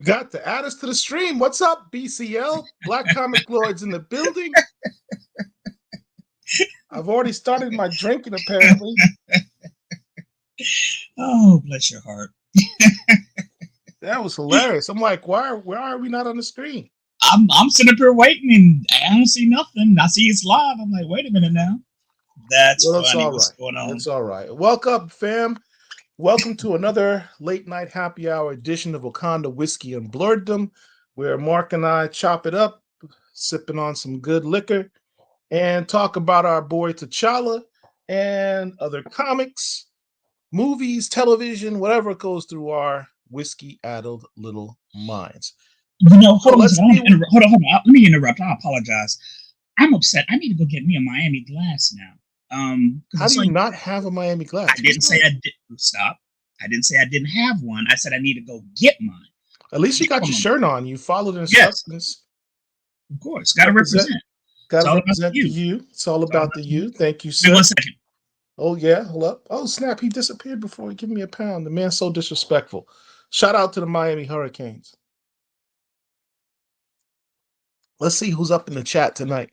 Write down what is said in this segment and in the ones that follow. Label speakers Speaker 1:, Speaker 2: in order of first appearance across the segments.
Speaker 1: Got to add us to the stream. What's up, BCL? Black Comic Lords in the building. I've already started my drinking, apparently.
Speaker 2: Oh, bless your heart.
Speaker 1: That was hilarious. I'm like, why are we not on the screen?
Speaker 2: I'm sitting up here waiting, and I don't see nothing. I see it's live. I'm like, wait a minute now. That's funny. What's going on?
Speaker 1: It's all right. Welcome, fam. Welcome to another late night happy hour edition of Wakanda Whiskey and Blurredom, where Mark and I chop it up, sipping on some good liquor, and talk about our boy T'Challa and other comics, movies, television, whatever goes through our whiskey-addled little minds.
Speaker 2: Hold on. Let me interrupt. I apologize. I'm upset. I need to go get me a Miami glass now.
Speaker 1: How do you not have a Miami glass?
Speaker 2: I didn't say I did. Stop. I didn't say I didn't have one. I said I need to go get mine.
Speaker 1: At least you got your shirt on. You followed instructions.
Speaker 2: Yes. Of course. Got to represent.
Speaker 1: Got to represent the you. It's all about the you. Thank you, sir.
Speaker 2: 1 second.
Speaker 1: Oh, yeah. Hold up. Oh, snap. He disappeared before he gave me a pound. The man's so disrespectful. Shout out to the Miami Hurricanes. Let's see who's up in the chat tonight.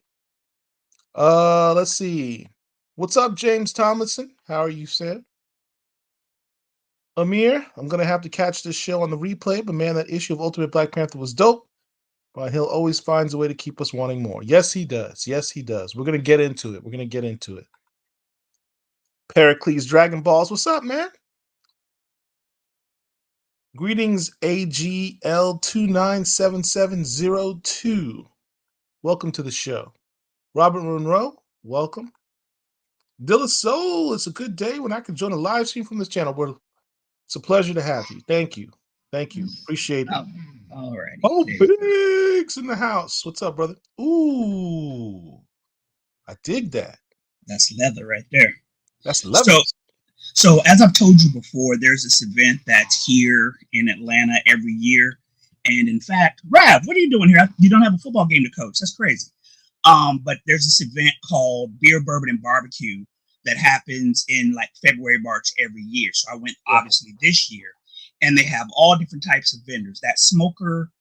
Speaker 1: Let's see. What's up, James Tomlinson? How are you, sir? Amir, I'm going to have to catch this show on the replay, but man, that issue of Ultimate Black Panther was dope. But he'll always find a way to keep us wanting more. Yes, he does. Yes, he does. We're going to get into it. Pericles Dragon Balls, what's up, man? Greetings, AGL297702. Welcome to the show. Robert Monroe, welcome. Dilla Soul, it's a good day when I can join a live stream from this channel. It's a pleasure to have you. Thank you. Appreciate it.
Speaker 2: All right.
Speaker 1: Oh, Biggs in the house. What's up, brother? Ooh, I dig that.
Speaker 2: That's leather right there.
Speaker 1: That's leather.
Speaker 2: So as I've told you before, there's this event that's here in Atlanta every year. And in fact, Rav, what are you doing here? You don't have a football game to coach. That's crazy. But there's this event called Beer, Bourbon, and Barbecue that happens in like February, March every year. So I went obviously this year, and they have all different types of vendors. That smoker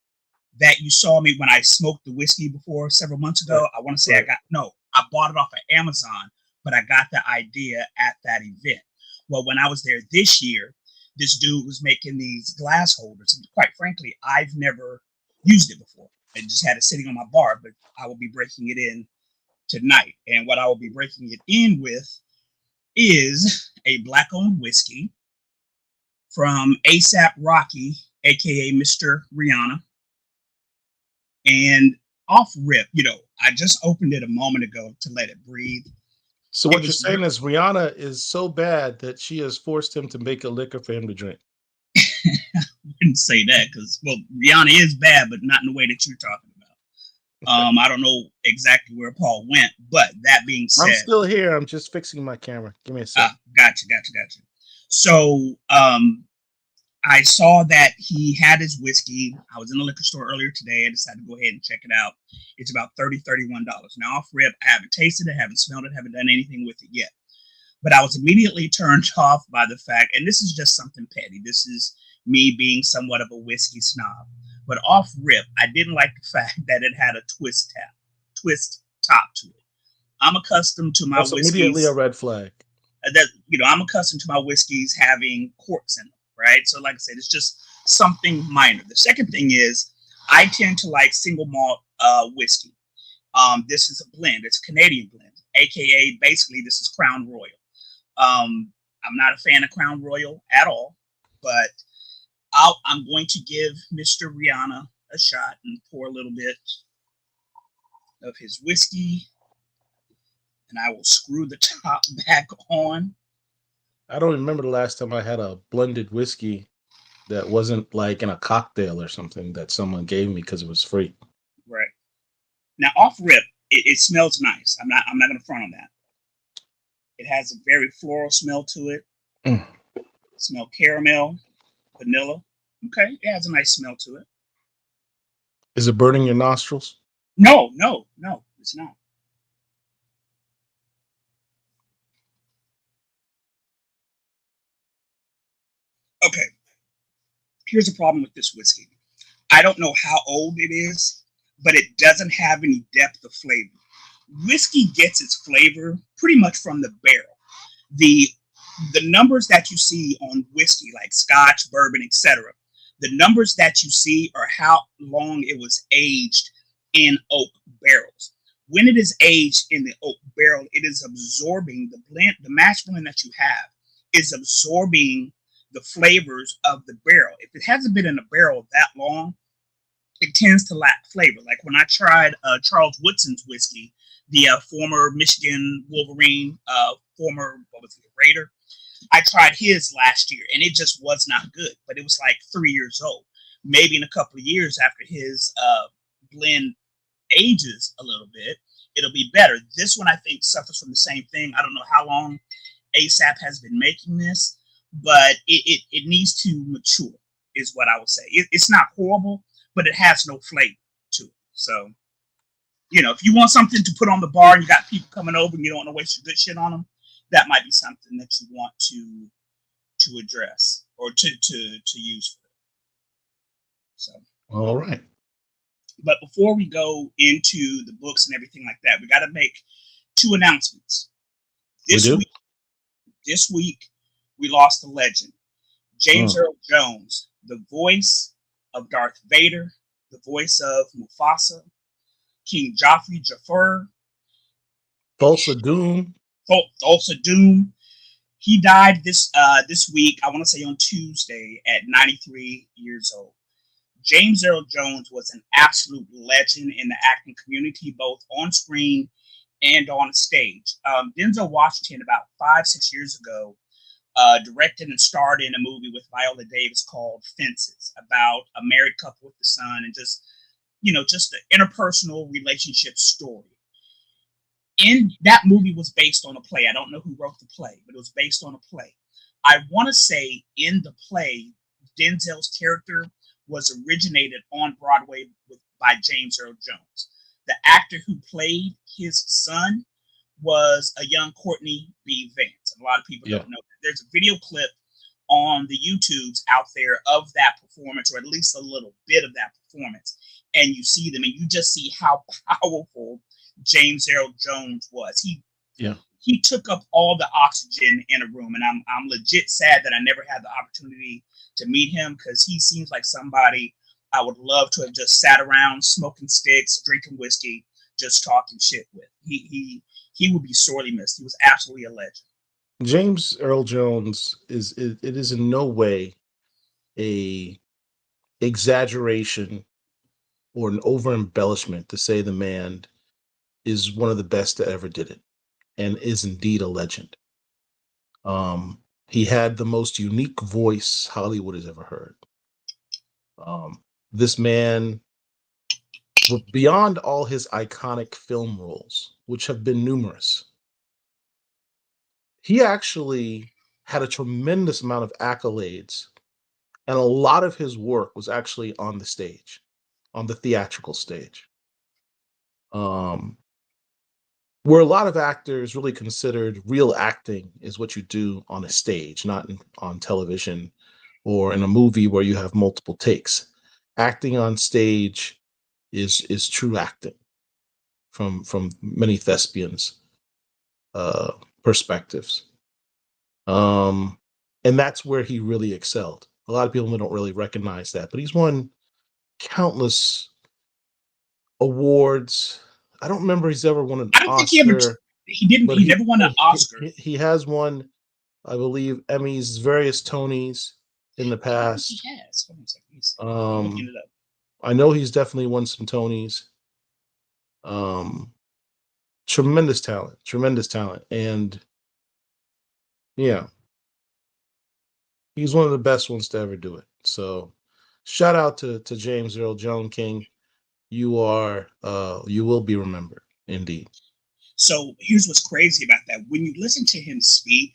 Speaker 2: that you saw me when I smoked the whiskey before several months ago, I want to say I bought it off of Amazon, but I got the idea at that event. Well, when I was there this year, this dude was making these glass holders. And quite frankly, I've never used it before. I just had it sitting on my bar, but I will be breaking it in tonight. And what I will be breaking it in with is a black-owned whiskey from ASAP Rocky, a.k.a. Mr. Rihanna. And off rip, I just opened it a moment ago to let it breathe.
Speaker 1: So what you're saying is Rihanna is so bad that she has forced him to make a liquor for him to drink.
Speaker 2: I wouldn't say that because, Rihanna is bad, but not in the way that you're talking about. I don't know exactly where Paul went, but that being said,
Speaker 1: I'm still here. I'm just fixing my camera. Give me a second.
Speaker 2: Gotcha. So, I saw that he had his whiskey. I was in the liquor store earlier today. I decided to go ahead and check it out. It's about $30, $31. Now, off rip, I haven't tasted it, haven't smelled it, haven't done anything with it yet. But I was immediately turned off by the fact, and this is just something petty. This is me being somewhat of a whiskey snob. But off rip, I didn't like the fact that it had a twist top to it. I'm accustomed to my whiskeys.
Speaker 1: Immediately a red flag.
Speaker 2: I'm accustomed to my whiskeys having corks in them. Right. So like I said, it's just something minor. The second thing is I tend to like single malt whiskey. This is a blend. It's a Canadian blend, AKA basically this is Crown Royal. I'm not a fan of Crown Royal at all, but I'm going to give Mr. Rihanna a shot and pour a little bit of his whiskey, and I will screw the top back on.
Speaker 1: I don't remember the last time I had a blended whiskey that wasn't like in a cocktail or something that someone gave me because it was free.
Speaker 2: Right. Now, off rip, it smells nice. I'm not going to front on that. It has a very floral smell to it. Smell caramel, vanilla. Okay, it has a nice smell to it.
Speaker 1: Is it burning your nostrils?
Speaker 2: No, it's not. Okay, here's the problem with this whiskey. I don't know how old it is, but it doesn't have any depth of flavor. Whiskey gets its flavor pretty much from the barrel. The the numbers that you see on whiskey, like Scotch, bourbon, etc., the numbers that you see are how long it was aged in oak barrels. When it is aged in the oak barrel, it is absorbing the blend, the mash blend that you have is absorbing the flavors of the barrel. If it hasn't been in a barrel that long, it tends to lack flavor. Like when I tried Charles Woodson's whiskey, the former Michigan Wolverine, former, what was he, Raider, I tried his last year and it just was not good, but it was like 3 years old. Maybe in a couple of years after his blend ages a little bit, it'll be better. This one I think suffers from the same thing. I don't know how long ASAP has been making this, but it needs to mature, is what I would say. It's not horrible, but it has no flavor to it. So, if you want something to put on the bar and you got people coming over and you don't want to waste your good shit on them, that might be something that you want to address or to use for it. So,
Speaker 1: all right.
Speaker 2: But before we go into the books and everything like that, we got to make 2 announcements. This week, we lost a legend, James Earl Jones, the voice of Darth Vader, the voice of Mufasa, King Joffrey Jafar,
Speaker 1: Thulsa Doom.
Speaker 2: Thulsa Doom. He died this week, I want to say on Tuesday, at 93 years old. James Earl Jones was an absolute legend in the acting community, both on screen and on stage. Denzel Washington, about 5-6 years ago, directed and starred in a movie with Viola Davis called Fences, about a married couple with the son and just the interpersonal relationship story. In that movie was based on a play. I don't know who wrote the play, but it was based on a play. I want to say in the play, Denzel's character was originated on Broadway by James Earl Jones. The actor who played his son was a young Courtney B. Vance. And a lot of people don't know that. There's a video clip on the YouTubes out there of that performance, or at least a little bit of that performance. And you see them and you just see how powerful James Earl Jones was. He took up all the oxygen in a room, and I'm legit sad that I never had the opportunity to meet him, because he seems like somebody I would love to have just sat around smoking sticks, drinking whiskey, just talking shit with. He would be sorely missed. He was absolutely a legend.
Speaker 1: James Earl Jones is in no way a exaggeration or an over embellishment to say the man is one of the best that ever did it, and is indeed a legend. He had the most unique voice Hollywood has ever heard. This man, beyond all his iconic film roles, which have been numerous, he actually had a tremendous amount of accolades, and a lot of his work was actually on the stage, on the theatrical stage. Where a lot of actors really considered real acting is what you do on a stage, not on television or in a movie where you have multiple takes. Acting on stage is true acting from many thespians' perspectives. And that's where he really excelled. A lot of people don't really recognize that, but he's won countless awards. I don't remember he's ever won an Oscar. I don't think
Speaker 2: he didn't. He never won an Oscar.
Speaker 1: He has won, I believe, Emmys, various Tonys in the past.
Speaker 2: He has.
Speaker 1: I know he's definitely won some Tonys. Tremendous talent. And yeah, he's one of the best ones to ever do it. So shout out to James Earl Jones King. You will be remembered, indeed.
Speaker 2: So here's what's crazy about that. When you listen to him speak,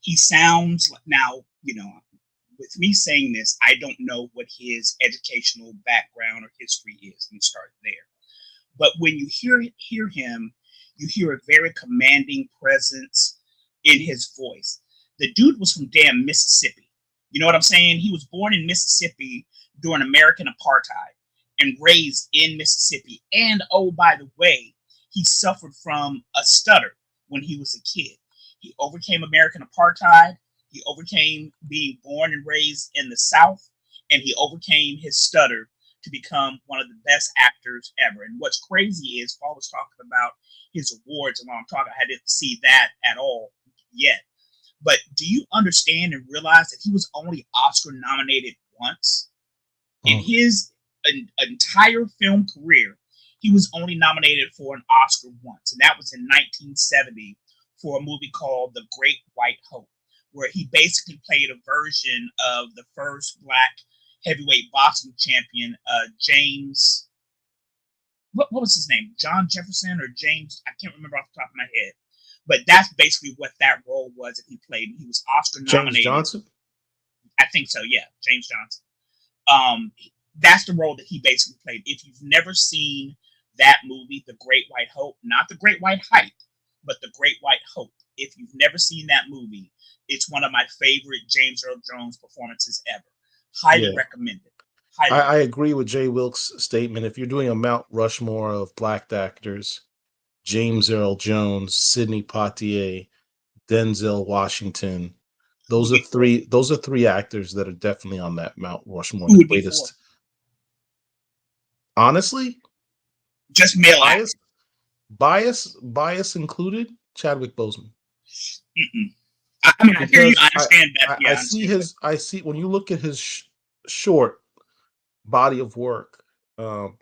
Speaker 2: he sounds like, now, with me saying this, I don't know what his educational background or history is. Let me start there. But when you hear him, you hear a very commanding presence in his voice. The dude was from damn Mississippi. You know what I'm saying? He was born in Mississippi during American apartheid and raised in Mississippi. And oh, by the way, he suffered from a stutter when he was a kid. He overcame American apartheid. He overcame being born and raised in the South, and he overcame his stutter to become one of the best actors ever. And what's crazy is Paul was talking about his awards, and while I'm talking, I didn't see that at all yet. But do you understand and realize that he was only Oscar nominated once? In his entire film career, he was only nominated for an Oscar once, and that was in 1970 for a movie called The Great White Hope, where he basically played a version of the first Black heavyweight boxing champion, James. What was his name? John Jefferson or James? I can't remember off the top of my head. But that's basically what that role was that he played. He was Oscar nominated.
Speaker 1: James Johnson?
Speaker 2: I think so, yeah. James Johnson. That's the role that he basically played. If you've never seen that movie, The Great White Hope, not The Great White Hype, but The Great White Hope. If you've never seen that movie, it's one of my favorite James Earl Jones performances ever. Highly recommended.
Speaker 1: I agree with Jay Wilkes' statement. If you're doing a Mount Rushmore of Black actors, James Earl Jones, Sidney Poitier, Denzel Washington, those are three actors that are definitely on that Mount Rushmore.
Speaker 2: Who
Speaker 1: The greatest. Honestly,
Speaker 2: just male actors.
Speaker 1: Bias included. Chadwick Boseman.
Speaker 2: I mean, I hear you. I understand that. Yeah,
Speaker 1: I see when you look at his short body of work. Man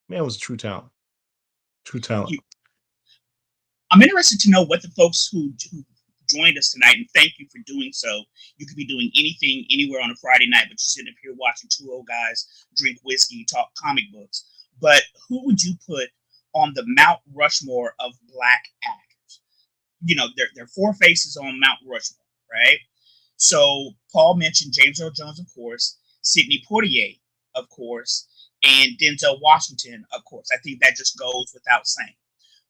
Speaker 1: was a true talent. True talent.
Speaker 2: I'm interested to know what the folks who joined us tonight, and thank you for doing so. You could be doing anything, anywhere on a Friday night, but you're sitting up here watching two old guys drink whiskey, talk comic books. But who would you put on the Mount Rushmore of Black actors? You know, there are four faces on Mount Rushmore, right? So Paul mentioned James Earl Jones, of course, Sidney Poitier, of course, and Denzel Washington, of course. I think that just goes without saying.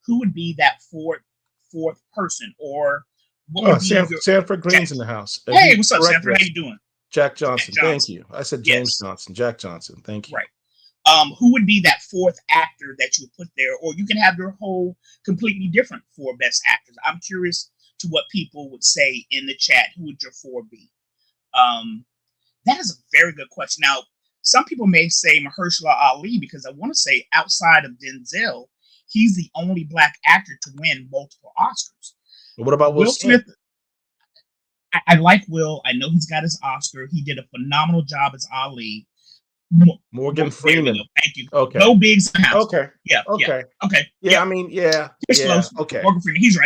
Speaker 2: Who would be that fourth person, or what would be
Speaker 1: Sanford Green's in the house?
Speaker 2: Hey, what's up, Sanford? How you doing?
Speaker 1: Jack Johnson. Thank you. I said James Johnson. Jack Johnson. Thank you.
Speaker 2: Right. Who would be that fourth actor that you would put there, or you can have your whole completely different four best actors? I'm curious to what people would say in the chat. Who would your four be? That is a very good question. Now, some people may say Mahershala Ali, because I want to say outside of Denzel, he's the only Black actor to win multiple Oscars.
Speaker 1: What about Will Smith?
Speaker 2: I like Will. I know he's got his Oscar. He did a phenomenal job as Ali.
Speaker 1: Morgan Freeman.
Speaker 2: Thank you.
Speaker 1: Okay.
Speaker 2: No bigs in the house.
Speaker 1: Okay.
Speaker 2: Yeah.
Speaker 1: Okay.
Speaker 2: Yeah. Okay.
Speaker 1: Yeah. I mean, yeah.
Speaker 2: Okay. Morgan Freeman. He's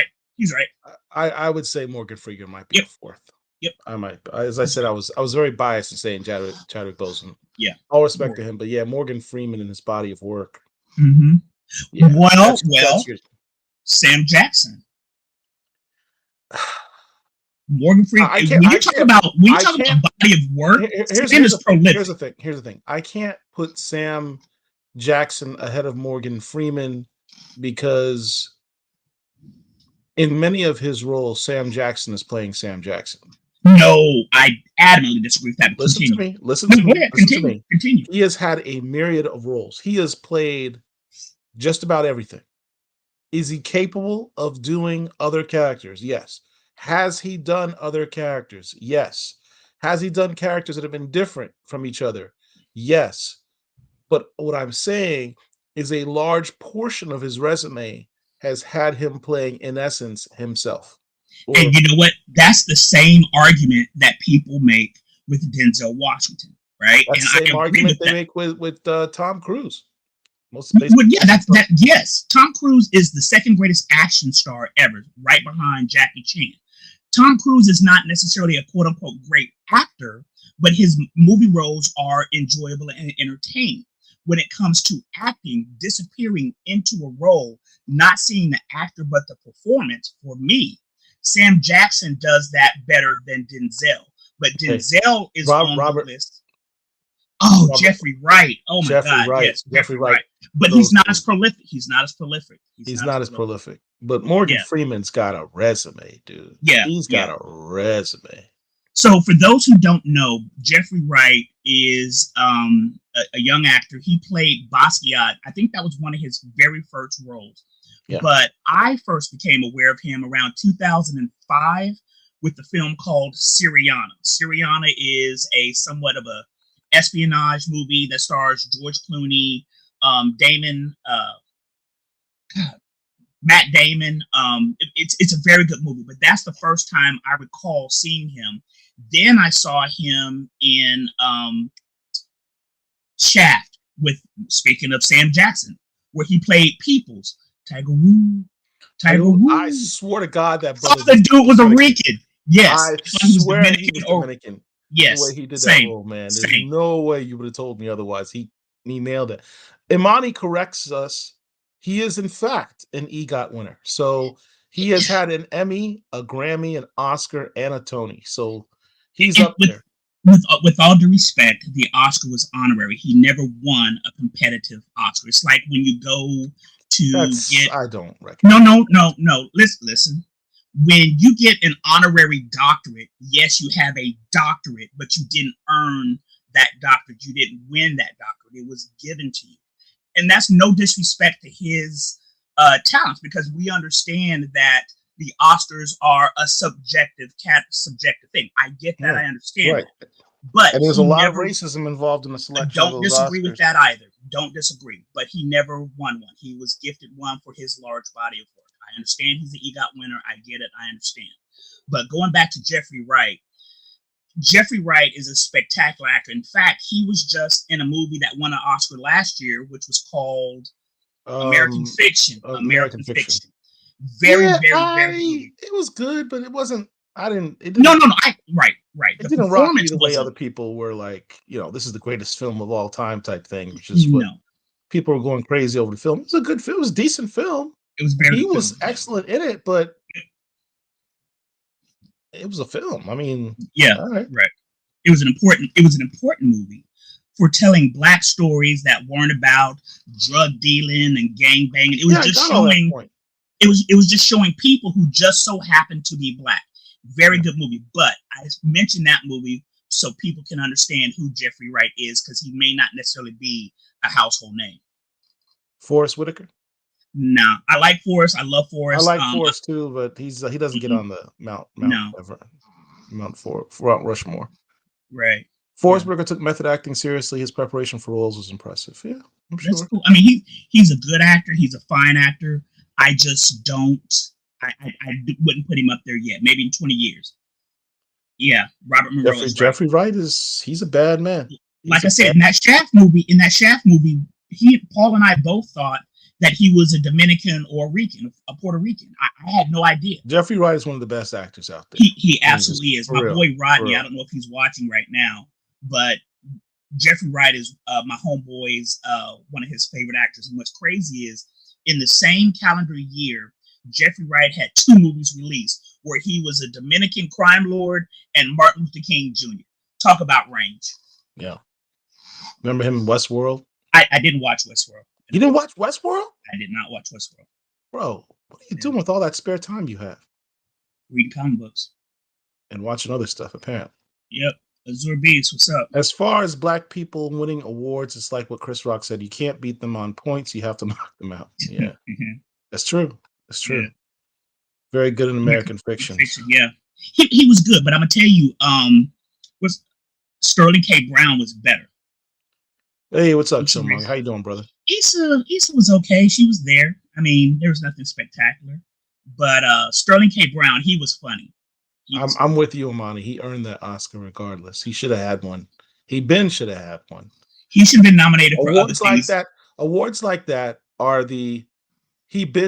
Speaker 2: right.
Speaker 1: I would say Morgan Freeman might be the fourth.
Speaker 2: Yep.
Speaker 1: I might. As I said, I was very biased in saying Chadwick Boseman.
Speaker 2: Yeah.
Speaker 1: All respect to him, but yeah, Morgan Freeman and his body of work.
Speaker 2: Mm-hmm.
Speaker 1: Yeah,
Speaker 2: well, Sam Jackson. Morgan Freeman. When you talk about body of work,
Speaker 1: here's the thing. I can't put Sam Jackson ahead of Morgan Freeman because in many of his roles, Sam Jackson is playing Sam Jackson.
Speaker 2: No, I adamantly disagree with that.
Speaker 1: Listen to me.
Speaker 2: Continue.
Speaker 1: He has had a myriad of roles. He has played just about everything. Is he capable of doing other characters? Yes. Has he done other characters? Yes. Has he done characters that have been different from each other? Yes. But what I'm saying is a large portion of his resume has had him playing, in essence, himself.
Speaker 2: And you know what? That's the same argument that people make with Denzel Washington, right?
Speaker 1: That's the same argument they make with Tom Cruise.
Speaker 2: Yes. Tom Cruise is the second greatest action star ever, right behind Jackie Chan. Tom Cruise is not necessarily a quote unquote great actor, but his movie roles are enjoyable and entertaining. When it comes to acting, disappearing into a role, not seeing the actor but the performance, for me, Sam Jackson does that better than Denzel. But Denzel is on the list. Oh, Jeffrey Wright. Oh my God.
Speaker 1: Wright.
Speaker 2: Yes,
Speaker 1: Jeffrey Wright.
Speaker 2: But he's not as prolific. He's not as prolific.
Speaker 1: But Morgan Freeman's got a resume, dude.
Speaker 2: Yeah.
Speaker 1: He's got a resume.
Speaker 2: So for those who don't know, Jeffrey Wright is a young actor. He played Basquiat. I think that was one of his very first roles. Yeah. But I first became aware of him around 2005 with the film called Syriana. Syriana is a somewhat of a espionage movie that stars George Clooney, Matt Damon. It's a very good movie, but that's the first time I recall seeing him. Then I saw him in Shaft with, speaking of Sam Jackson, where he played Peoples. Tiger Woo.
Speaker 1: I swear to God that
Speaker 2: brother. The dude was a Rican. Yes.
Speaker 1: I swear he was Dominican.
Speaker 2: Yes.
Speaker 1: The way he did that role, man. There's no way you would have told me otherwise. He nailed it. Imani corrects us. He is, in fact, an EGOT winner. So he has had an Emmy, a Grammy, an Oscar, and a Tony. So he's up there.
Speaker 2: With all due respect, the Oscar was honorary. He never won a competitive Oscar. It's like when you go to get...
Speaker 1: I don't recognize.
Speaker 2: No. Listen. When you get an honorary doctorate, yes, you have a doctorate, but you didn't earn that doctorate. You didn't win that doctorate. It was given to you. And that's no disrespect to his talents, because we understand that the Oscars are a subjective thing. I get that. I understand it. But
Speaker 1: there's a lot of racism involved in the selection.
Speaker 2: Don't disagree with that either. Don't disagree. But he never won one. He was gifted one for his large body of work. I understand he's an EGOT winner. I get it. I understand. But going back to Jeffrey Wright is a spectacular actor. In fact, he was just in a movie that won an Oscar last year, which was called American Fiction. American Fiction. Very good.
Speaker 1: It was good, but it wasn't. Right.
Speaker 2: It
Speaker 1: didn't rock me the way other people were like, this is the greatest film of all time type thing, which is what people were going crazy over the film. It was a good film. It was a decent film.
Speaker 2: It was very.
Speaker 1: He was excellent in it, but it was a film. I mean,
Speaker 2: right. It was an important movie for telling Black stories that weren't about drug dealing and gang banging. It was just showing. It was just showing people who just so happened to be Black. Very good movie, but I mentioned that movie so people can understand who Jeffrey Wright is, because he may not necessarily be a household name.
Speaker 1: Forrest Whitaker.
Speaker 2: No, I like Forrest. I love Forrest.
Speaker 1: I like Forrest too, but he doesn't get on the Mount Rushmore.
Speaker 2: Right.
Speaker 1: Forrest Whitaker took method acting seriously. His preparation for roles was impressive. Yeah, I'm sure.
Speaker 2: That's cool. I mean, he's a good actor. He's a fine actor. I just don't. I wouldn't put him up there yet. Maybe in 20 years. Yeah, Robert Monroe.
Speaker 1: Jeffrey Wright he's a bad man.
Speaker 2: Like I said, in that Shaft movie, Paul and I both thought that he was a Dominican or a Puerto Rican. I had no idea.
Speaker 1: Jeffrey Wright is one of the best actors out there.
Speaker 2: He absolutely is. My boy Rodney, I don't know if he's watching right now, but Jeffrey Wright is my homeboy's one of his favorite actors. And what's crazy is, in the same calendar year, Jeffrey Wright had 2 movies released where he was a Dominican crime lord and Martin Luther King Jr. Talk about range.
Speaker 1: Yeah. Remember him in Westworld?
Speaker 2: I didn't watch Westworld.
Speaker 1: You didn't watch Westworld?
Speaker 2: I did not watch Westworld.
Speaker 1: Bro, what are you doing with all that spare time you have?
Speaker 2: Reading comic books.
Speaker 1: And watching other stuff, apparently.
Speaker 2: Yep. Azure Beats, what's up?
Speaker 1: As far as Black people winning awards, it's like what Chris Rock said. You can't beat them on points. You have to knock them out. Yeah. That's true. That's true. Yeah. Very good in American Fiction.
Speaker 2: Yeah. He was good, but I'm going to tell you, Sterling K. Brown was better.
Speaker 1: Hey, what's up, Shimon? How you doing, brother?
Speaker 2: Issa was okay. She was there. I mean, there was nothing spectacular. But Sterling K. Brown, he was funny.
Speaker 1: I'm with you, Amani. He earned that Oscar regardless. He should have had one. He should have had one.
Speaker 2: He should have been nominated for
Speaker 1: awards
Speaker 2: other things.
Speaker 1: Awards like that are he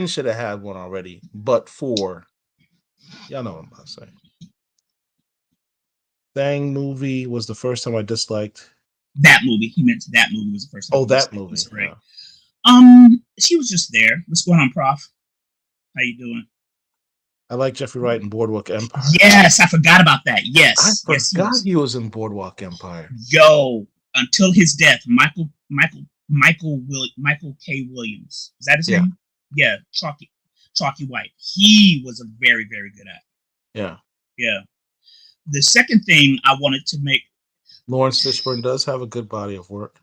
Speaker 1: should have had one already, but for y'all know what I'm about to say. Thang movie was the first time I disliked.
Speaker 2: That movie. He meant that movie was the first time.
Speaker 1: Oh, that movie.
Speaker 2: Right. Yeah. She was just there. What's going on, Prof? How you doing?
Speaker 1: I like Jeffrey Wright in Boardwalk Empire.
Speaker 2: Yes, I forgot about that. Yes.
Speaker 1: I forgot he was in Boardwalk Empire.
Speaker 2: Yo, until his death, Michael K. Williams. Is that his name? Yeah, Chalky White. He was a very, very good actor.
Speaker 1: Yeah.
Speaker 2: Yeah. The second thing I wanted to make,
Speaker 1: Lawrence Fishburne does have a good body of work.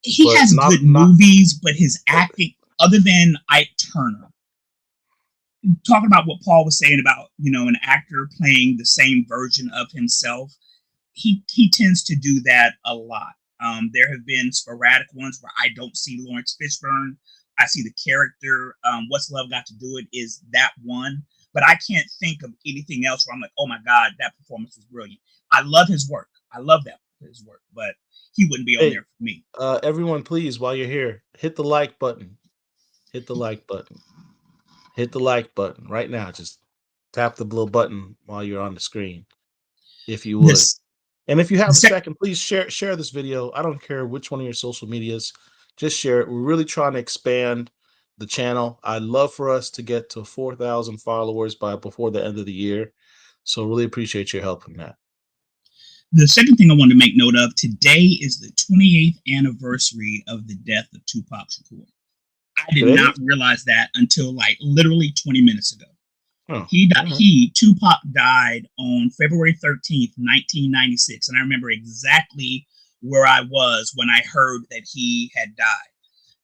Speaker 2: He has good movies, but his acting, other than Ike Turner, talking about what Paul was saying about, an actor playing the same version of himself, he tends to do that a lot. There have been sporadic ones where I don't see Lawrence Fishburne. I see the character. What's Love Got to Do It is that one, but I can't think of anything else where I'm like, oh my God, that performance was brilliant. I love his work. I love his work, but he wouldn't be on there for me.
Speaker 1: Everyone, please, while you're here, hit the like button. Hit the like button. Hit the like button right now. Just tap the little button while you're on the screen, if you would. And if you have a second, please share this video. I don't care which one of your social medias. Just share it. We're really trying to expand the channel. I'd love for us to get to 4,000 followers before the end of the year. So really appreciate your help in that.
Speaker 2: The second thing I wanted to make note of, today is the 28th anniversary of the death of Tupac Shakur. I did not realize that until like literally 20 minutes ago. Oh, Tupac died on February 13th, 1996. And I remember exactly where I was when I heard that he had died.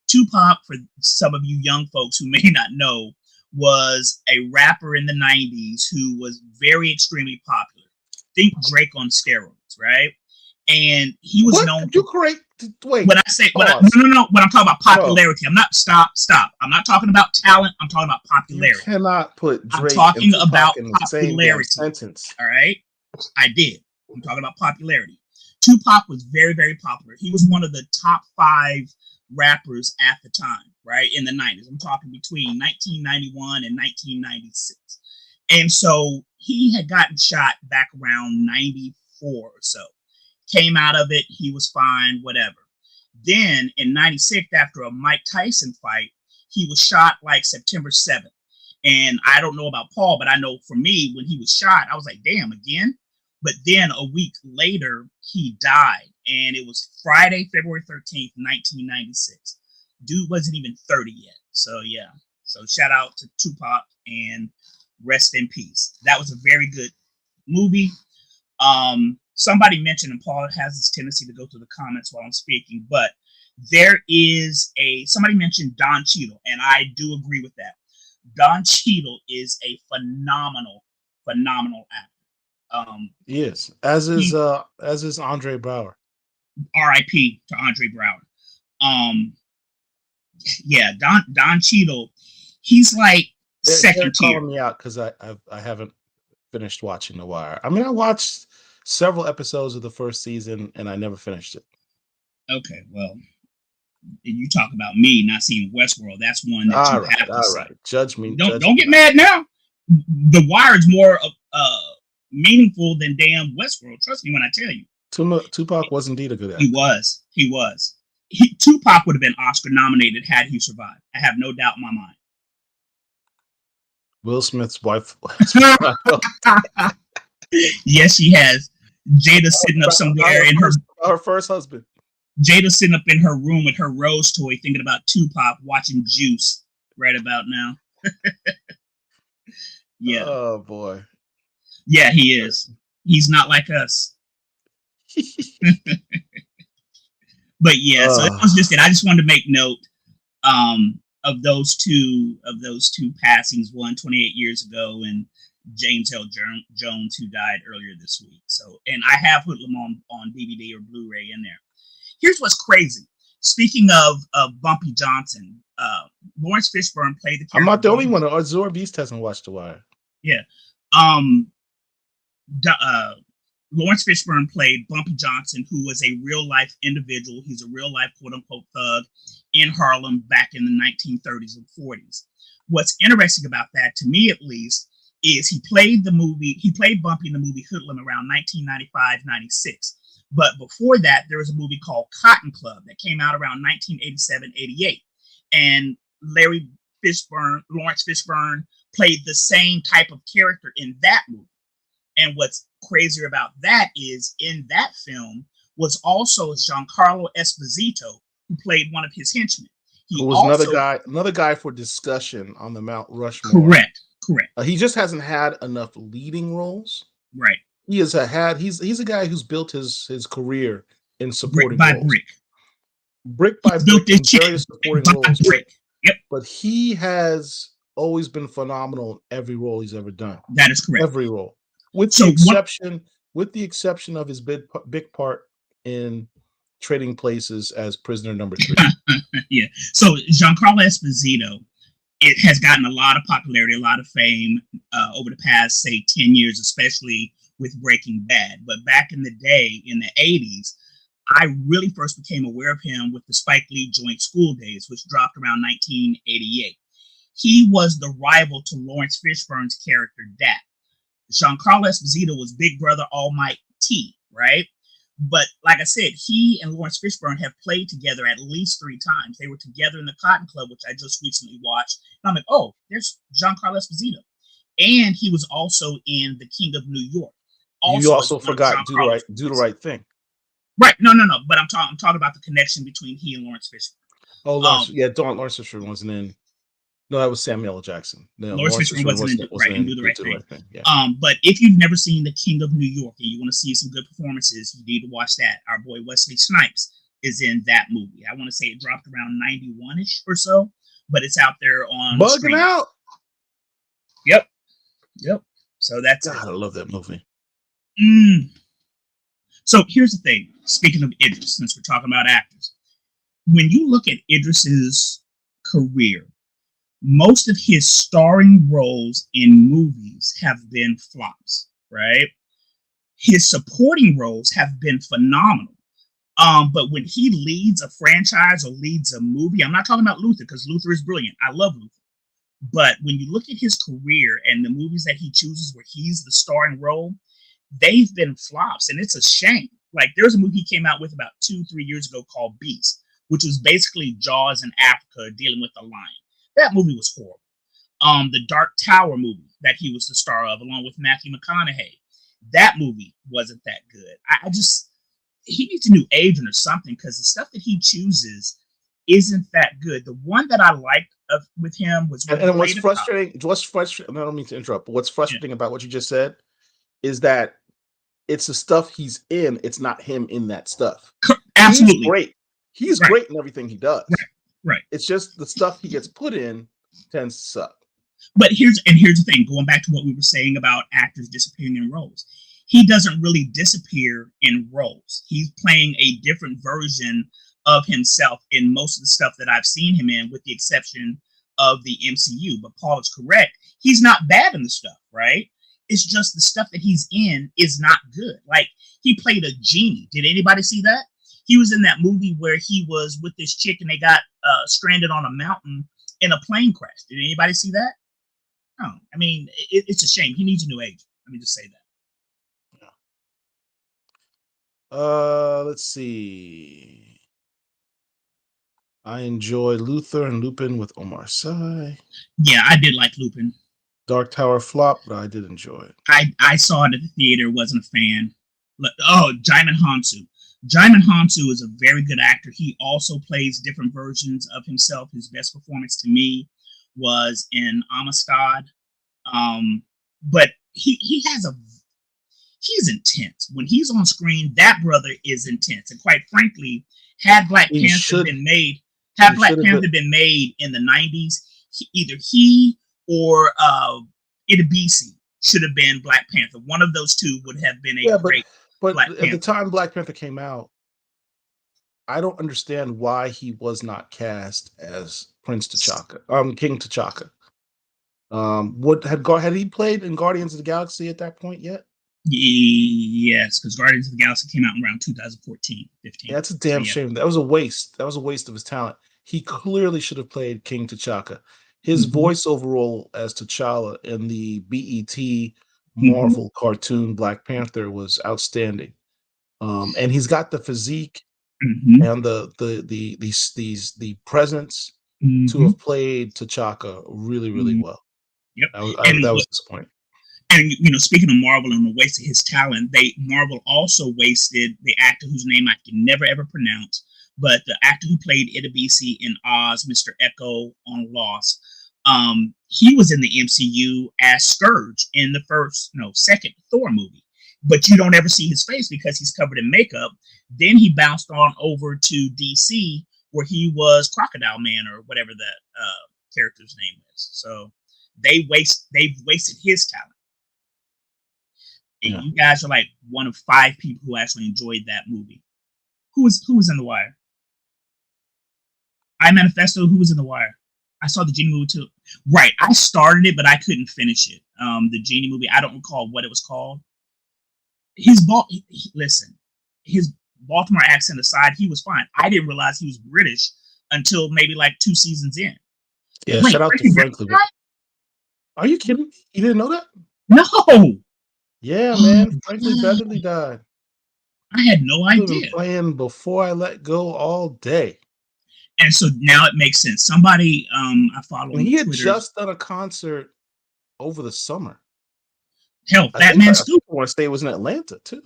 Speaker 2: Tupac, for some of you young folks who may not know, was a rapper in the 90s who was very extremely popular. Think Drake on steroids, right? And he was known.
Speaker 1: You correct. Wait.
Speaker 2: When I say when I'm talking about popularity, I'm not stop. I'm not talking about talent. I'm talking about popularity.
Speaker 1: You cannot put Drake.
Speaker 2: I'm talking about
Speaker 1: in
Speaker 2: popularity.
Speaker 1: Sentence.
Speaker 2: All right, I did. I'm talking about popularity. Tupac was very, very popular. He was one of the top 5 rappers at the time, right, in the 90s. I'm talking between 1991 and 1996. And so he had gotten shot back around 94 or so. Came out of it, he was fine, whatever. Then in 96, after a Mike Tyson fight, he was shot like September 7th. And I don't know about Paul, but I know for me, when he was shot, I was like, damn, again? But then a week later, he died. And it was Friday, February 13th, 1996. Dude wasn't even 30 yet. So yeah. So shout out to Tupac and rest in peace. That was a very good movie. Somebody mentioned, and Paul has this tendency to go through the comments while I'm speaking, but there is somebody mentioned Don Cheadle, and I do agree with that. Don Cheadle is a phenomenal actor.
Speaker 1: Yes, as is Andre Braugher.
Speaker 2: R.I.P. to Andre Braugher. Yeah, Don Cheadle, he's like second tier.
Speaker 1: They're calling me out because I haven't finished watching The Wire. I mean, I watched several episodes of the first season and I never finished it.
Speaker 2: Okay, well, you talk about me not seeing Westworld. That's one that you have to see.
Speaker 1: All right, judge me.
Speaker 2: Don't get mad now. The Wire is more meaningful than damn Westworld. Trust me when I tell you.
Speaker 1: Tupac was indeed a good actor.
Speaker 2: He was. Tupac would have been Oscar nominated had he survived. I have no doubt in my mind.
Speaker 1: Will Smith's wife.
Speaker 2: Yes, she has. Jada sitting up somewhere in
Speaker 1: her first husband.
Speaker 2: Jada sitting up in her room with her Rose toy, thinking about Tupac, watching Juice right about now. Yeah.
Speaker 1: Oh boy.
Speaker 2: Yeah, he is. He's not like us. But yeah, so that was just it. I just wanted to make note of those two passings. One 28 years ago, and James L. Jones, who died earlier this week. So, and I have put them on DVD or Blu-ray in there. Here's what's crazy. Speaking of Bumpy Johnson, Lawrence Fishburne played the character.
Speaker 1: I'm not the only one. Azor Beast hasn't watched The Wire.
Speaker 2: Yeah. Lawrence Fishburne played Bumpy Johnson, who was a real-life individual. He's a real-life quote-unquote thug in Harlem back in the 1930s and 40s. What's interesting about that, to me at least, is he played Bumpy in the movie Hoodlum around 1995-96. But before that, there was a movie called Cotton Club that came out around 1987-88. And Lawrence Fishburne played the same type of character in that movie. And what's crazier about that is in that film was also Giancarlo Esposito, who played one of his henchmen.
Speaker 1: Who was another guy for discussion on the Mount Rushmore.
Speaker 2: Correct.
Speaker 1: He just hasn't had enough leading roles.
Speaker 2: Right.
Speaker 1: he has had he's a guy who's built his career in
Speaker 2: Brick
Speaker 1: supporting
Speaker 2: by
Speaker 1: roles, brick by
Speaker 2: He's built
Speaker 1: brick
Speaker 2: this
Speaker 1: in
Speaker 2: shit
Speaker 1: various
Speaker 2: brick
Speaker 1: supporting
Speaker 2: by
Speaker 1: roles.
Speaker 2: brick. Yep,
Speaker 1: But he has always been phenomenal in every role he's ever done.
Speaker 2: that is correct.
Speaker 1: Every role, with
Speaker 2: So
Speaker 1: the
Speaker 2: what?
Speaker 1: exception of his big part in Trading Places as prisoner number 3.
Speaker 2: Yeah. So Giancarlo Esposito, it has gotten a lot of popularity, a lot of fame over the past, say, 10 years, especially with Breaking Bad. But back in the day, in the 80s, I really first became aware of him with the Spike Lee joint School Days, which dropped around 1988. He was the rival to Lawrence Fishburne's character, Dak. Giancarlo Esposito was Big Brother All Might T, right? But like I said, he and Lawrence Fishburne have played together at least 3 times. They were together in the Cotton Club, which I just recently watched. And I'm like, oh, there's Giancarlo Esposito. And he was also in The King of New York.
Speaker 1: You also forgot Do the Right Thing.
Speaker 2: Right. No. But I'm talking about the connection between he and Lawrence Fishburne.
Speaker 1: Oh, Lawrence Fishburne wasn't in. No, that was Samuel L. Jackson. No,
Speaker 2: Lawrence Fishburne wasn't in Do the Right Thing.
Speaker 1: Yeah.
Speaker 2: But if you've never seen The King of New York and you want to see some good performances, you need to watch that. Our boy Wesley Snipes is in that movie. I want to say it dropped around 91-ish or so, but it's out there on
Speaker 1: Bugging
Speaker 2: streaming.
Speaker 1: Out.
Speaker 2: Yep. So that's
Speaker 1: God, I love that movie.
Speaker 2: So here's the thing. Speaking of Idris, since we're talking about actors, when you look at Idris's career, most of his starring roles in movies have been flops, right? His supporting roles have been phenomenal. But when he leads a franchise or leads a movie, I'm not talking about Luther, because Luther is brilliant. I love Luther. But when you look at his career and the movies that he chooses where he's the starring role, they've been flops, and it's a shame. Like, there's a movie he came out with about 2-3 years ago called Beast, which was basically Jaws in Africa dealing with a lion. That movie was horrible. The Dark Tower movie that he was the star of, along with Matthew McConaughey, that movie wasn't that good. He needs a new agent or something, because the stuff that he chooses isn't that good. The one that I liked with him was
Speaker 1: and what's frustrating. I don't mean to interrupt, but what's frustrating about what you just said is that it's the stuff he's in. It's not him in that stuff.
Speaker 2: Absolutely.
Speaker 1: He's great. He's great in everything he does.
Speaker 2: Right.
Speaker 1: It's just the stuff he gets put in tends to suck.
Speaker 2: But here's the thing. Going back to what we were saying about actors disappearing in roles, he doesn't really disappear in roles. He's playing a different version of himself in most of the stuff that I've seen him in, with the exception of the MCU. But Paul is correct. He's not bad in the stuff, right? It's just the stuff that he's in is not good. Like, he played a genie. Did anybody see that? He was in that movie where he was with this chick and they got stranded on a mountain in a plane crash. Did anybody see that? No. I mean, it's a shame. He needs a new agent. Let me just say that.
Speaker 1: Yeah. Let's see. I enjoy Luther and Lupin with Omar Sy.
Speaker 2: Yeah, I did like Lupin.
Speaker 1: Dark Tower flop, but I did enjoy it.
Speaker 2: I saw it at the theater, wasn't a fan. Oh, Jaimin Hansu. Jaimin Hansu is a very good actor. He also plays different versions of himself. His best performance to me was in Amistad. But he's intense. When he's on screen, that brother is intense. And quite frankly, had Black Panther been made in the 90s, either he or Idibisi should have been Black Panther. One of those two would have been a great
Speaker 1: But
Speaker 2: Black
Speaker 1: at
Speaker 2: Panther.
Speaker 1: the time Black Panther came out, I don't understand why he was not cast as King T'Chaka. Had he played in Guardians of the Galaxy at that point yet?
Speaker 2: Yes, because Guardians of the Galaxy came out around 2014, 15.
Speaker 1: Yeah, that's a damn shame. That was a waste. That was a waste of his talent. He clearly should have played King T'Chaka. His voiceover role as T'Challa in the BET Marvel cartoon Black Panther was outstanding. And he's got the physique and the presence to have played T'Chaka really, really well.
Speaker 2: Yep.
Speaker 1: That was disappointing.
Speaker 2: And speaking of Marvel and the waste of his talent, Marvel also wasted the actor whose name I can never ever pronounce, but the actor who played Idibisi in Oz, Mr. Echo on Lost. He was in the MCU as Scourge in the second Thor movie. but you don't ever see his face because he's covered in makeup. Then he bounced on over to DC, where he was Crocodile Man or whatever that character's name is. So they've wasted his talent. And you guys are like one of 5 people who actually enjoyed that movie. Who was in The Wire? I Manifesto. Who was in The Wire? I saw the Genie movie too. Right, I started it, but I couldn't finish it. The Genie movie. I don't recall what it was called. Listen, his Baltimore accent aside, he was fine. I didn't realize he was British until maybe like 2 seasons in.
Speaker 1: Yeah, shout out to Frankie. Are you kidding? You didn't know that?
Speaker 2: No.
Speaker 1: Yeah, man. Frankie Beverly died.
Speaker 2: I had no idea.
Speaker 1: I've been playing Before I Let Go all day.
Speaker 2: And so now it makes sense. Somebody I follow on
Speaker 1: he had
Speaker 2: Twitter,
Speaker 1: just done a concert over the summer.
Speaker 2: Hell, Fat Man Scoop.
Speaker 1: I want to say it was in Atlanta too.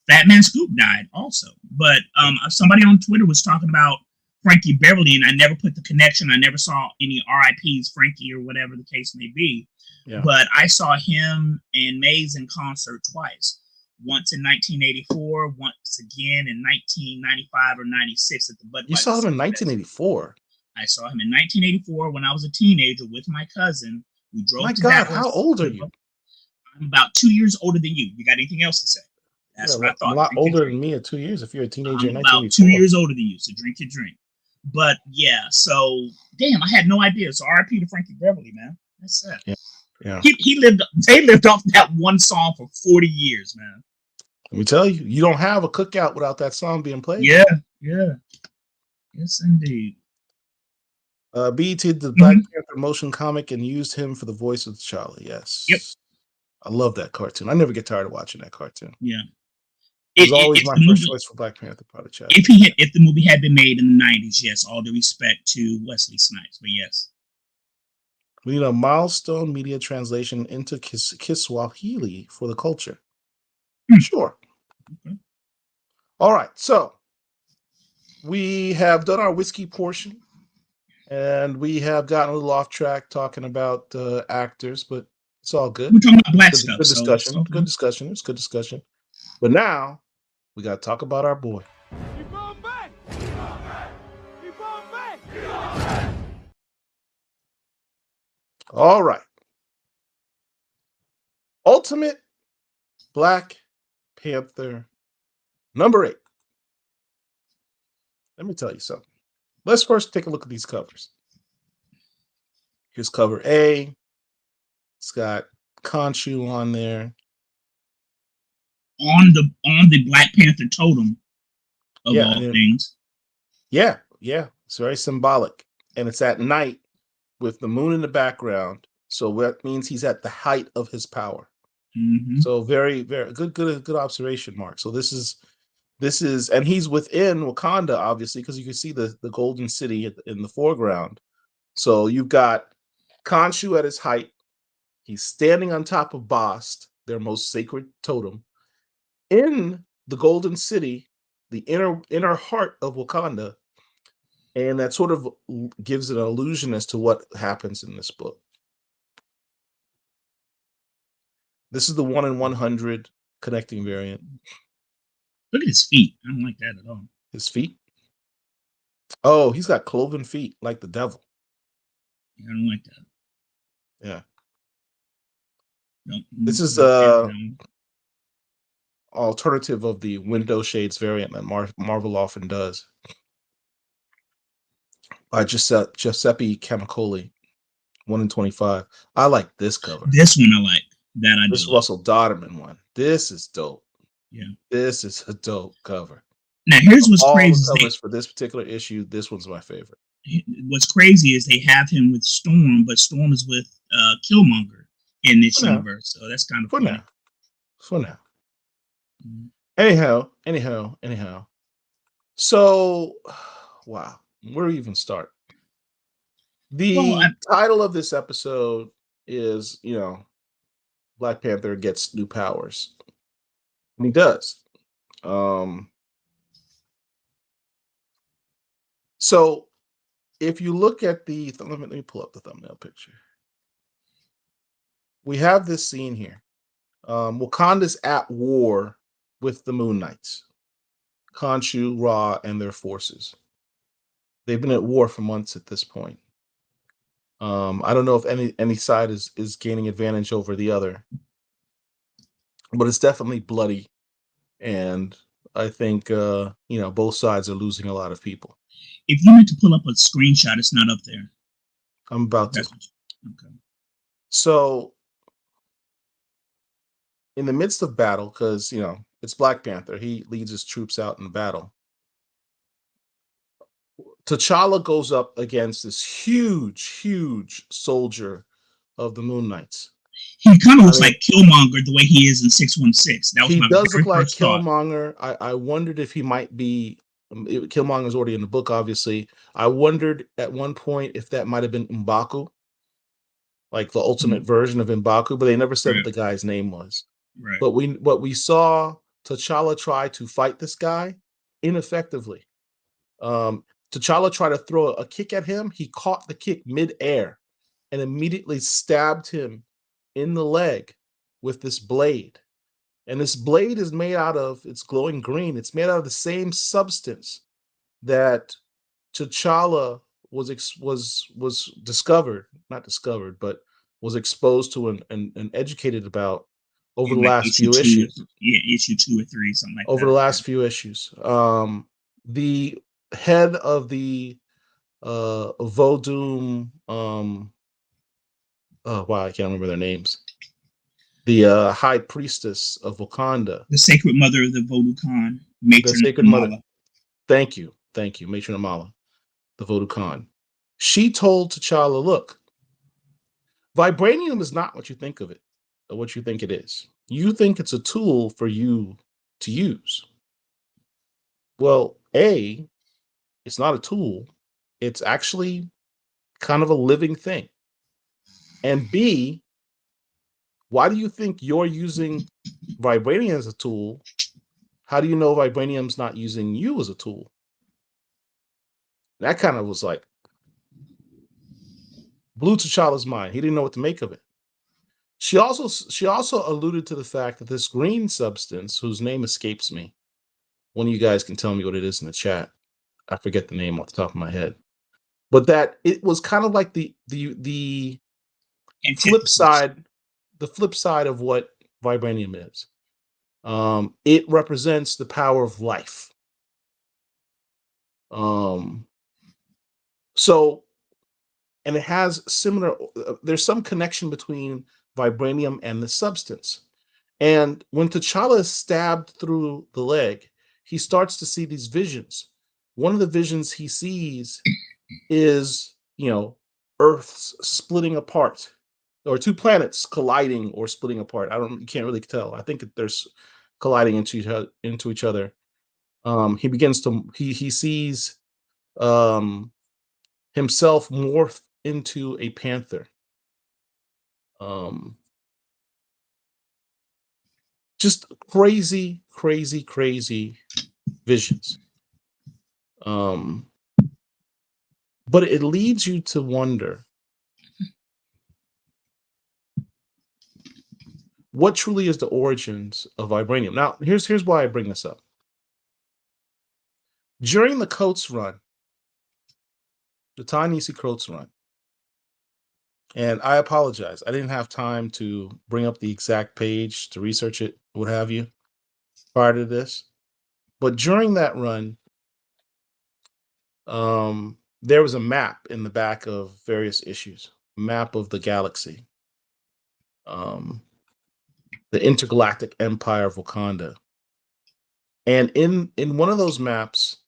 Speaker 2: Fat Man Scoop died also. But somebody on Twitter was talking about Frankie Beverly, and I never put the connection. I never saw any RIPs, Frankie or whatever the case may be. Yeah. But I saw him and Maze in concert twice. Once in 1984, once again in 1995 or 96 at the Budweiser.
Speaker 1: You saw him in 1984?
Speaker 2: I saw him in 1984 when I was a teenager with my cousin. We drove
Speaker 1: my
Speaker 2: to
Speaker 1: God,
Speaker 2: Dallas.
Speaker 1: How old are you?
Speaker 2: I'm about 2 years older than you. You got anything else to say? That's what I thought.
Speaker 1: A lot older than me at 2 years if you're a teenager in 1984.
Speaker 2: I'm about 2 years older than you, so drink your drink. But yeah, so damn, I had no idea. So RIP to Frankie Beverly, man. That's it.
Speaker 1: Yeah. Yeah.
Speaker 2: They lived off that one song for 40 years, man.
Speaker 1: Let me tell you, you don't have a cookout without that song being played.
Speaker 2: Yeah. Yes, indeed.
Speaker 1: BET did the Black Panther motion comic and used him for the voice of T'Challa. Yes.
Speaker 2: Yep.
Speaker 1: I love that cartoon. I never get tired of watching that cartoon.
Speaker 2: Yeah.
Speaker 1: It was always my first choice for Black Panther.
Speaker 2: If the movie had been made in the 90s, yes, all due respect to Wesley Snipes, but yes.
Speaker 1: We need a milestone media translation into Kiswahili for the culture. Sure. Okay. All right. So we have done our whiskey portion, and we have gotten a little off track talking about actors, but it's all good.
Speaker 2: We're talking about black stuff.
Speaker 1: Good discussion. So good discussion. It's good discussion. But now we got to talk about our boy. All right. Ultimate Black Panther number 8. Let me tell you something. Let's first take a look at these covers. Here's cover A. It's got Khonshu on there.
Speaker 2: On the Black Panther totem of all things.
Speaker 1: Yeah. It's very symbolic. And it's at night with the moon in the background. So that means he's at the height of his power.
Speaker 2: Mm-hmm.
Speaker 1: So very, very good observation, Mark. So this is, and he's within Wakanda, obviously, because you can see the Golden City in the foreground. So you've got Khonshu at his height. He's standing on top of Bast, their most sacred totem, in the Golden City, the inner heart of Wakanda. And that sort of gives an illusion as to what happens in this book. This is the 1 in 100 connecting variant.
Speaker 2: Look at his feet. I don't like that at all.
Speaker 1: His feet? Oh, he's got cloven feet like the devil.
Speaker 2: Yeah, I don't like that.
Speaker 1: Yeah.
Speaker 2: No,
Speaker 1: this is alternative of the window shades variant that Marvel often does. By Giuseppe Camicoli, 1 in 25. I like this cover.
Speaker 2: This one I like.
Speaker 1: This Russell Dodderman one. This is dope.
Speaker 2: Yeah.
Speaker 1: This is a dope cover.
Speaker 2: Now here's what's crazy.
Speaker 1: All the covers for this particular issue, this one's my favorite.
Speaker 2: What's crazy is they have him with Storm, but Storm is with Killmonger in this universe. So that's kind of funny.
Speaker 1: For now. Mm-hmm. Anyhow. So, wow. Where do we even start? The title of this episode is, Black Panther gets new powers. And he does. So if you look at let me pull up the thumbnail picture. We have this scene here Wakanda's at war with the Moon Knights, Khonshu, Ra, and their forces. They've been at war for months at this point. I don't know if any side is gaining advantage over the other, but it's definitely bloody, and I think both sides are losing a lot of people.
Speaker 2: If you need to pull up a screenshot, it's not up there.
Speaker 1: I'm about to.
Speaker 2: Okay.
Speaker 1: So, in the midst of battle, because it's Black Panther, he leads his troops out in battle. T'Challa goes up against this huge soldier of the Moon Knights.
Speaker 2: He kind of looks like Killmonger the way he is in 616. That was
Speaker 1: he does look like
Speaker 2: thought.
Speaker 1: Killmonger. I wondered if he might be. Killmonger's already in the book, obviously. I wondered at one point if that might have been M'Baku, like the ultimate version of M'Baku, but they never said what the guy's name was.
Speaker 2: Right.
Speaker 1: But we saw T'Challa try to fight this guy ineffectively. T'Challa tried to throw a kick at him. He caught the kick mid-air and immediately stabbed him in the leg with this blade. And this blade is made out of, it's glowing green. It's made out of the same substance that T'Challa was not discovered, but was exposed to and educated about over the last few issues.
Speaker 2: Yeah, issue 2 or 3, something like that.
Speaker 1: Over the last few issues. The head of the Vodum, oh wow, I can't remember their names. The high priestess of Wakanda,
Speaker 2: the sacred mother of the Vodou Khan,
Speaker 1: the sacred mother. Thank you, Matron Amala, the Vodou Khan. She told T'Challa, "Look, vibranium is not what you think of it, or what you think it is. You think it's a tool for you to use. Well, A, it's not a tool. It's actually kind of a living thing. And B, why do you think you're using vibranium as a tool? How do you know vibranium's not using you as a tool?" That kind of was like, blew T'Challa's mind. He didn't know what to make of it. She also alluded to the fact that this green substance, whose name escapes me, one of you guys can tell me what it is in the chat. I forget the name off the top of my head. But that it was kind of like the flip side of what vibranium is. It represents the power of life. So, and it has similar, there's some connection between vibranium and the substance. And when T'Challa is stabbed through the leg, he starts to see these visions. One of the visions he sees is, Earth's splitting apart, or two planets colliding or splitting apart. You can't really tell. I think there's colliding into each other. He begins to, he sees himself morph into a panther. Just crazy visions. But it leads you to wonder what truly is the origins of vibranium. Now, here's why I bring this up. During the Coates run, the Ta-Nehisi Coates run, and I apologize, I didn't have time to bring up the exact page to research it, what have you, prior to this. But during that run, there was a map in the back of various issues, map of the galaxy, the intergalactic empire of Wakanda. And in one of those maps,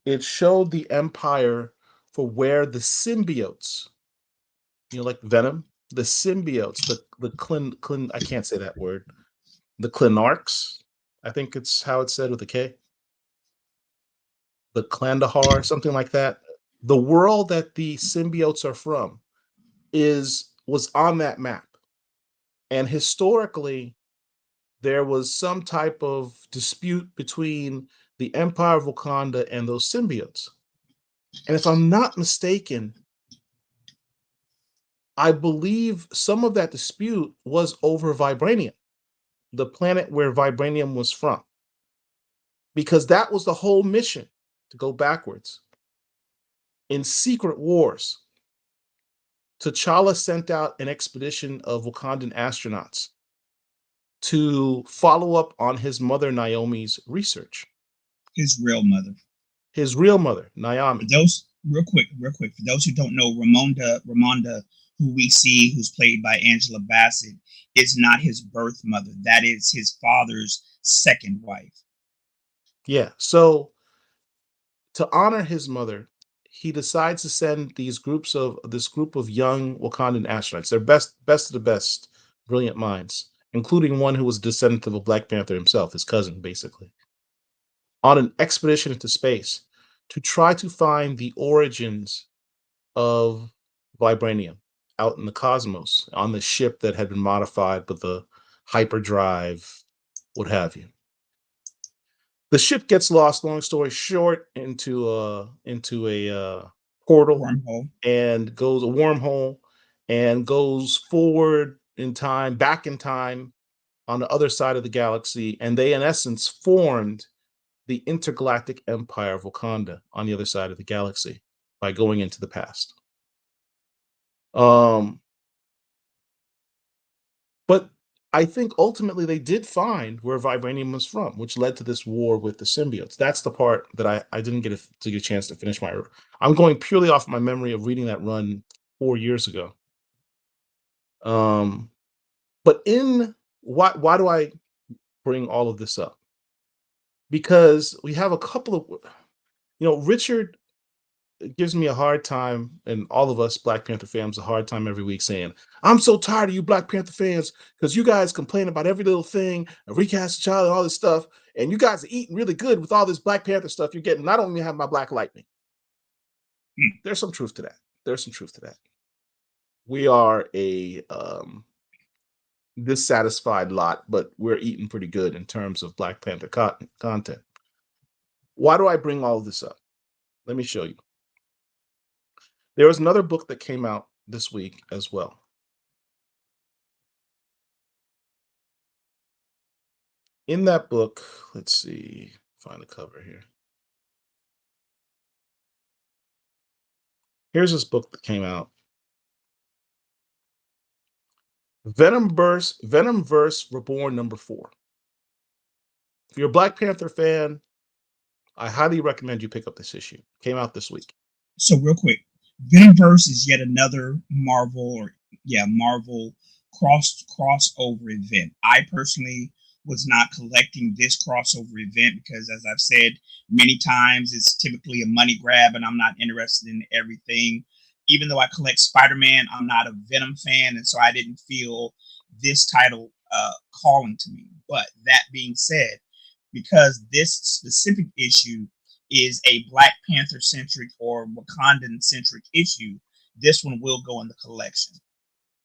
Speaker 1: it showed the empire for where the symbiotes, like Venom, the symbiotes, the I can't say that word, the Clinarchs, I think it's how it's said with a K, the Klandahar, something like that. The world that the symbiotes are from was on that map. And historically, there was some type of dispute between the Empire of Wakanda and those symbiotes. And if I'm not mistaken, I believe some of that dispute was over vibranium. the planet where vibranium was from, because that was the whole mission, to go backwards. In Secret Wars, T'Challa sent out an expedition of Wakandan astronauts to follow up on his mother Naomi's research.
Speaker 2: His real mother.
Speaker 1: His real mother, Naomi.
Speaker 2: For those, real quick, for those who don't know, Ramonda, who we see, who's played by Angela Bassett, is not his birth mother. That is his father's second wife.
Speaker 1: Yeah. So to honor his mother, he decides to send this group of young Wakandan astronauts. They're best of the best, brilliant minds, including one who was a descendant of a Black Panther himself, his cousin, basically, on an expedition into space to try to find the origins of vibranium out in the cosmos on the ship that had been modified with the hyperdrive, what have you. The ship gets lost, long story short, into a portal,
Speaker 2: Wormhole.
Speaker 1: and goes a wormhole and goes forward in time, back in time on the other side of the galaxy. And they, in essence, formed the intergalactic empire of Wakanda on the other side of the galaxy by going into the past. But I think ultimately they did find where vibranium was from, which led to this war with the symbiotes. That's the part that I didn't get a chance to finish my. I'm going purely off my memory of reading that run 4 years ago. But why do I bring all of this up? Because we have a couple of, Richard gives me a hard time, and all of us Black Panther fans a hard time every week, saying, I'm so tired of you Black Panther fans because you guys complain about every little thing, recasttchalla and all this stuff, and you guys are eating really good with all this Black Panther stuff you're getting. I don't even have my Black Lightning. There's some truth to that. We are a dissatisfied lot, but we're eating pretty good in terms of Black Panther content. Why do I bring all of this up? Let me show you. There was another book that came out this week as well. In that book, let's see, find the cover here. Here's this book that came out. Venomverse Reborn #4. If you're a Black Panther fan, I highly recommend you pick up this issue. Came out this week.
Speaker 2: So real quick, Venomverse is yet another Marvel crossover event. I personally was not collecting this crossover event because, as I've said many times, it's typically a money grab, and I'm not interested in everything. Even though I collect Spider-Man, I'm not a Venom fan, and so I didn't feel this title calling to me. But that being said, because this specific issue is a Black Panther centric or Wakandan centric issue, this one will go in the collection.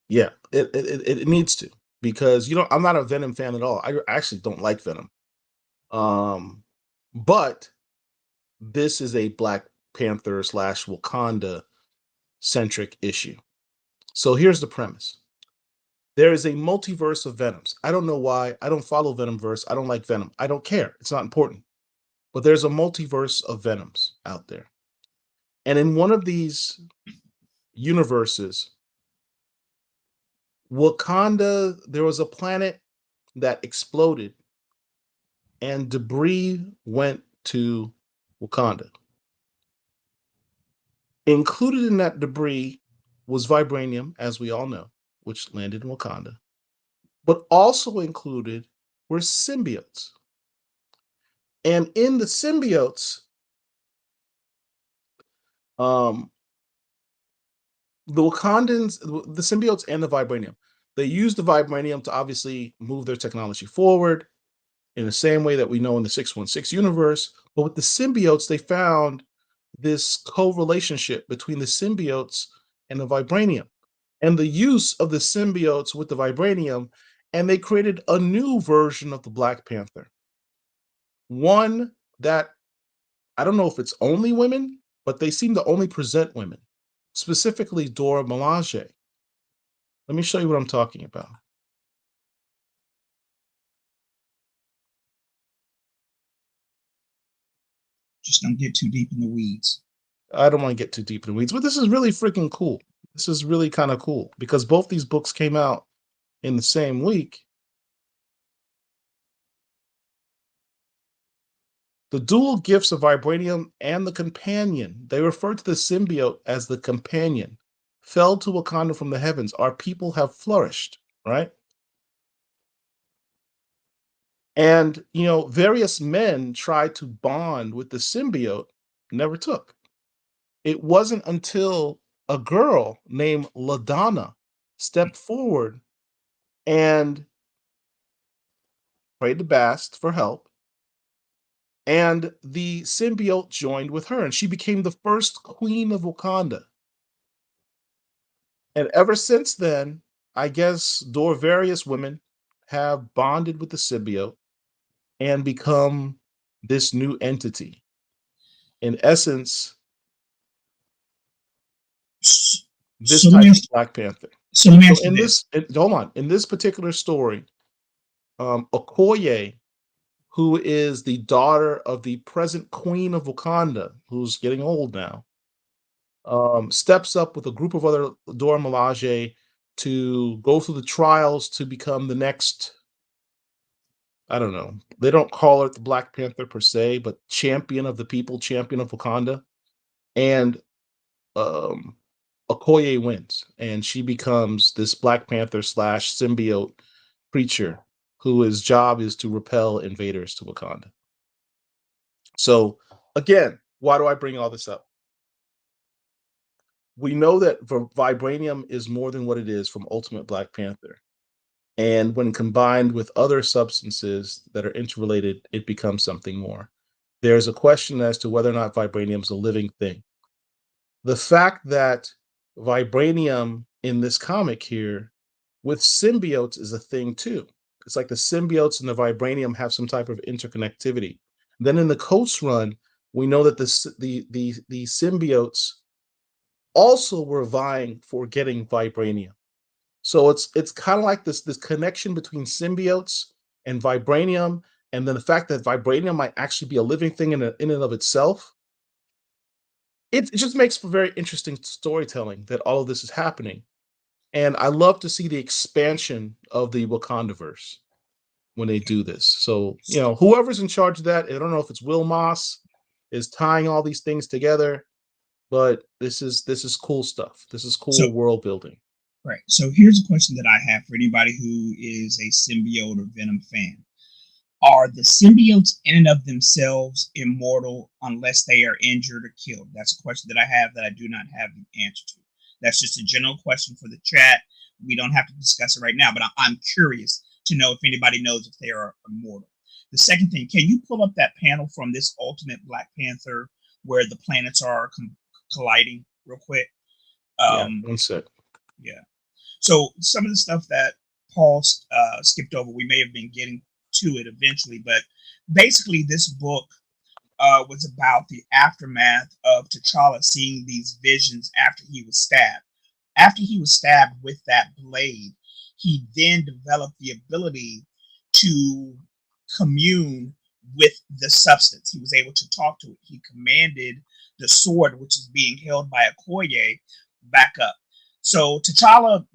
Speaker 1: Yeah, it needs to, because I'm not a Venom fan at all. I actually don't like Venom. But this is a Black Panther / Wakanda centric issue. So here's the premise. There is a multiverse of Venoms. I don't know why. I don't follow Venomverse. I don't like Venom. I don't care. It's not important. But there's a multiverse of Venoms out there. And in one of these universes, Wakanda, there was a planet that exploded and debris went to Wakanda. Included in that debris was vibranium, as we all know, which landed in Wakanda. But also included were symbiotes. And in the symbiotes, the Wakandans, the symbiotes and the vibranium, they use the vibranium to obviously move their technology forward in the same way that we know in the 616 universe. But with the symbiotes, they found this co-relationship between the symbiotes and the vibranium, and the use of the symbiotes with the vibranium, and they created a new version of the Black Panther. One that, I don't know if it's only women, but they seem to only present women, specifically Dora Milaje. Let me show you what I'm talking about.
Speaker 2: Just don't get too deep in the weeds.
Speaker 1: I don't want to get too deep in the weeds, but this is really freaking cool. This is really kind of cool because both these books came out in the same week. The dual gifts of Vibranium and the Companion, they refer to the symbiote as the Companion, fell to Wakanda from the heavens. Our people have flourished, right? And, various men tried to bond with the symbiote, never took. It wasn't until a girl named LaDonna stepped forward and prayed to Bast for help. And the symbiote joined with her, and she became the first queen of Wakanda. And ever since then, I guess various women have bonded with the symbiote and become this new entity. In essence, this type of Black Panther.
Speaker 2: So let me ask you this.
Speaker 1: Hold on. In this particular story, Okoye, who is the daughter of the present queen of Wakanda, who's getting old now, steps up with a group of other Dora Milaje to go through the trials to become the next, I don't know, they don't call it the Black Panther per se, but champion of the people, champion of Wakanda. And Okoye wins, and she becomes this Black Panther / symbiote creature whose job is to repel invaders to Wakanda. So, again, why do I bring all this up? We know that vibranium is more than what it is from Ultimate Black Panther. And when combined with other substances that are interrelated, it becomes something more. There's a question as to whether or not vibranium is a living thing. The fact that vibranium in this comic here with symbiotes is a thing too. It's like the symbiotes and the vibranium have some type of interconnectivity. Then in the Coast run, we know that the symbiotes also were vying for getting vibranium. So it's kind of like this connection between symbiotes and vibranium, and then the fact that vibranium might actually be a living thing in and of itself. It just makes for very interesting storytelling that all of this is happening. And I love to see the expansion of the Wakandaverse when they do this. So, whoever's in charge of that, I don't know if it's Will Moss is tying all these things together, but this is cool stuff. This is cool world building.
Speaker 2: Right. So here's a question that I have for anybody who is a symbiote or Venom fan. Are the symbiotes in and of themselves immortal unless they are injured or killed? That's a question that I have that I do not have the answer to. That's just a general question for the chat. We don't have to discuss it right now, but I'm curious to know if anybody knows if they are immortal. The second thing, can you pull up that panel from this Ultimate Black Panther where the planets are colliding real quick?
Speaker 1: One sec.
Speaker 2: Yeah. So some of the stuff that Paul skipped over, we may have been getting to it eventually, but basically this book was about the aftermath of T'Challa seeing these visions after he was stabbed. After he was stabbed with that blade, he then developed the ability to commune with the substance. He was able to talk to it. He commanded the sword, which is being held by Okoye, back up. So T'Challa,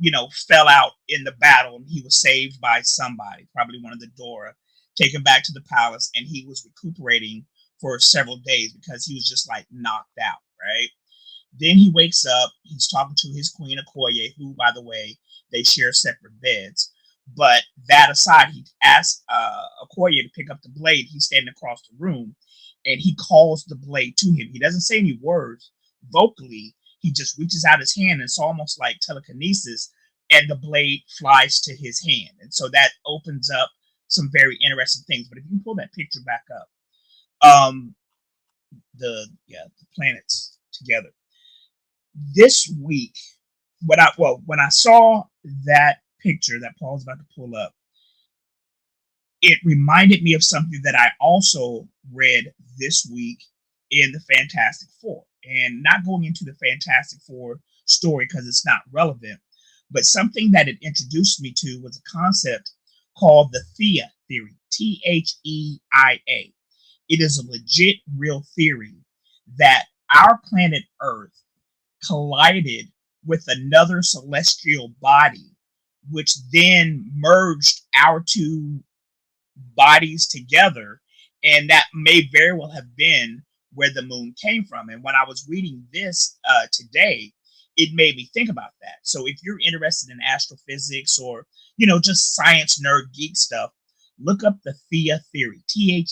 Speaker 2: fell out in the battle, and he was saved by somebody, probably one of the Dora, taken back to the palace, and he was recuperating for several days because he was just like knocked out, right? Then he wakes up, he's talking to his queen Okoye, who, by the way, they share separate beds. But that aside, he asks Okoye to pick up the blade. He's standing across the room, and he calls the blade to him. He doesn't say any words vocally. He just reaches out his hand, and it's almost like telekinesis, and the blade flies to his hand. And so that opens up some very interesting things. But if you pull that picture back up, the planets together. This week, when I saw that picture that Paul's about to pull up, it reminded me of something that I also read this week in the Fantastic Four. And not going into the Fantastic Four story because it's not relevant, but something that it introduced me to was a concept called the Thea theory, Theia. it is a legit real theory that our planet Earth collided with another celestial body, which then merged our two bodies together, and that may very well have been where the moon came from. And when I was reading this today, it made me think about that. So if you're interested in astrophysics or just science nerd geek stuff, look up the Theia theory, Theia.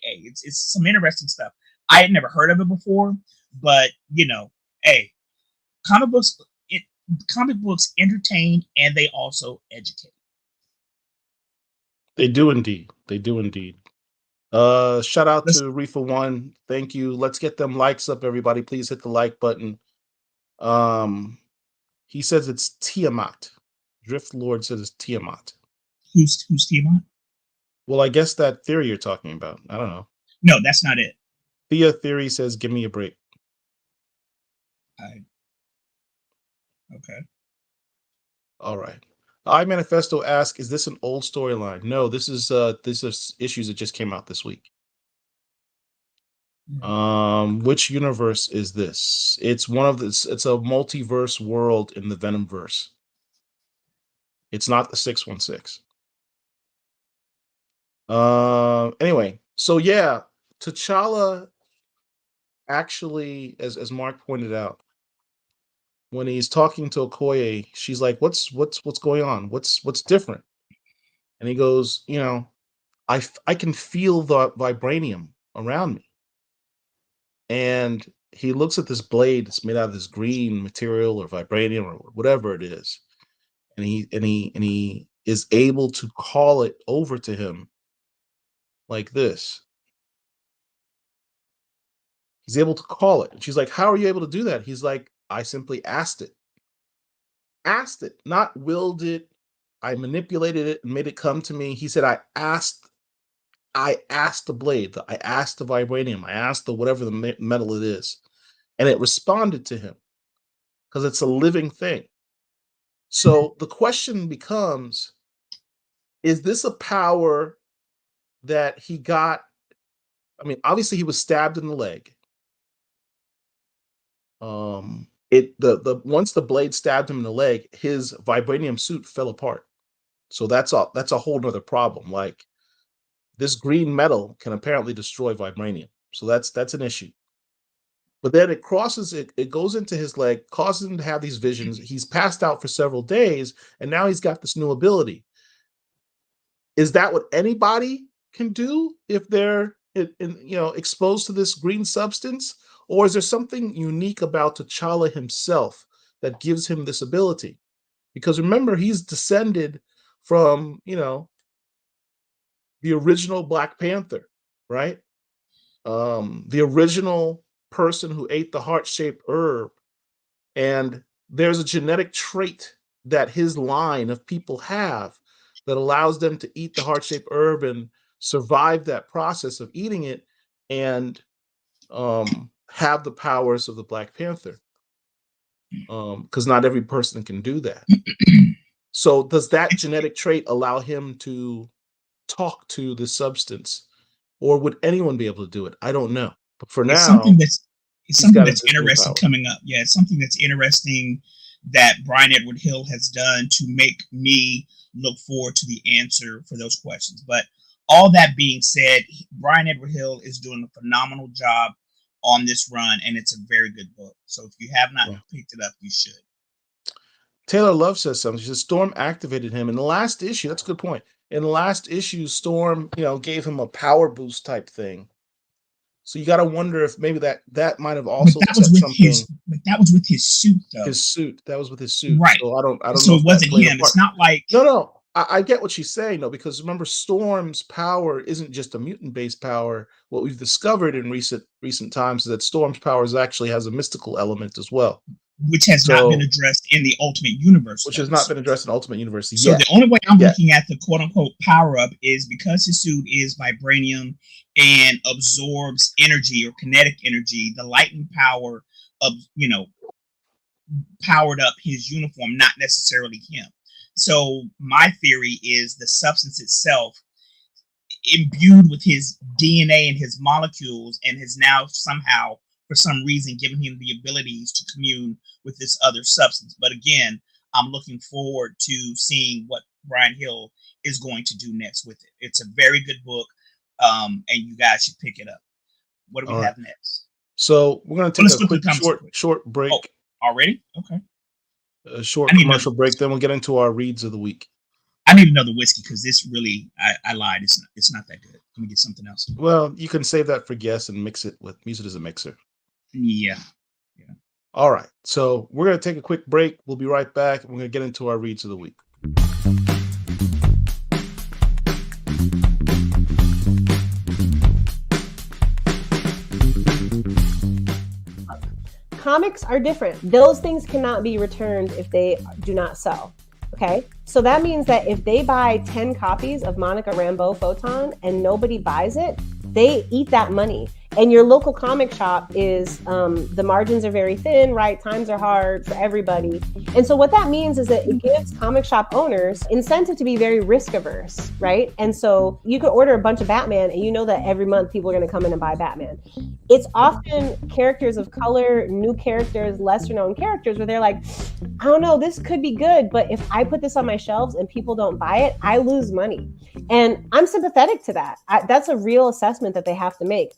Speaker 2: It's some interesting stuff. I had never heard of it before, but hey, comic books comic books entertain and they also educate.
Speaker 1: They do indeed. They do indeed. Shout out to Reefa One. Thank you. Let's get them likes up, everybody. Please hit the like button. He says it's Tiamat. Drift Lord says it's Tiamat.
Speaker 2: Who's Tiamat?
Speaker 1: Well, I guess that theory you're talking about. I don't know.
Speaker 2: No, that's not it.
Speaker 1: Thea Theory says, "Give me a break."
Speaker 2: Okay.
Speaker 1: All right. I Manifesto asks, "Is this an old storyline?" No, this is issues that just came out this week. Which universe is this? It's one of this. It's a multiverse world in the Venomverse. It's not the 616. Anyway, so yeah, T'Challa actually, as Mark pointed out, when he's talking to Okoye, she's like, "What's going on? What's different?" And he goes, I can feel the vibranium around me. And he looks at this blade that's made out of this green material or vibranium or whatever it is, and he is able to call it over to him like this. He's able to call it. And she's like, "How are you able to do that?" He's like, "I simply asked it. Asked it, not willed it. I manipulated it and made it come to me." He said, I asked the blade, I asked the vibranium, I asked the whatever the metal it is, and it responded to him because it's a living thing. So the question becomes, is this a power that he got? I mean, obviously he was stabbed in the leg. Once the blade stabbed him in the leg, his vibranium suit fell apart. So that's a whole nother problem. Like, this green metal can apparently destroy vibranium. So that's an issue. But then it crosses it goes into his leg, causes him to have these visions. He's passed out for several days, and now he's got this new ability. Is that what anybody can do if they're exposed to this green substance? Or is there something unique about T'Challa himself that gives him this ability? Because remember, he's descended from, the original Black Panther, right? The original person who ate the heart-shaped herb. And there's a genetic trait that his line of people have that allows them to eat the heart-shaped herb and survive that process of eating it and have the powers of the Black Panther. Because not every person can do that. So does that genetic trait allow him to talk to the substance, or would anyone be able to do it? I don't know. But for
Speaker 2: it's
Speaker 1: now,
Speaker 2: something that's interesting coming up. Yeah, it's something that's interesting that Brian Edward Hill has done to make me look forward to the answer for those questions. But all that being said, Brian Edward Hill is doing a phenomenal job on this run, and it's a very good book. So if you have not picked it up, you should.
Speaker 1: Taylor Love says something. She says Storm activated him in the last issue. That's a good point. In the last issue, Storm, gave him a power boost type thing. So you got to wonder if maybe that might have also
Speaker 2: set something. But that was with his suit, though.
Speaker 1: His suit. That was with his suit.
Speaker 2: Right.
Speaker 1: So I don't
Speaker 2: so
Speaker 1: know.
Speaker 2: It wasn't him. It's not like
Speaker 1: no. I get what she's saying, though, because remember, Storm's power isn't just a mutant-based power. What we've discovered in recent times is that Storm's powers actually has a mystical element as well,
Speaker 2: which has not been addressed in the Ultimate Universe.
Speaker 1: Which has not been addressed in Ultimate Universe yet.
Speaker 2: So the only way I'm looking at the quote-unquote power-up is because his suit is vibranium and absorbs energy or kinetic energy, the lightning power of, powered up his uniform, not necessarily him. So my theory is the substance itself imbued with his DNA and his molecules, and has now somehow, for some reason, given him the abilities to commune with this other substance. But again, I'm looking forward to seeing what Brian Hill is going to do next with it. It's a very good book, and you guys should pick it up. What do we have next?
Speaker 1: So we're going to take a quick short break.
Speaker 2: Oh, already? Okay.
Speaker 1: A short commercial break, then we'll get into our reads of the week.
Speaker 2: I need another whiskey because this really, I lied. It's not that good. Let me get something else.
Speaker 1: Well, you can save that for guests and use it as a mixer.
Speaker 2: Yeah.
Speaker 1: All right. So we're going to take a quick break. We'll be right back. We're going to get into our reads of the week.
Speaker 3: Comics are different. Those things cannot be returned if they do not sell. Okay, so that means that if they buy 10 copies of Monica Rambeau Photon and nobody buys it, they eat that money. And your local comic shop is, the margins are very thin, right? Times are hard for everybody. And so what that means is that it gives comic shop owners incentive to be very risk averse, right? And so you could order a bunch of Batman and you know that every month people are going to come in and buy Batman. It's often characters of color, new characters, lesser known characters where they're like, I don't know, this could be good, but if I put this on my shelves and people don't buy it, I lose money. And I'm sympathetic to that. That's a real assessment that they have to make.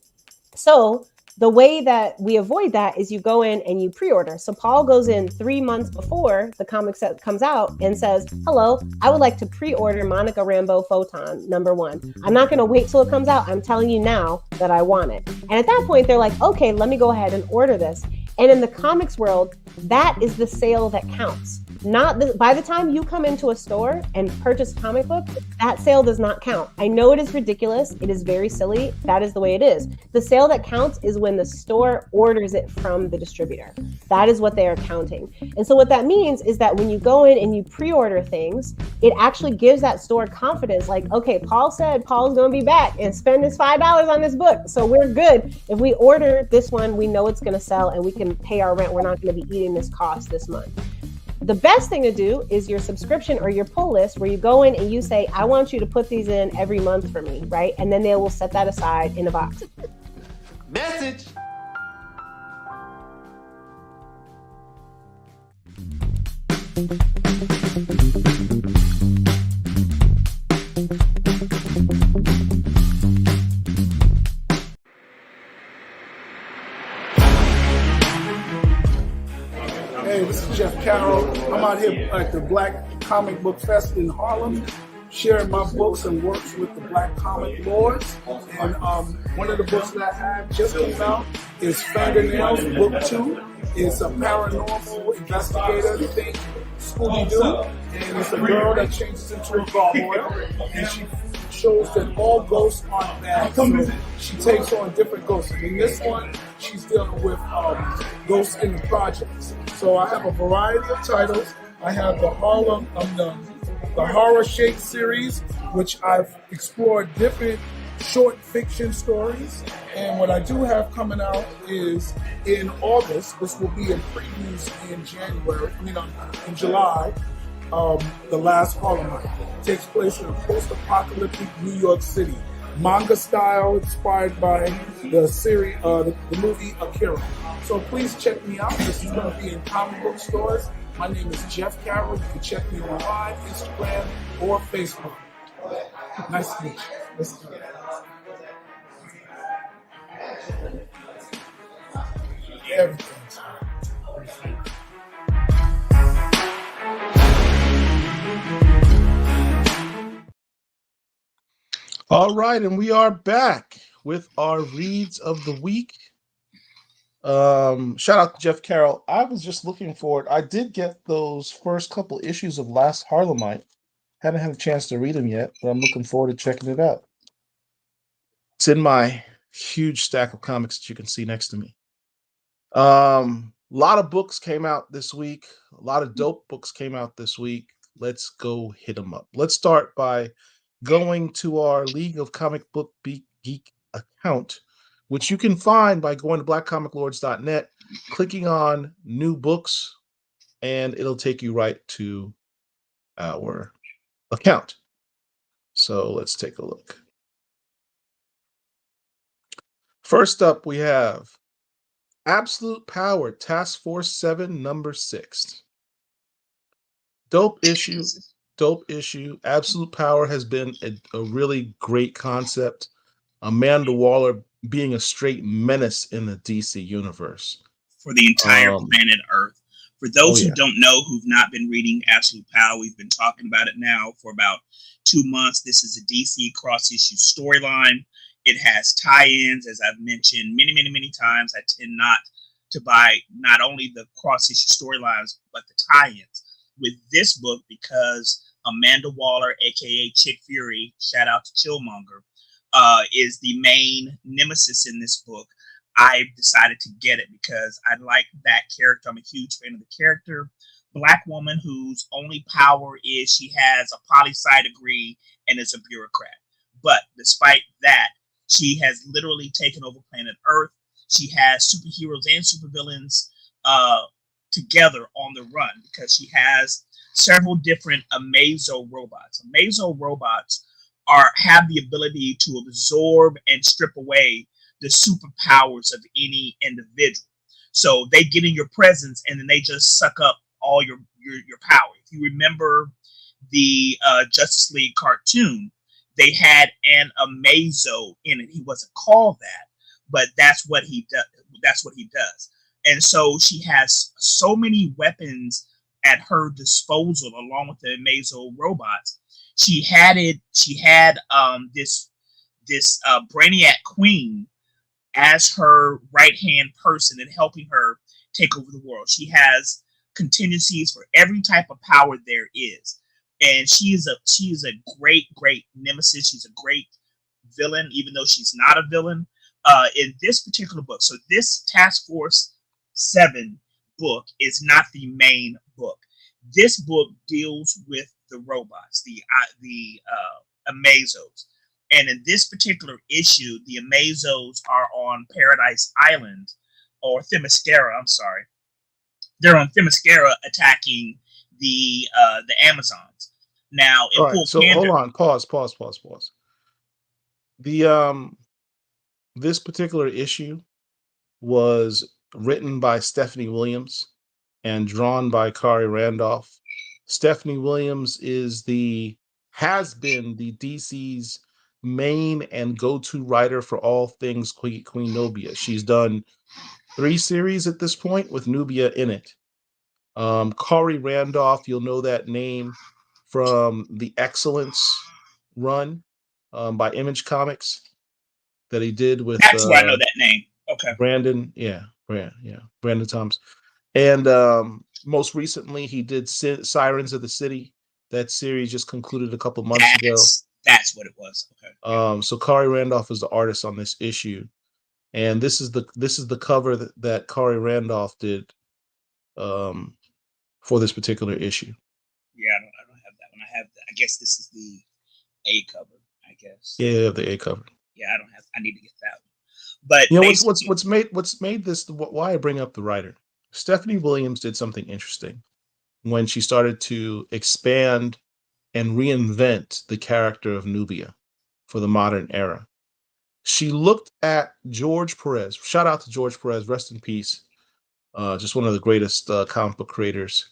Speaker 3: So the way that we avoid that is you go in and you pre-order. So Paul goes in 3 months before the comic set comes out and says, hello, I would like to pre-order Monica Rambeau Photon #1. I'm not going to wait till it comes out. I'm telling you now that I want it. And at that point, they're like, okay, let me go ahead and order this. And in the comics world, that is the sale that counts. By the time you come into a store and purchase a comic book, that sale does not count. I know it is ridiculous. It is very silly. That is the way it is. The sale that counts is when the store orders it from the distributor. That is what they are counting. And so what that means is that when you go in and you pre-order things, it actually gives that store confidence. Like, okay, Paul said Paul's going to be back and spend his $5 on this book. So we're good. If we order this one, we know it's going to sell and we can pay our rent. We're not going to be eating this cost this month. The best thing to do is your subscription or your pull list where you go in and you say, I want you to put these in every month for me, right? And then they will set that aside in a box.
Speaker 4: Message.
Speaker 5: Hey, this is Jeff Carroll. I'm out here at the Black Comic Book Fest in Harlem, sharing my books and works with the Black Comic Lords. And one of the books that I have just came out is Fingernails, Book 2. It's a paranormal investigator thing, Scooby-Doo. And it's a girl that changes into a gargoyle. And she shows that all ghosts aren't bad. So she takes on different ghosts. And in this one, she's dealing with ghosts in the projects. So I have a variety of titles. I have the Horror Shake series, which I've explored different short fiction stories. And what I do have coming out is in August. This will be in previews in July. The Last Harlemite takes place in a post-apocalyptic New York City, manga style, inspired by the series, the movie Akira. So please check me out. This is going to be in comic book stores. My name is Jeff Carroll. You can check me online, Instagram, or Facebook. Nice to meet you. Let's do it. Everything's
Speaker 1: All right, and we are back with our reads of the week. Shout out to Jeff Carroll. I was just looking for it. I did get those first couple issues of Last Harlemite. Haven't had a chance to read them yet, but I'm looking forward to checking it out. It's in my huge stack of comics that you can see next to me. A lot of books came out this week. A lot of dope books came out this week. Let's go hit them up. Let's start by going to our League of Comic Book Geek account, which you can find by going to blackcomiclords.net, clicking on new books, and it'll take you right to our account. So let's take a look. First up, we have Absolute Power Task Force 7, number 6. Dope issue. Dope issue. Absolute Power has been a really great concept. Amanda Waller being a straight menace in the DC universe.
Speaker 2: For the entire planet Earth. For those who
Speaker 1: yeah.
Speaker 2: don't know, who've not been reading Absolute Power, we've been talking about it now for about 2 months. This is a DC cross-issue storyline. It has tie-ins, as I've mentioned many times. I tend not to buy not only the cross-issue storylines, but the tie-ins with this book because Amanda Waller, aka Chick Fury, shout out to Chillmonger, is the main nemesis in this book. I decided to get it because I like that character. I'm a huge fan of the character. Black woman whose only power is she has a poli-sci degree and is a bureaucrat. But despite that, she has literally taken over planet Earth. She has superheroes and supervillains together on the run because she has several different Amazo robots. Amazo robots have the ability to absorb and strip away the superpowers of any individual. So they get in your presence and then they just suck up all your power. If you remember the Justice League cartoon, they had an Amazo in it. He wasn't called that, but that's what he does. That's what he does. And so she has so many weapons at her disposal, along with the Amazo robots. She had this Brainiac Queen as her right-hand person and helping her take over the world. She has contingencies for every type of power there is. And she is a great nemesis. She's a great villain, even though she's not a villain. In this particular book, so this Task Force 7 book is not the main book. This book deals with the robots, the Amazos. And in this particular issue, the Amazos are on Paradise Island, or Themyscira, I'm sorry. They're on Themyscira attacking the Amazons. Now, in full
Speaker 1: so
Speaker 2: candor,
Speaker 1: hold on, pause. This particular issue was written by Stephanie Williams and drawn by Kari Randolph. Stephanie Williams has been the DC's main and go-to writer for all things Queen Nubia. She's done 3 series at this point with Nubia in it. Kari Randolph, you'll know that name from the Excellence run by Image Comics that he did with.
Speaker 2: That's where I know that name. Okay.
Speaker 1: Brandon Thomas. And most recently, he did Sirens of the City. That series just concluded a couple months ago.
Speaker 2: That's what it was. Okay.
Speaker 1: So Kari Randolph is the artist on this issue, and this is the cover that Kari Randolph did for this particular issue.
Speaker 2: Yeah, I don't have that one. I guess this is the A cover. I guess.
Speaker 1: Yeah, the A cover.
Speaker 2: Yeah, I need to get that one. But
Speaker 1: you know what's made this, why I bring up the writer. Stephanie Williams did something interesting when she started to expand and reinvent the character of Nubia for the modern era. She looked at George Perez. Shout out to George Perez, rest in peace. Just one of the greatest comic book creators.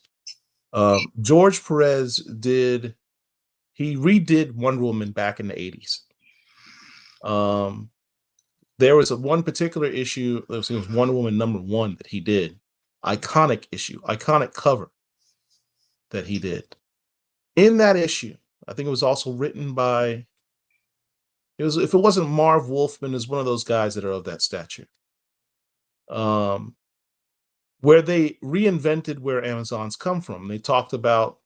Speaker 1: George Perez redid Wonder Woman back in the 80s. There was one particular issue, it was Wonder Woman #1 that he did. Iconic issue, iconic cover that he did. In that issue, I think it was also written by, if it wasn't Marv Wolfman, is one of those guys that are of that stature. Where they reinvented where Amazons come from. They talked about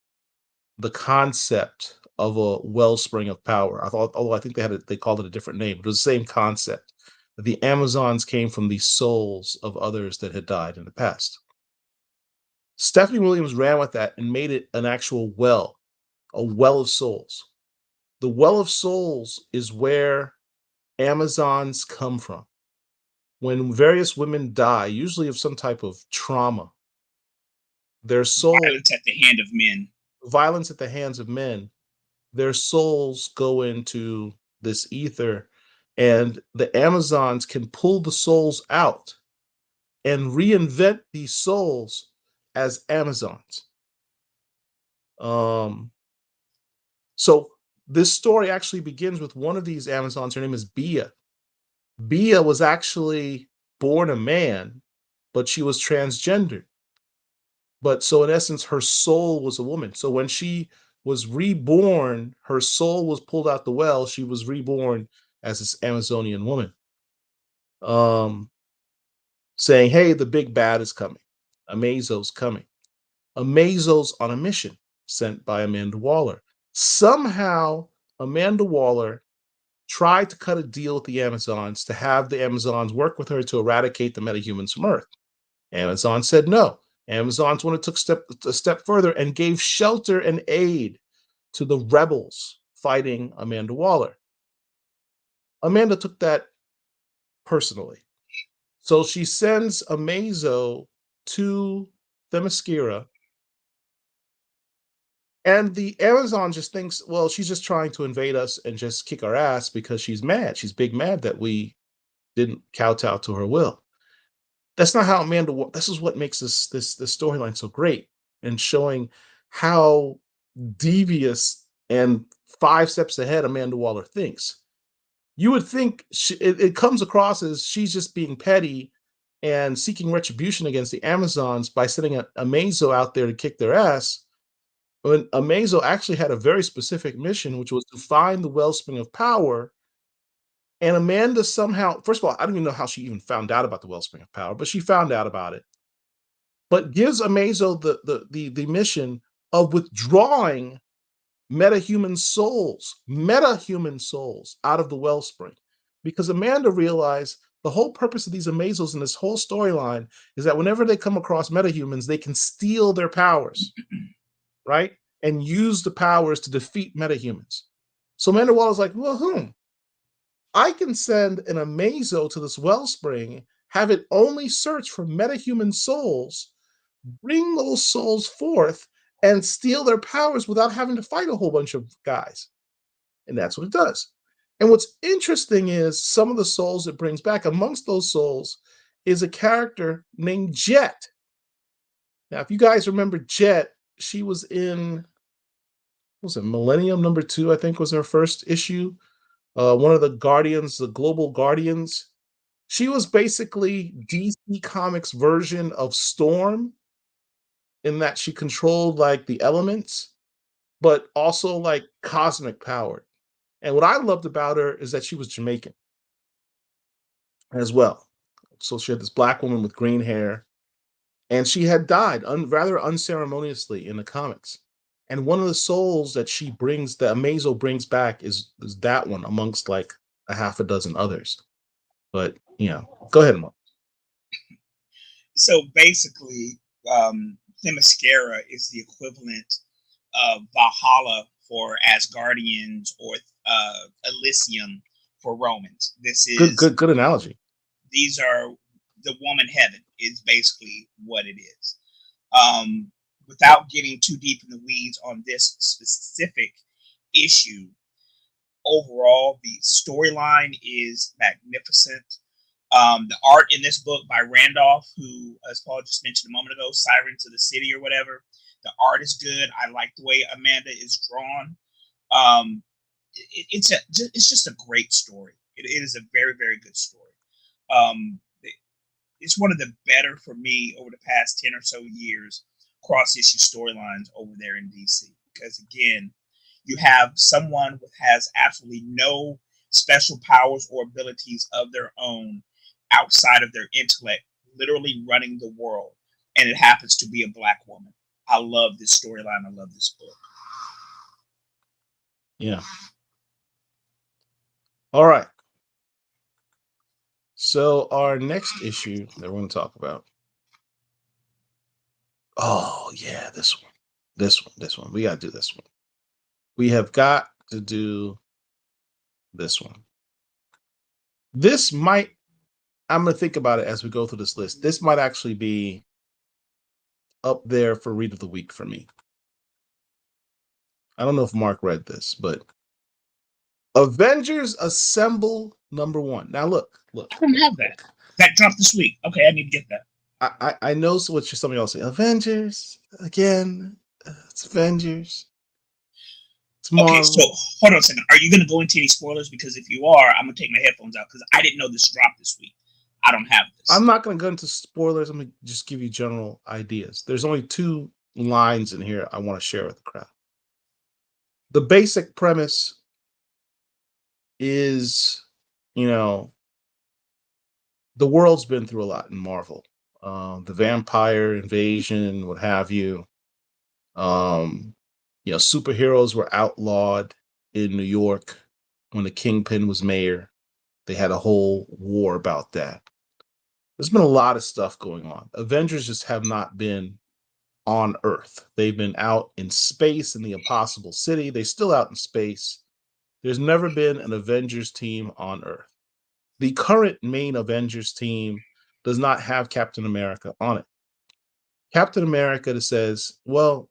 Speaker 1: the concept of a wellspring of power. Although I think they called it a different name, but it was the same concept. The Amazons came from the souls of others that had died in the past. Stephanie Williams ran with that and made it an actual well, a well of souls. The well of souls is where Amazons come from. When various women die, usually of some type of trauma, their soul,
Speaker 2: violence at the hand of men, their souls go into this ether
Speaker 1: And the Amazons can pull the souls out and reinvent these souls as Amazons. So this story actually begins with one of these Amazons. Her name is Bia. Bia was actually born a man, but she was transgendered. But so in essence, her soul was a woman. So when she was reborn, her soul was pulled out the well. She was reborn as this Amazonian woman, saying, hey, the big bad is coming. Amazo's coming. Amazo's on a mission sent by Amanda Waller. Somehow, Amanda Waller tried to cut a deal with the Amazons to have the Amazons work with her to eradicate the metahumans from Earth. Amazon said no. Amazons went and took a step further and gave shelter and aid to the rebels fighting Amanda Waller. Amanda took that personally. So she sends Amazo to Themyscira, and the Amazon just thinks, well, she's just trying to invade us and just kick our ass because she's mad. She's big mad that we didn't kowtow to her will. That's not how Amanda. This is what makes this storyline so great, and showing how devious and 5 steps ahead Amanda Waller thinks. You would think it comes across as she's just being petty and seeking retribution against the Amazons by sending a Amazo out there to kick their ass. When Amazo actually had a very specific mission, which was to find the wellspring of power. And Amanda somehow, first of all, I don't even know how she even found out about the wellspring of power, but she found out about it. But gives Amazo the mission of withdrawing metahuman souls out of the wellspring. Because Amanda realized the whole purpose of these Amazos in this whole storyline is that whenever they come across metahumans, they can steal their powers, right? And use the powers to defeat metahumans. So Amanda Waller's like, well, I can send an Amazo to this wellspring, have it only search for metahuman souls, bring those souls forth, and steal their powers without having to fight a whole bunch of guys. And that's what it does. And what's interesting is some of the souls it brings back. Amongst those souls is a character named Jet. Now, if you guys remember Jet, she was in, what was it, Millennium #2, I think was her first issue. One of the Guardians, the Global Guardians. She was basically DC Comics version of Storm, in that she controlled like the elements, but also like cosmic powered. And what I loved about her is that she was Jamaican as well. So she had this black woman with green hair, and she had died rather unceremoniously in the comics. And one of the souls that she brings, that Amazo brings back, is that one amongst like a half a dozen others. But go ahead, Mark.
Speaker 2: So basically, Themyscira is the equivalent of Valhalla for Asgardians, or Elysium for Romans. This is
Speaker 1: good analogy.
Speaker 2: These are the woman heaven is basically what it is. Without getting too deep in the weeds on this specific issue, overall the storyline is magnificent. The art in this book by Randolph, who, as Paul just mentioned a moment ago, Sirens of the City or whatever, the art is good. I like the way Amanda is drawn. It's just a great story. It is a very, very good story. It's one of the better for me over the past 10 or so years cross-issue storylines over there in DC. Because again, you have someone who has absolutely no special powers or abilities of their own outside of their intellect, literally running the world. And it happens to be a Black woman. I love this storyline. I love this book.
Speaker 1: Yeah. All right. So our next issue that we're going to talk about. Oh, yeah, this one. We got to do this one. We have got to do this one. This might, I'm going to think about it as we go through this list. This might actually be up there for read of the week for me. I don't know if Mark read this, but Avengers Assemble number one. Now look.
Speaker 2: I don't have that. That dropped this week. Okay, I need to get that.
Speaker 1: I know what somebody else say. Avengers again. It's Avengers. It's Marvel.
Speaker 2: Okay, so hold on a second. Are you going to go into any spoilers? Because if you are, I'm going to take my headphones out because I didn't know this dropped this week. I don't have this.
Speaker 1: I'm not going to go into spoilers. I'm going to just give you general ideas. There's only 2 lines in here I want to share with the crowd. The basic premise is, the world's been through a lot in Marvel. The vampire invasion, what have you. Superheroes were outlawed in New York when the Kingpin was mayor. They had a whole war about that. There's been a lot of stuff going on. Avengers just have not been on Earth. They've been out in space in the Impossible City. They're still out in space. There's never been an Avengers team on Earth. The current main Avengers team does not have Captain America on it. Captain America says, well,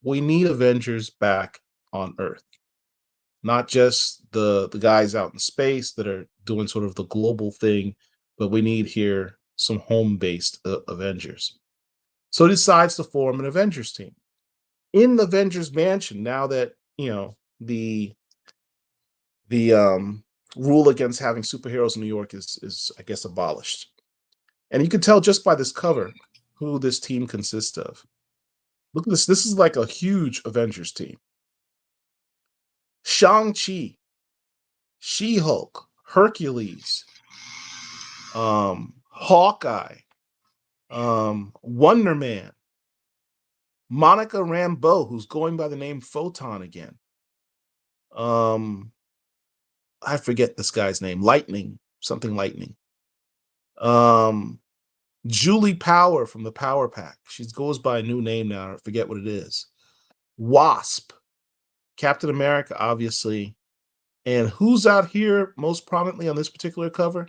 Speaker 1: we need Avengers back on Earth. Not just the guys out in space that are doing sort of the global thing, but we need here some home-based Avengers. So he decides to form an Avengers team. In the Avengers Mansion, now that, the rule against having superheroes in New York is I guess abolished. And you can tell just by this cover who this team consists of. Look at this. This is like a huge Avengers team. Shang-Chi, She-Hulk, Hercules, Hawkeye, Wonder Man, Monica Rambeau, who's going by the name Photon again. I forget this guy's name. Lightning. Julie Power from the Power Pack. She goes by a new name now. I forget what it is. Wasp. Captain America, obviously. And who's out here most prominently on this particular cover?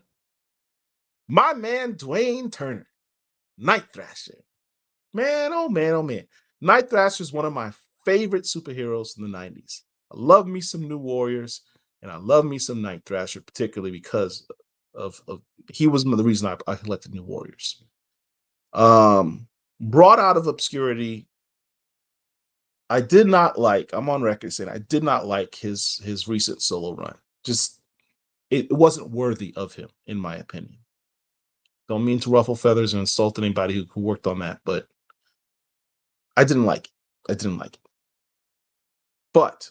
Speaker 1: My man, Dwayne Turner. Night Thrasher. Man, oh man, oh man. Night Thrasher is one of my favorite superheroes in the 90s. I love me some New Warriors, and I love me some Night Thrasher, particularly because of he was the reason I collected New Warriors. Brought out of obscurity. I did not like, I'm on record saying I did not like his recent solo run. Just it wasn't worthy of him, in my opinion. Don't mean to ruffle feathers and insult anybody who worked on that, but I didn't like it. But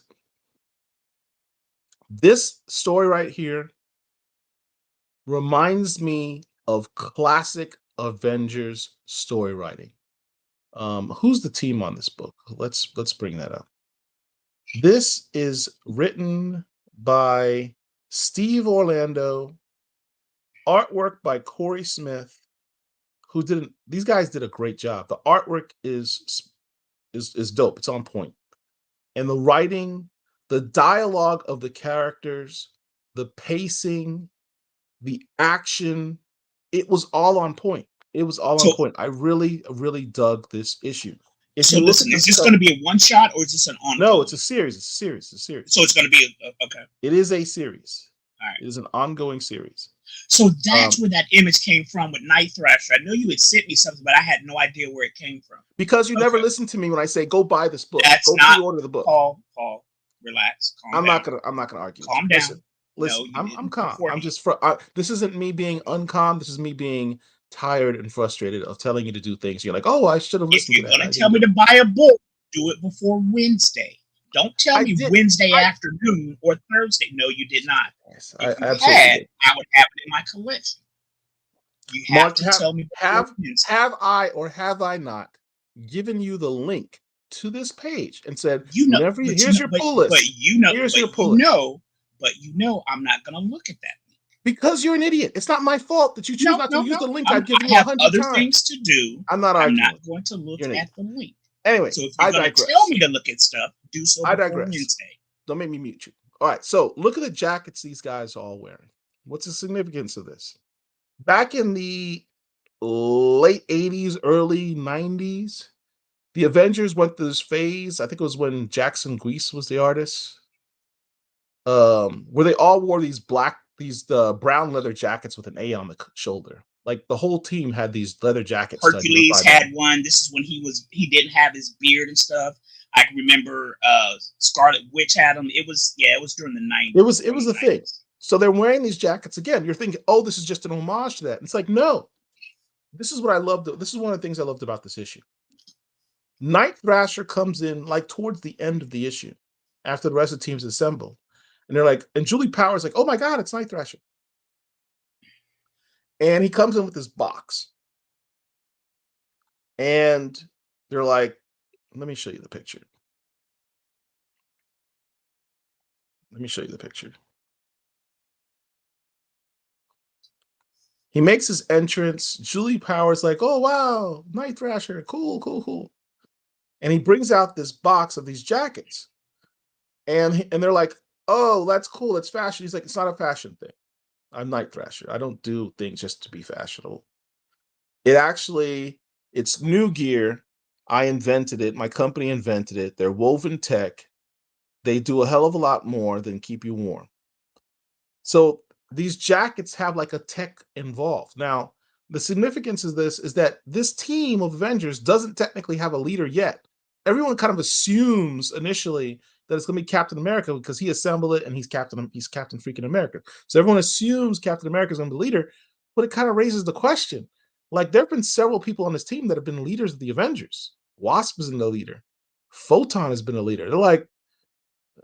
Speaker 1: this story right here reminds me of classic Avengers story writing. Who's the team on this book? Let's bring that up. This is written by Steve Orlando, artwork by Corey Smith, these guys did a great job. The artwork is dope. It's on point. And the writing, the dialogue of the characters, the pacing, the action, it was all on point. On point. I really, really dug this issue.
Speaker 2: Is this going to be a one shot or is this an ongoing?
Speaker 1: No, it's a series. So
Speaker 2: it's going to be okay.
Speaker 1: It is a series.
Speaker 2: All right.
Speaker 1: It is an ongoing series.
Speaker 2: So that's where that image came from with Night Thrasher. I know you had sent me something, but I had no idea where it came from.
Speaker 1: Because you never listen to me when I say go buy this book.
Speaker 2: That's
Speaker 1: go
Speaker 2: not
Speaker 1: pre-order the book.
Speaker 2: Paul, relax.
Speaker 1: I'm not gonna argue.
Speaker 2: Calm down.
Speaker 1: Listen,
Speaker 2: no,
Speaker 1: I'm calm. I'm just this isn't me being uncalm. This is me being tired and frustrated of telling you to do things. You're like, oh, I should have listened to that.
Speaker 2: If you're going to tell me to buy a book, do it before Wednesday. Don't tell me Wednesday afternoon or Thursday. No, you did not.
Speaker 1: Yes,
Speaker 2: I absolutely did. I would have it in my collection. You have
Speaker 1: Mark,
Speaker 2: to tell me.
Speaker 1: Have I or have I not given you the link to this page and said, here's your pull list. Here's your pull list.
Speaker 2: But I'm not going to look at that.
Speaker 1: Because you're an idiot. It's not my fault that you choose not to use the link I've given you 100
Speaker 2: other
Speaker 1: times.
Speaker 2: Things to do.
Speaker 1: I'm not arguing.
Speaker 2: I'm not going to look at the link.
Speaker 1: Anyway,
Speaker 2: so if you're going to tell me to look at stuff, do so before Wednesday.
Speaker 1: Don't make me mute you. All right, so look at the jackets these guys are all wearing. What's the significance of this? Back in the late 80s, early 90s, the Avengers went through this phase. I think it was when Jackson Guise was the artist, where they all wore these black these brown leather jackets with an A on the shoulder. Like the whole team had these leather jackets.
Speaker 2: Hercules had one. This is when he didn't have his beard and stuff. I can remember Scarlet Witch had them. It was during the 90s.
Speaker 1: It was a thing. So they're wearing these jackets again. You're thinking, oh, this is just an homage to that. And it's like, no. This is what I loved. This is one of the things I loved about this issue. Night Thrasher comes in like towards the end of the issue, after the rest of the teams assemble. And they're like, and Julie Power's like, oh my God, it's Night Thrasher. And he comes in with this box. And they're like, let me show you the picture. Let me show you the picture. He makes his entrance. Julie Power's like, oh, wow, Night Thrasher, cool, cool, cool. And he brings out this box of these jackets. And they're like, oh, that's cool, that's fashion. He's like, it's not a fashion thing. I'm Night Thrasher. I don't do things just to be fashionable. It's new gear. I invented it. My company invented it. They're woven tech. They do a hell of a lot more than keep you warm. So these jackets have like a tech involved. Now, the significance of this is that this team of Avengers doesn't technically have a leader yet. Everyone kind of assumes initially that it's going to be Captain America because he assembled it and he's Captain freaking America. So everyone assumes Captain America is going to be the leader, but it kind of raises the question. Like, there have been several people on this team that have been leaders of the Avengers. Wasp has been the leader. Photon has been a leader. They're like,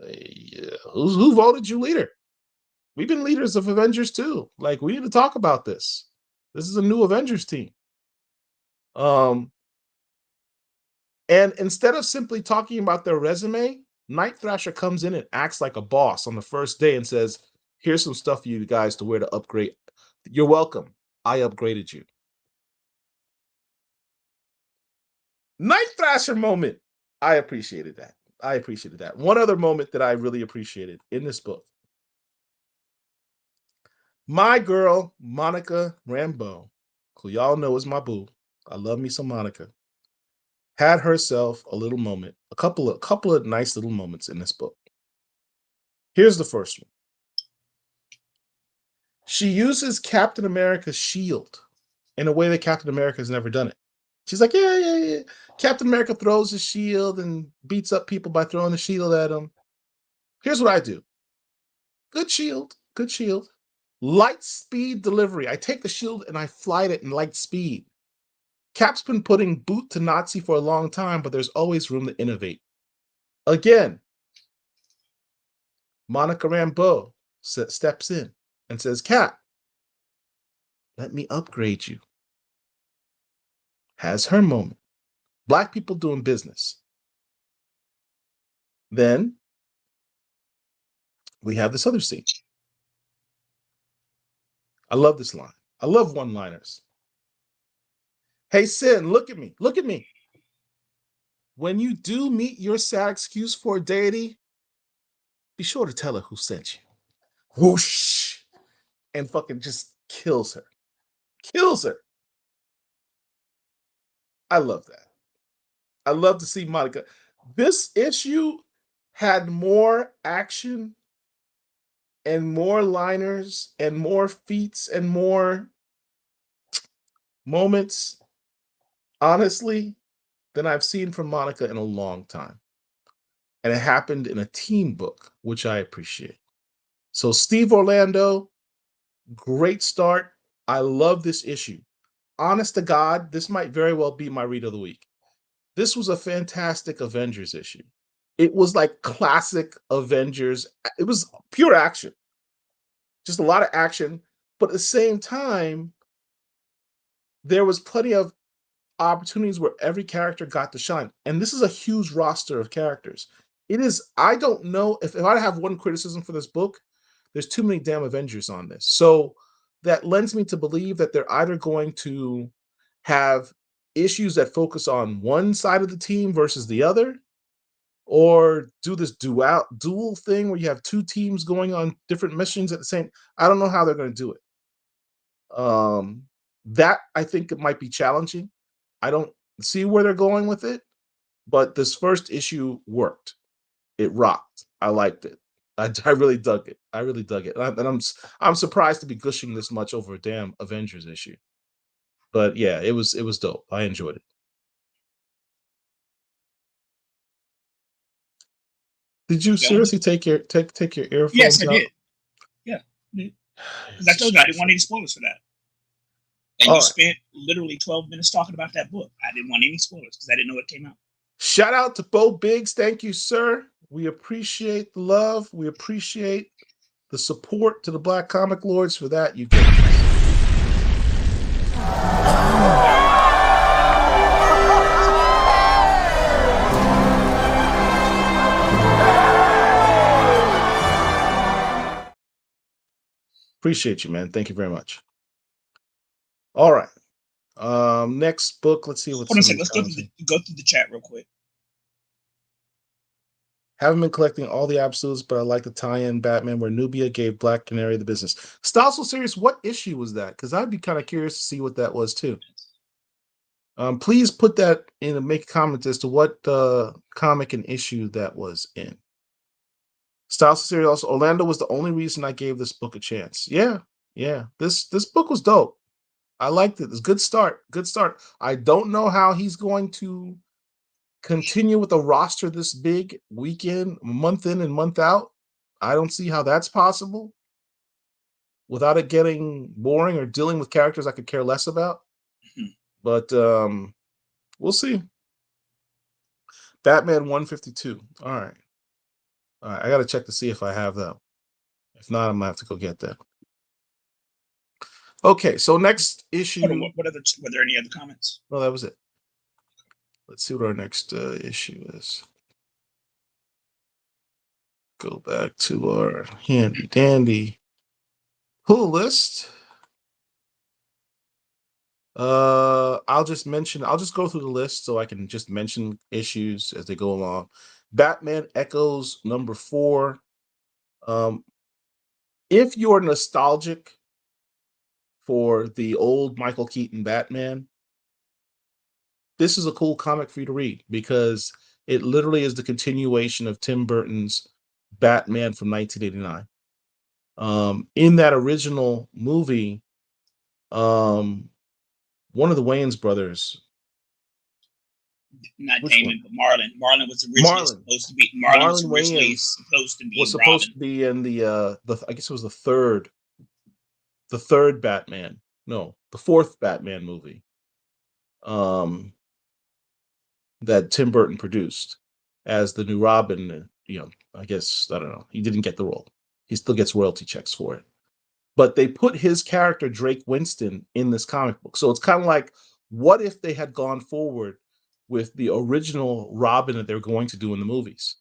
Speaker 1: hey, who voted you leader? We've been leaders of Avengers too. Like, we need to talk about this. This is a new Avengers team. And instead of simply talking about their resume, Night Thrasher comes in and acts like a boss on the first day and says, here's some stuff for you guys to wear to upgrade. You're welcome. I upgraded you. Night Thrasher moment. I appreciated that. One other moment that I really appreciated in this book. My girl, Monica Rambeau, who y'all know is my boo. I love me some Monica. Had herself a little moment, a couple of nice little moments in this book. Here's the first one. She uses Captain America's shield in a way that Captain America has never done it. She's like, yeah. Captain America throws his shield and beats up people by throwing the shield at them. Here's what I do. Good shield. Light speed delivery. I take the shield and I fly it in light speed. Cap's been putting boot to Nazi for a long time, but there's always room to innovate. Again, Monica Rambeau steps in and says, Cap, let me upgrade you. Has her moment. Black people doing business. Then we have this other scene. I love this line. I love one-liners. Hey, Sin, look at me. Look at me. When you do meet your sad excuse for a deity, be sure to tell her who sent you. Whoosh. And fucking just kills her. Kills her. I love that. I love to see Monica. This issue had more action and more liners and more feats and more moments, honestly, than I've seen from Monica in a long time. And it happened in a team book, which I appreciate. So Steve Orlando, great start. I love this issue. Honest to God, this might very well be my read of the week. This was a fantastic Avengers issue. It was like classic Avengers. It was pure action. Just a lot of action. But at the same time, there was plenty of opportunities where every character got to shine. And this is a huge roster of characters. It is, I don't know, if I have one criticism for this book, there's too many damn Avengers on this. So that lends me to believe that they're either going to have issues that focus on one side of the team versus the other, or do this dual thing where you have two teams going on different missions at the same. I don't know how they're going to do it. That I think it might be challenging. I don't see where they're going with it, but this first issue worked. It rocked. I liked it. I really dug it. I really dug it, and I'm surprised to be gushing this much over a damn Avengers issue. But yeah, it was dope. I enjoyed it. Did you seriously take your earphones
Speaker 2: Yes, I
Speaker 1: out?
Speaker 2: did. Yeah, because I told you I didn't want any spoilers for that. And
Speaker 1: All
Speaker 2: you
Speaker 1: right.
Speaker 2: spent literally 12 minutes talking about that book. I didn't want any spoilers because I didn't know it came out.
Speaker 1: Shout out to Bo Biggs. Thank you, sir. We appreciate the love. We appreciate the support to the Black Comic Lords. For that, you get this. Appreciate you, man. Thank you very much. All right. Next book. Let's see what's.
Speaker 2: Hold on a second. Let's go through the chat real quick.
Speaker 1: Haven't been collecting all the absolutes, but I like the tie-in Batman where Nubia gave Black Canary the business. Stossel series, what issue was that? Because I'd be kind of curious to see what that was too. Please put that in and make a comment as to what comic and issue that was in. Stossel series also, Orlando was the only reason I gave this book a chance. Yeah. This book was dope. I liked it. It's a good start. Good start. I don't know how he's going to continue with a roster this big week in, month in and month out. I don't see how that's possible without it getting boring or dealing with characters I could care less about. But we'll see. Batman 152. All right. I got to check to see if I have that. If not, I'm going to have to go get that. Okay, so next issue.
Speaker 2: Were there any other comments?
Speaker 1: No, that was it. Let's see what our next issue is. Go back to our handy dandy pull list. I'll just go through the list so I can just mention issues as they go along. Batman Echoes number 4. If you're nostalgic for the old Michael Keaton Batman, this is a cool comic for you to read because it literally is the continuation of Tim Burton's Batman from 1989. In that original movie, one of the Wayans brothers,
Speaker 2: not Damon, but Marlon. Marlon was originally supposed to be. Marlon was originally supposed to be
Speaker 1: in the I guess it was the third Batman. No, the fourth Batman movie. That Tim Burton produced as the new Robin. I guess, I don't know. He didn't get the role. He still gets royalty checks for it. But they put his character, Drake Winston, in this comic book. So it's kind of like, what if they had gone forward with the original Robin that they're going to do in the movies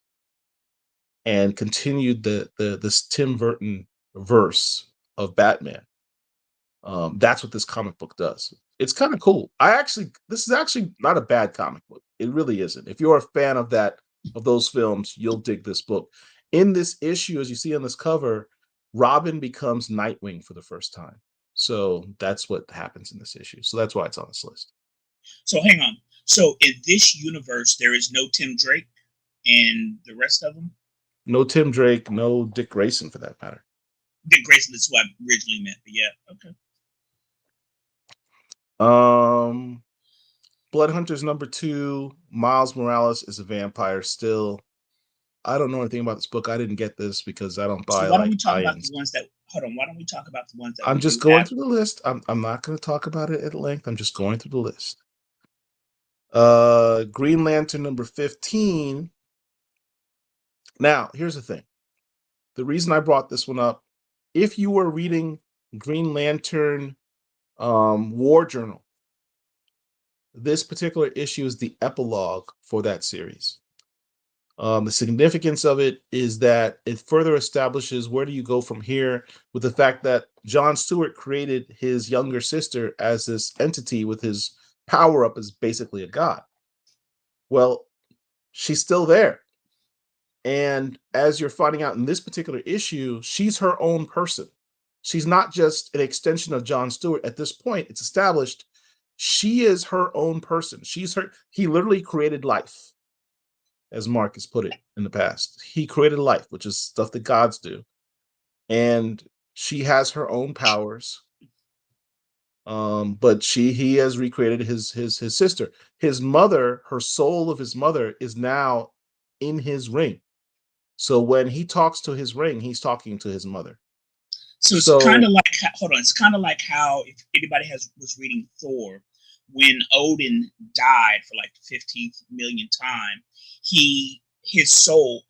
Speaker 1: and continued this Tim Burton verse of Batman? That's what this comic book does. It's kind of cool. This is actually not a bad comic book. It really isn't. If you're a fan of those films, you'll dig this book. In this issue, as you see on this cover, Robin becomes Nightwing for the first time. So that's what happens in this issue. So that's why it's on this list.
Speaker 2: So hang on. So in this universe, there is no Tim Drake and the rest of them?
Speaker 1: No Tim Drake, no Dick Grayson for that matter.
Speaker 2: Dick Grayson is what I originally meant, but yeah, okay.
Speaker 1: Blood Hunters number 2, Miles Morales is a vampire still. I don't know anything about this book. I didn't get this because I don't buy.
Speaker 2: So why don't we talk about the ones that? Hold on. Why don't we talk about the ones that?
Speaker 1: I'm just going through the list. I'm not going to talk about it at length. I'm just going through the list. Green Lantern number 15. Now, here's the thing. The reason I brought this one up, if you were reading Green Lantern War Journal, this particular issue is the epilogue for that series. The significance of it is that it further establishes where do you go from here with the fact that John Stewart created his younger sister as this entity with his power up as basically a god. Well, she's still there. And as you're finding out in this particular issue, she's her own person. She's not just an extension of John Stewart. At this point, it's established she is her own person. He literally created life. as Mark has put it in the past. He created life, which is stuff that gods do. And she has her own powers. But he has recreated his sister. His mother, her soul of his mother, is now in his ring. So when he talks to his ring, he's talking to his mother.
Speaker 2: So it's kind of like, hold on, it's kind of like how, if anybody was reading Thor, when Odin died for like the 15th millionth time,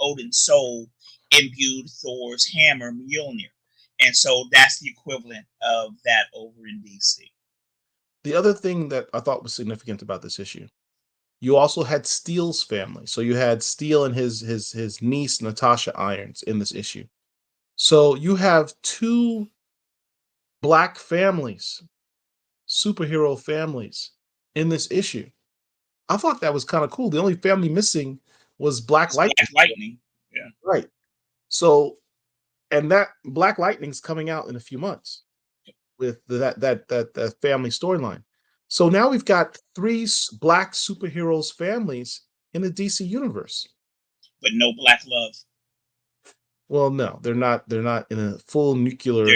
Speaker 2: Odin's soul imbued Thor's hammer Mjolnir. And so that's the equivalent of that over in DC.
Speaker 1: The other thing that I thought was significant about this issue, you also had Steel's family. So you had Steel and his niece, Natasha Irons, in this issue. So you have two black families, superhero families, in this issue. I thought that was kind of cool. The only family missing was Black Lightning.
Speaker 2: Black Lightning, yeah.
Speaker 1: Right. So, and that Black Lightning's coming out in a few months with that family storyline. So now we've got 3 black superheroes families in the DC universe.
Speaker 2: But no black love.
Speaker 1: Well, no, they're not in a full nuclear.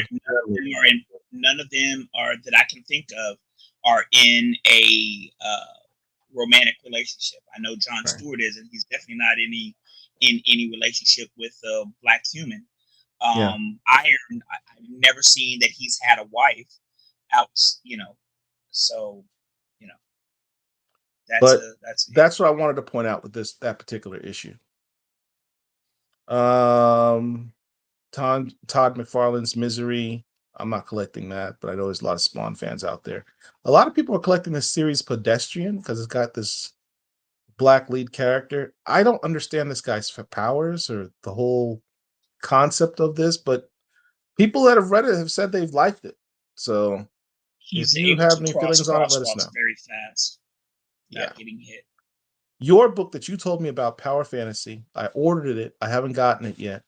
Speaker 2: None of them are that I can think of are in a romantic relationship. I know John Stewart is, and he's definitely not in any relationship with a black human. Iron, I've never seen that he's had a wife out, so that's
Speaker 1: what I wanted to point out with that particular issue. Todd McFarlane's Misery. I'm not collecting that, but I know there's a lot of Spawn fans out there. A lot of people are collecting this series Pedestrian because it's got this black lead character. I don't understand this guy's powers or the whole concept of this, but people that have read it have said they've liked it. So if you have any feelings on it, let us know.
Speaker 2: Very fast, without getting hit.
Speaker 1: Your book that you told me about, Power Fantasy, I ordered it. I haven't gotten it yet.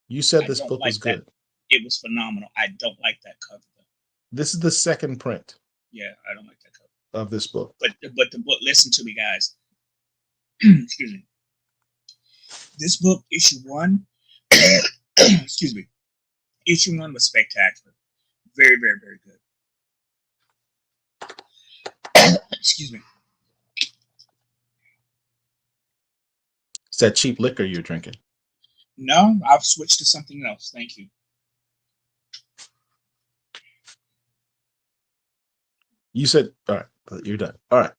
Speaker 1: You said this book was good.
Speaker 2: It was phenomenal. I don't like that cover though.
Speaker 1: This is the second print.
Speaker 2: Yeah, I don't like that cover
Speaker 1: of this book.
Speaker 2: But the book. Listen to me, guys. Excuse me. This book, issue 1. Excuse me. Issue 1 was spectacular. Very, very, very good. Excuse me.
Speaker 1: It's that cheap liquor you're drinking.
Speaker 2: No, I've switched to something else. Thank you.
Speaker 1: You said, all right, you're done. All right.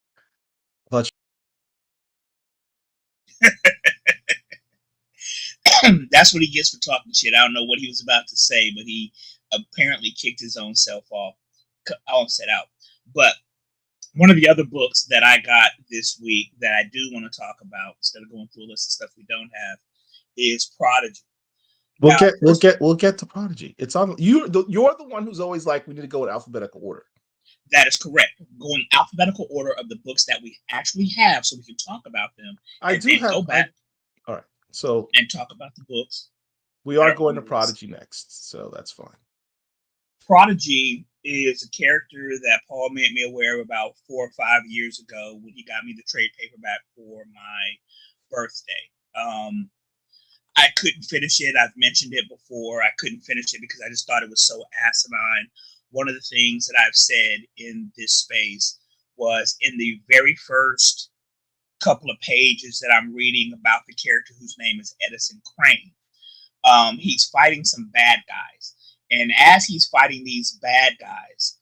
Speaker 2: That's what he gets for talking shit. I don't know what he was about to say, but he apparently kicked his own self off. I'll set out. But one of the other books that I got this week that I do want to talk about, instead of going through a list of stuff we don't have, is Prodigy.
Speaker 1: We'll get to Prodigy. It's on you. You're the one who's always like, we need to go in alphabetical order.
Speaker 2: That is correct. Going alphabetical order of the books that we actually have, so we can talk about them.
Speaker 1: I do have.
Speaker 2: Go back.
Speaker 1: All right. So
Speaker 2: and talk about the books.
Speaker 1: We are going to Prodigy next, so that's fine.
Speaker 2: Prodigy is a character that Paul made me aware of about 4 or 5 years ago when he got me the trade paperback for my birthday. I couldn't finish it. I've mentioned it before. I couldn't finish it because I just thought it was so asinine. One of the things that I've said in this space was in the very first couple of pages that I'm reading about the character whose name is Edison Crane. He's fighting some bad guys. And as he's fighting these bad guys,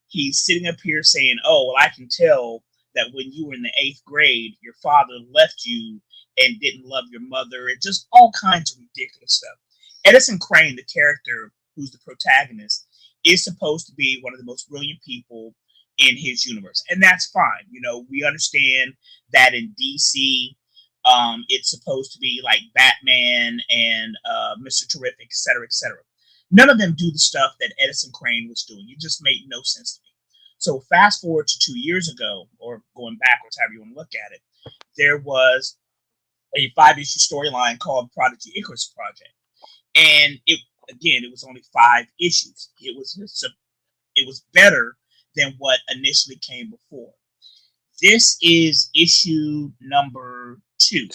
Speaker 2: he's sitting up here saying, oh, well, I can tell that when you were in the 8th grade, your father left you and didn't love your mother, and just all kinds of ridiculous stuff. Edison Crane, the character who's the protagonist, is supposed to be one of the most brilliant people in his universe. And that's fine. We understand that in DC, it's supposed to be like Batman and Mr. Terrific, et cetera, et cetera. None of them do the stuff that Edison Crane was doing. It just made no sense to me. So fast forward to 2 years ago, or going backwards, however you want to look at it, there was a 5-issue storyline called Prodigy Icarus Project. And it was only 5 issues. It was better than what initially came before. This is issue number 2.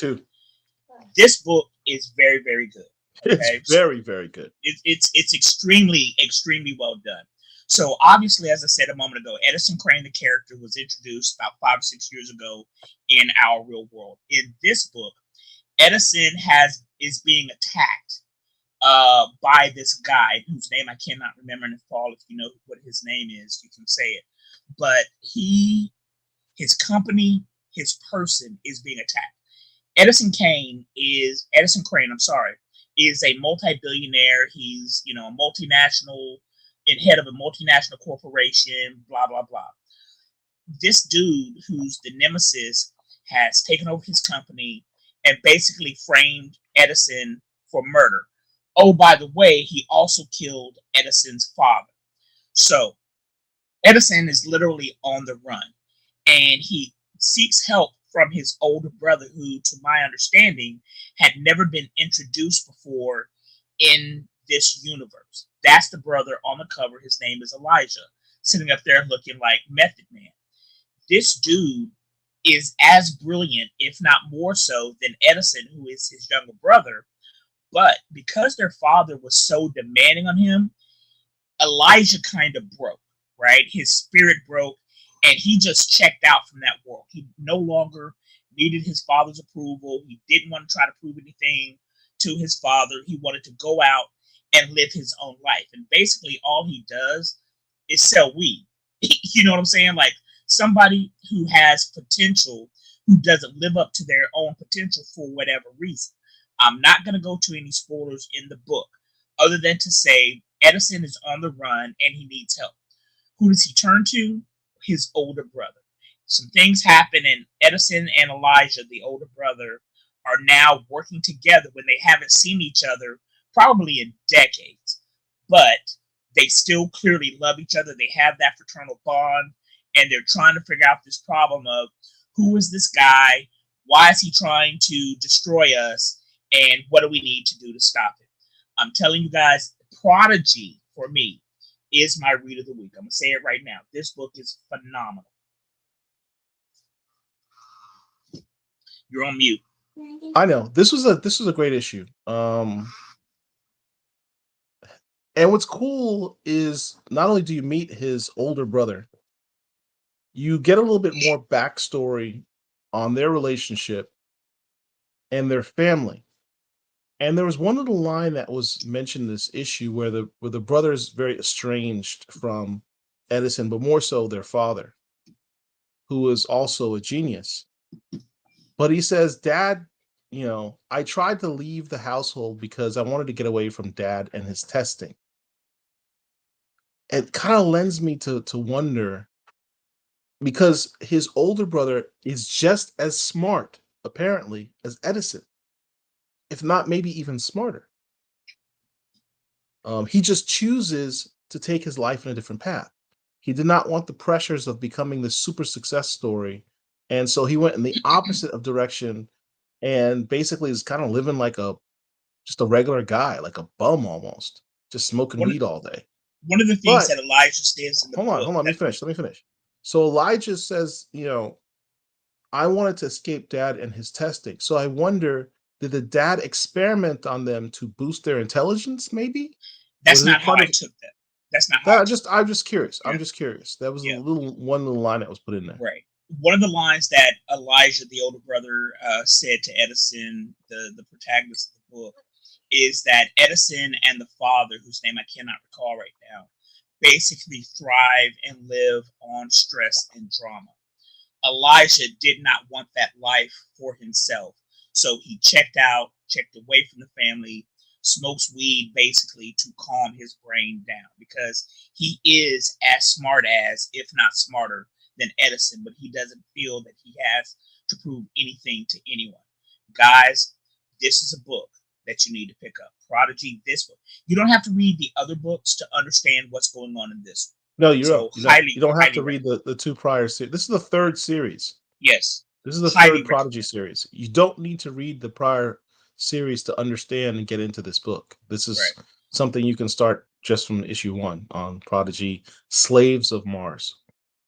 Speaker 2: This book is very, very good. Okay?
Speaker 1: It's very, very good.
Speaker 2: It's extremely, extremely well done. So obviously, as I said a moment ago, Edison Crane, the character, was introduced about 5 or 6 years ago in our real world. In this book, Edison is being attacked by this guy whose name I cannot remember. And if Paul, if you know what his name is, you can say it. But his company, his person is being attacked. Edison Crane, is a multi-billionaire. He's, a multinational, and head of a multinational corporation, blah, blah, blah. This dude, who's the nemesis, has taken over his company and basically framed Edison for murder. Oh, by the way, he also killed Edison's father. So Edison is literally on the run, and he seeks help from his older brother, who, to my understanding, had never been introduced before in this universe. That's the brother on the cover. His name is Elijah, sitting up there looking like Method Man. This dude is as brilliant, if not more so, than Edison, who is his younger brother. But because their father was so demanding on him, Elijah kind of broke, right? His spirit broke, and he just checked out from that world. He no longer needed his father's approval. He didn't want to try to prove anything to his father. He wanted to go out and live his own life. And basically all he does is sell weed. You know what I'm saying? Like, somebody who has potential, who doesn't live up to their own potential for whatever reason. I'm not going to go to any spoilers in the book, other than to say Edison is on the run and he needs help. Who does he turn to? His older brother. Some things happen, and Edison and Elijah, the older brother, are now working together when they haven't seen each other probably in decades. But they still clearly love each other. They have that fraternal bond, and they're trying to figure out this problem of, who is this guy? Why is he trying to destroy us? And what do we need to do to stop it? I'm telling you guys, Prodigy, for me, is my read of the week. I'm going to say it right now. This book is phenomenal. You're on mute.
Speaker 1: I know. This was a great issue. And what's cool is not only do you meet his older brother, you get a little bit more backstory on their relationship and their family. And there was one little line that was mentioned in this issue where the brother is very estranged from Edison, but more so their father, who is also a genius. But he says, Dad, I tried to leave the household because I wanted to get away from Dad and his testing. It kind of lends me to wonder, because his older brother is just as smart, apparently, as Edison, if not maybe even smarter. He just chooses to take his life in a different path. He did not want the pressures of becoming this super success story. And so he went in the opposite of direction, and basically is kind of living like just a regular guy, like a bum almost, just smoking weed all day.
Speaker 2: One of the things that Elijah says in the book.
Speaker 1: Hold on. Let me finish. So Elijah says, I wanted to escape Dad and his testing. So I wonder, did the dad experiment on them to boost their intelligence? Maybe
Speaker 2: that's not how I took that. That's not how.
Speaker 1: I'm just curious.
Speaker 2: Yeah.
Speaker 1: I'm just curious. That was one little line that was put in there.
Speaker 2: Right. One of the lines that Elijah, the older brother, said to Edison, the protagonist of the book, is that Edison and the father, whose name I cannot recall right now, basically thrive and live on stress and drama. Elijah did not want that life for himself. So he checked away from the family, smokes weed basically to calm his brain down, because he is as smart as, if not smarter than Edison, but he doesn't feel that he has to prove anything to anyone. Guys, this is a book that you need to pick up. Prodigy, this book. You don't have to read the other books to understand what's going on in this one.
Speaker 1: No, you don't have to read the two prior series. This is the third series.
Speaker 2: Yes.
Speaker 1: This is the third Prodigy series. You don't need to read the prior series to understand and get into this book. This is something you can start just from issue 1 on Prodigy, Slaves of Mars.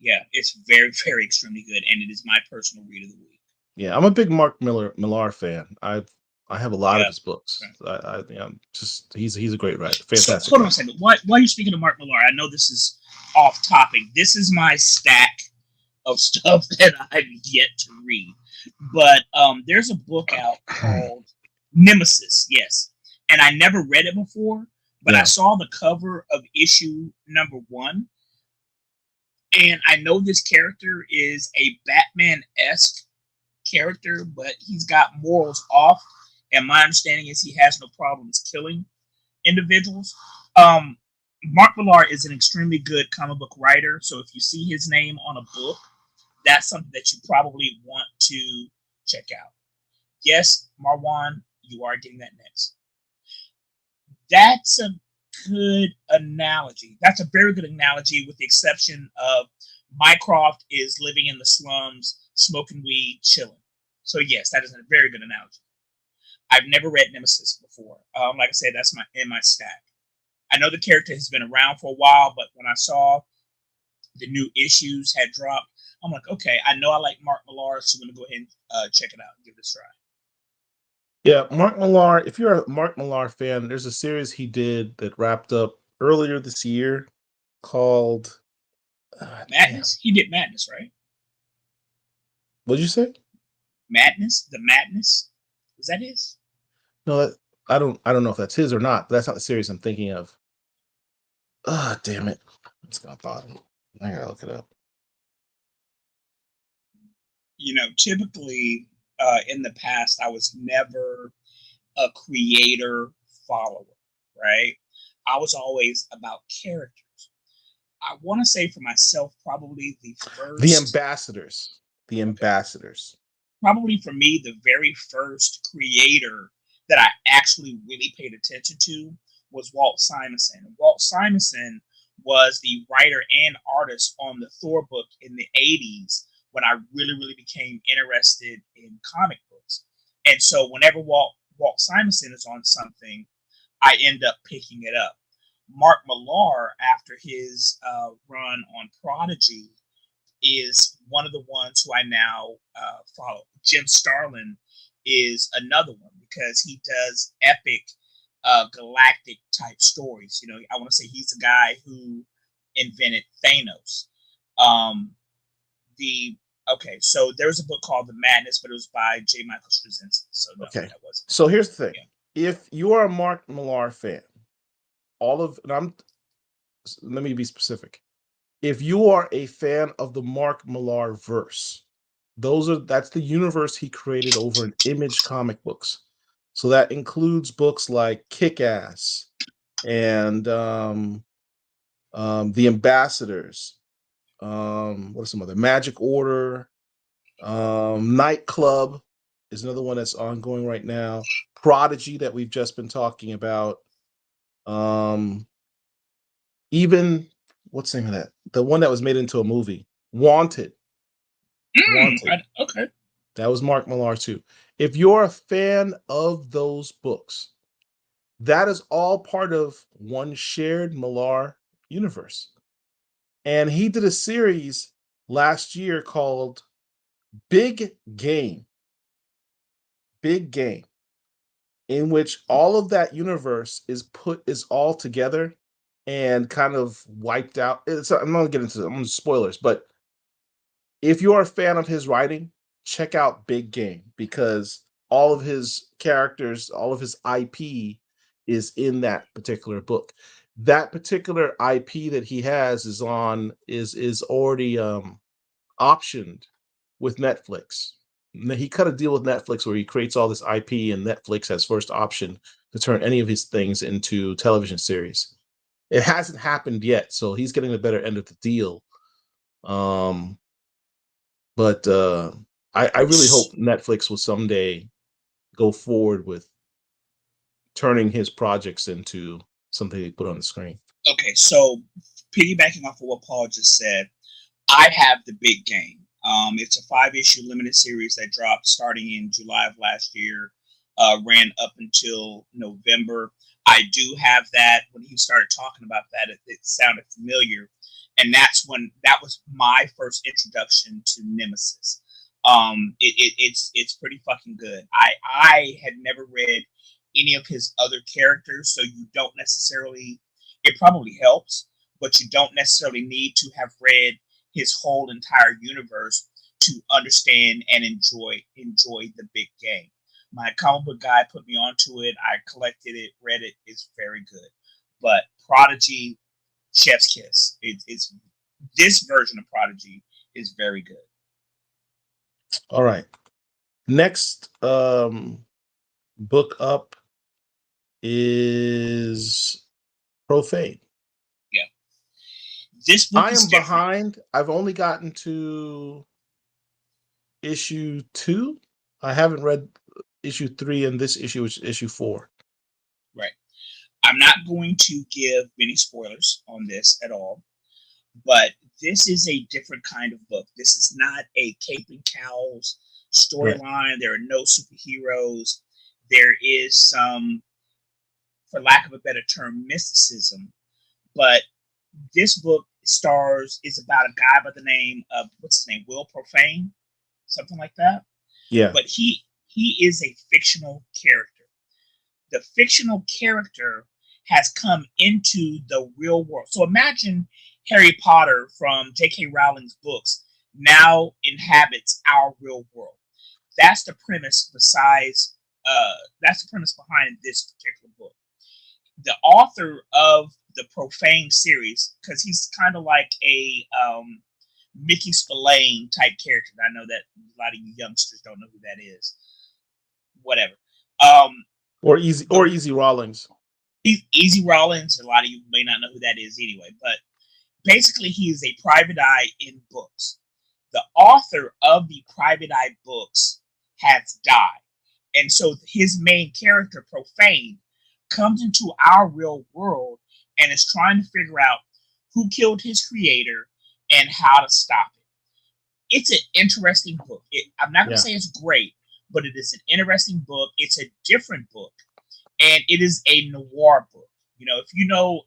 Speaker 2: Yeah, it's very, very extremely good, and it is my personal read of the week.
Speaker 1: Yeah, I'm a big Mark Millar fan. I've I have a lot of
Speaker 2: Yeah.
Speaker 1: his books. Just he's a great writer.
Speaker 2: So
Speaker 1: Fantastic.
Speaker 2: hold on a second. While you're speaking of Mark Millar, I know this is off topic. This is my stack of stuff that I've yet to read. But there's a book out called Nemesis, yes. And I never read it before, but I saw the cover of issue number 1. And I know this character is a Batman-esque character, but he's got morals off. And my understanding is he has no problems killing individuals. Mark Millar is an extremely good comic book writer. So if you see his name on a book, that's something that you probably want to check out. Yes, Marwan, you are getting that next. That's a good analogy. That's a very good analogy, with the exception of Mycroft is living in the slums, smoking weed, chilling. So yes, that is a very good analogy. I've never read Nemesis before. Like I said, that's in my stack. I know the character has been around for a while, but when I saw the new issues had dropped, I'm like, okay, I know I like Mark Millar, so I'm going to go ahead and check it out and give it a try.
Speaker 1: Yeah, Mark Millar. If you're a Mark Millar fan, there's a series he did that wrapped up earlier this year called
Speaker 2: Madness. He did Madness, right?
Speaker 1: What did you say?
Speaker 2: Madness. The Madness. Was that his?
Speaker 1: No, I don't know if that's his or not. But that's not the series I'm thinking of. Ah, damn it! It's gonna bother me. I gotta look it up.
Speaker 2: You know, typically in the past, I was never a creator follower, right? I was always about characters. I want to say for myself, probably the
Speaker 1: Ambassadors. The Ambassadors.
Speaker 2: Probably for me, the very first creator that I actually really paid attention to was Walt Simonson. Walt Simonson was the writer and artist on the Thor book in the 80s, when I really, really became interested in comic books. And so whenever Walt Simonson is on something, I end up picking it up. Mark Millar, after his run on Prodigy, is one of the ones who I now follow. Jim Starlin is another one, because he does epic galactic type stories. You know, I want to say he's the guy who invented Thanos. So there's a book called The Madness, but it was by J. Michael Straczynski. So no, that wasn't.
Speaker 1: So here's the thing: if you are a Mark Millar fan, let me be specific. If you are a fan of the Mark Millar verse, that's the universe he created over in Image comic books. So that includes books like Kick-Ass and The Ambassadors. What are some other? Magic Order, Nightclub is another one that's ongoing right now. Prodigy that we've just been talking about. Even what's the name of that? The one that was made into a movie, Wanted.
Speaker 2: Okay.
Speaker 1: That was Mark Millar too. If you're a fan of those books, that is all part of one shared Millar universe. And he did a series last year called Big Game, in which all of that universe is all together and kind of wiped out. I'm not gonna get into spoilers, but if you're a fan of his writing, check out Big Game, because all of his characters, all of his IP is in that particular book. That particular IP that he has is already optioned with Netflix. He cut a deal with Netflix where he creates all this IP, and Netflix has first option to turn any of his things into television series. It hasn't happened yet, so he's getting the better end of the deal. But I really hope Netflix will someday go forward with turning his projects into something they put on the screen.
Speaker 2: Okay, so piggybacking off of what Paul just said, I have the Big Game. It's a 5-issue limited series that dropped starting in July of last year, ran up until November. I do have that. When he started talking about that, it sounded familiar. And that was my first introduction to Nemesis. It's pretty fucking good. I had never read any of his other characters, so you don't necessarily. It probably helps, but you don't necessarily need to have read his whole entire universe to understand and enjoy the big game. My comic book guy put me onto it. I collected it, read it. It's very good. But Prodigy, chef's kiss. It's this version of Prodigy is very good.
Speaker 1: All right. Next book up is Profane.
Speaker 2: Yeah. This book
Speaker 1: I
Speaker 2: is
Speaker 1: am behind. I've only gotten to issue 2. I haven't read issue 3, and this issue is issue 4.
Speaker 2: Right. I'm not going to give many spoilers on this at all, but this is a different kind of book. This is not a cape and cows storyline. Right. There are no superheroes. There is some, for lack of a better term, mysticism. But this book is about a guy by the name of, what's his name? Will Profane? Something like that.
Speaker 1: Yeah.
Speaker 2: But he is a fictional character. The fictional character has come into the real world. So imagine Harry Potter from J.K. Rowling's books now inhabits our real world. That's the premise. That's the premise behind this particular book. The author of the Profane series, because he's kind of like a Mickey Spillane type character. I know that a lot of you youngsters don't know who that is. Whatever.
Speaker 1: Or Easy Rawlings.
Speaker 2: Easy Rawlings. A lot of you may not know who that is anyway. But basically, he is a private eye in books. The author of the private eye books has died. And so his main character, Profane, comes into our real world and is trying to figure out who killed his creator and how to stop it. It's an interesting book. I'm not going to say it's great, but it is an interesting book. It's a different book, and it is a noir book. You know, if you know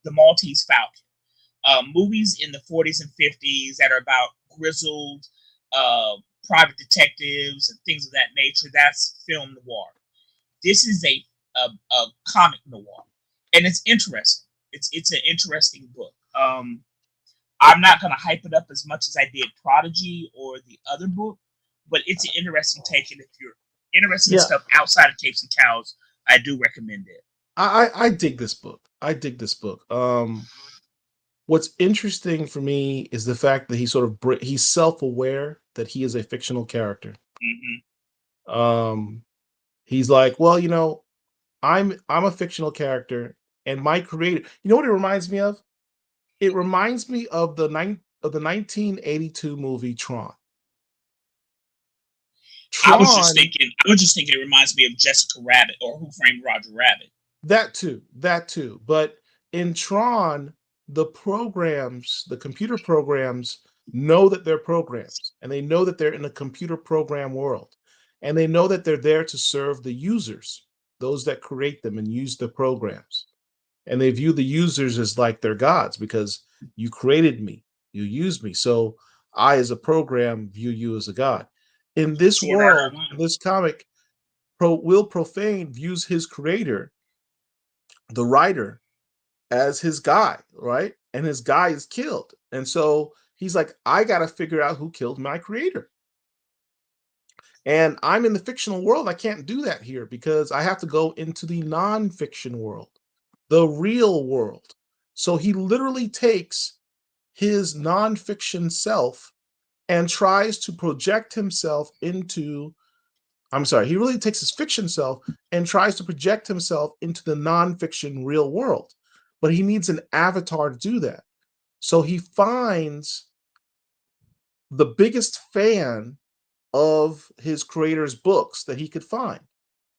Speaker 2: the Maltese Falcon, movies in the 40s and 50s that are about grizzled private detectives and things of that nature, that's film noir. This is a comic noir, and it's interesting. It's an interesting book. I'm not going to hype it up as much as I did Prodigy or the other book, but it's an interesting take, and if you're interested in stuff outside of capes and cows, I do recommend it.
Speaker 1: I dig this book. What's interesting for me is the fact that he's self-aware that he is a fictional character.
Speaker 2: Mm-hmm.
Speaker 1: He's like, well, you know, I'm a fictional character, and my creator. You know what it reminds me of? It reminds me of the 1982 movie Tron.
Speaker 2: I was just thinking it reminds me of Jessica Rabbit or Who Framed Roger Rabbit.
Speaker 1: That too. But in Tron, the computer programs know that they're programs, and they know that they're in a computer program world, and they know that they're there to serve the users, those that create them and use the programs. And they view the users as like their gods, because you created me, you used me. So I, as a program, view you as a god. In this world, in this comic, Will Profane views his creator, the writer, as his guy, right? And his guy is killed. And so he's like, I got to figure out who killed my creator. And I'm in the fictional world. I can't do that here because I have to go into the non-fiction world, the real world. So he literally takes his non-fiction self and tries to project himself into, he really takes his fiction self and tries to project himself into the non-fiction real world. But he needs an avatar to do that. So he finds the biggest fan of his creator's books that he could find.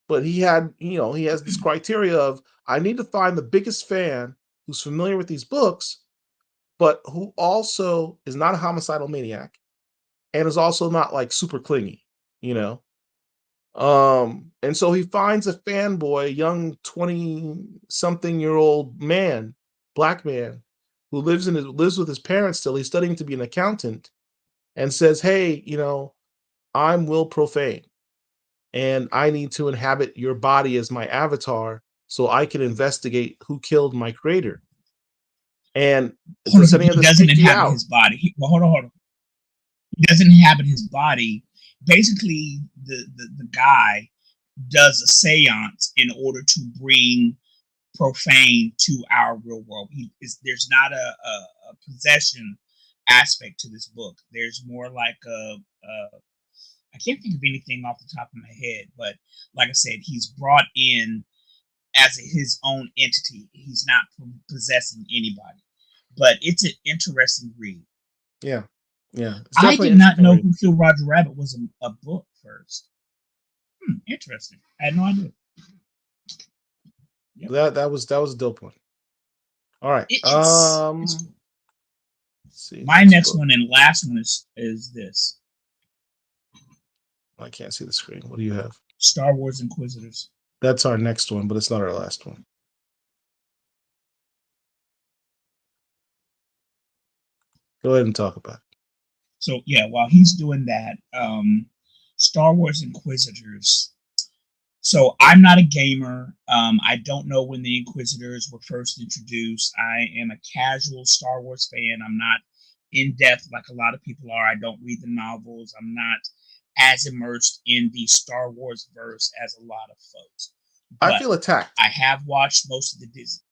Speaker 1: But he has this criteria of, I need to find the biggest fan who's familiar with these books, but who also is not a homicidal maniac and is also not like super clingy, you know? And so he finds a fanboy, young 20-something-year-old man, black man, who lives with his parents still. He's studying to be an accountant, and says, hey, you know, I'm Will Profane, and I need to inhabit your body as my avatar so I can investigate who killed my creator. And does any of
Speaker 2: He
Speaker 1: this
Speaker 2: doesn't
Speaker 1: freak you
Speaker 2: inhabit
Speaker 1: out?
Speaker 2: his body. Well, hold on. He doesn't inhabit his body. Basically, the guy does a seance in order to bring Profane to our real world. There's not a possession aspect to this book. There's more like I can't think of anything off the top of my head, but like I said, he's brought in as his own entity. He's not possessing anybody, but it's an interesting read.
Speaker 1: Yeah, yeah.
Speaker 2: I did not know Who Killed Roger Rabbit was a book first. Interesting. I had no idea.
Speaker 1: Yep. That was a dope one. All right.
Speaker 2: It's cool.
Speaker 1: Let's see.
Speaker 2: My next one and last one is this.
Speaker 1: I can't see the screen. What do you have?
Speaker 2: Star Wars Inquisitors.
Speaker 1: That's our next one, but it's not our last one. Go ahead and talk about it.
Speaker 2: So yeah, while he's doing that, Star Wars Inquisitors. So I'm not a gamer. I don't know when the Inquisitors were first introduced. I am a casual Star Wars fan. I'm not in depth like a lot of people are. I don't read the novels. I'm not as immersed in the Star Wars verse as a lot of folks. But
Speaker 1: I feel attacked.
Speaker 2: I have watched most of the Disney.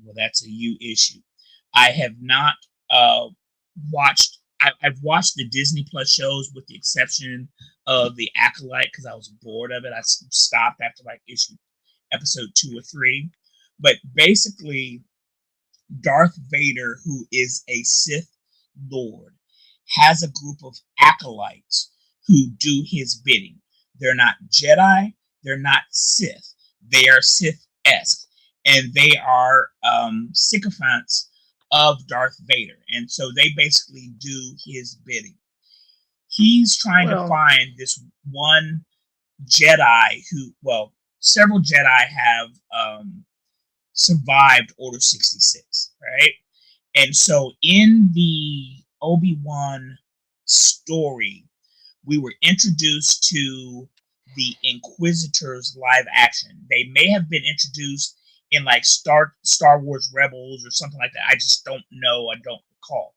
Speaker 2: Well, that's a you issue. I have not watched. I've watched the Disney Plus shows with the exception of The Acolyte because I was bored of it. I stopped after like episode 2 or 3. But basically, Darth Vader, who is a Sith Lord, has a group of acolytes who do his bidding. They're not Jedi. They're not Sith. They are Sith-esque. And they are sycophants of Darth Vader. And so they basically do his bidding. He's trying to find this one Jedi who, well, several Jedi have survived Order 66, right? And so in the Obi-Wan story, we were introduced to the Inquisitors live action. They may have been introduced in like Star Wars Rebels or something like that. I just don't know. I don't recall.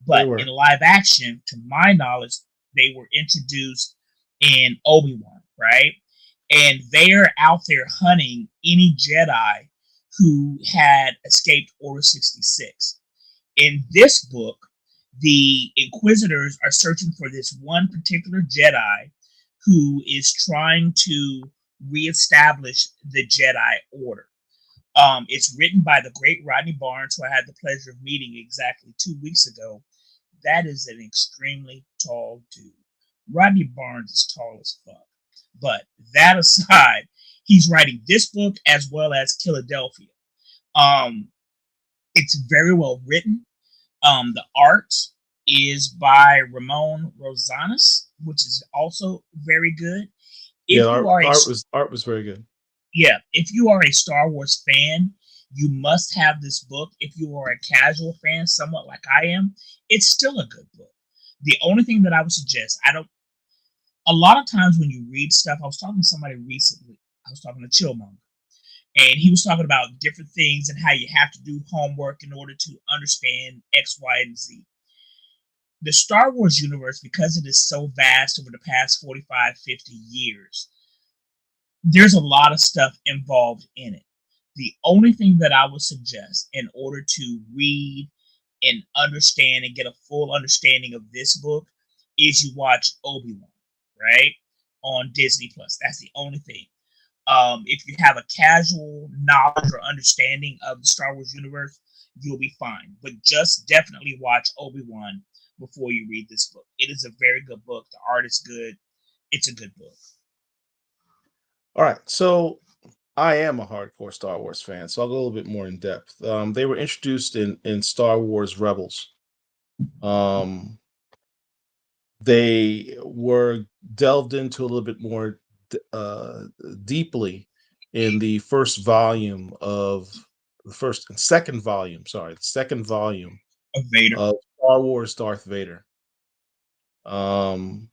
Speaker 2: But in live action, to my knowledge, they were introduced in Obi-Wan, right? And they're out there hunting any Jedi who had escaped Order 66. In this book, the Inquisitors are searching for this one particular Jedi who is trying to reestablish the Jedi Order. It's written by the great Rodney Barnes, who I had the pleasure of meeting exactly 2 weeks ago. That is an extremely tall dude. Rodney Barnes is tall as fuck. But that aside, he's writing this book as well as Killadelphia. It's very well written. The art is by Ramon Rosanas, which is also very good.
Speaker 1: Art was very good.
Speaker 2: Yeah, if you are a Star Wars fan, you must have this book. If you are a casual fan, somewhat like I am, it's still a good book. The only thing that I would suggest, a lot of times when you read stuff, I was talking to somebody recently, I was talking to Chillmonger, and he was talking about different things and how you have to do homework in order to understand X, Y, and Z. The Star Wars universe, because it is so vast over the past 45, 50 years, there's a lot of stuff involved in it. The only thing that I would suggest in order to read and understand and get a full understanding of this book is you watch Obi-Wan, right? On Disney Plus. That's the only thing. If you have a casual knowledge or understanding of the Star Wars universe, you'll be fine. But just definitely watch Obi-Wan before you read this book. It is a very good book. The art is good. It's a good book.
Speaker 1: All right. So I am a hardcore Star Wars fan, so I'll go a little bit more in depth. They were introduced in Star Wars Rebels. They were delved into a little bit more deeply in the second volume of Star Wars Darth Vader. Um,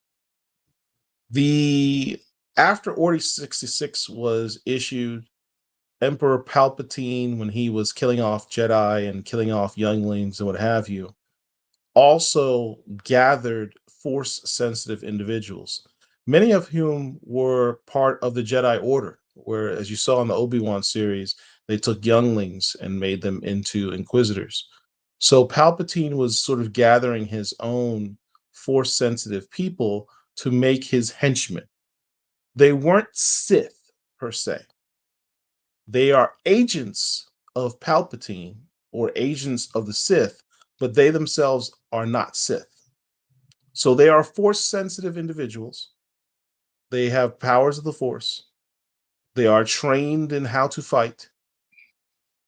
Speaker 1: the After Order 66 was issued, Emperor Palpatine, when he was killing off Jedi and killing off younglings and what have you, also gathered force-sensitive individuals, many of whom were part of the Jedi Order, where, as you saw in the Obi-Wan series, they took younglings and made them into Inquisitors. So Palpatine was sort of gathering his own force-sensitive people to make his henchmen. They weren't Sith, per se. They are agents of Palpatine or agents of the Sith, but they themselves are not Sith. So they are force-sensitive individuals. They have powers of the Force. They are trained in how to fight,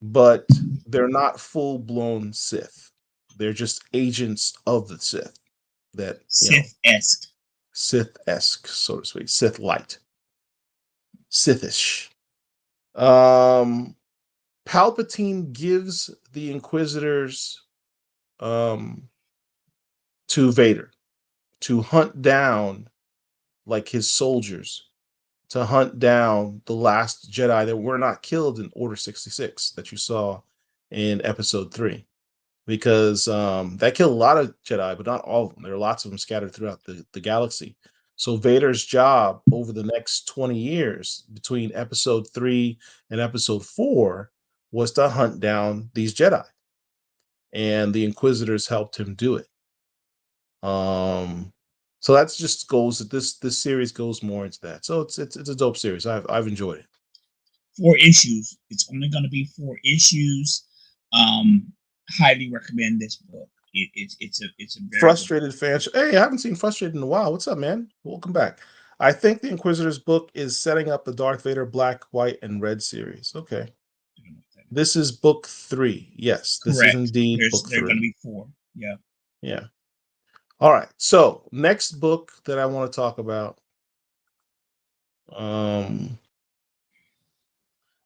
Speaker 1: but they're not full-blown Sith. They're just agents of the Sith that,
Speaker 2: Sith-esque.
Speaker 1: Sith-esque, so to speak, Sith-light, Sithish. Palpatine gives the Inquisitors to Vader to hunt down, like, his soldiers, to hunt down the last Jedi that were not killed in Order 66 that you saw in Episode 3. Because that killed a lot of Jedi, but not all of them. There are lots of them scattered throughout the galaxy. So Vader's job over the next 20 years, between Episode 3 and Episode 4, was to hunt down these Jedi. And the Inquisitors helped him do it. So that's just goes, this series goes more into that. So it's a dope series. I've enjoyed it.
Speaker 2: 4 issues. It's only going to be 4 issues. Highly recommend this book. It's a very
Speaker 1: Frustrated fan. Hey, I haven't seen Frustrated in a while. What's up, man? Welcome back. I think the Inquisitors book is setting up the Darth Vader Black, White, and Red series. Okay. This is book 3. Yes, this
Speaker 2: correct.
Speaker 1: is indeed book 3.
Speaker 2: There's going to be 4. Yeah.
Speaker 1: Yeah. All right. So next book that I want to talk about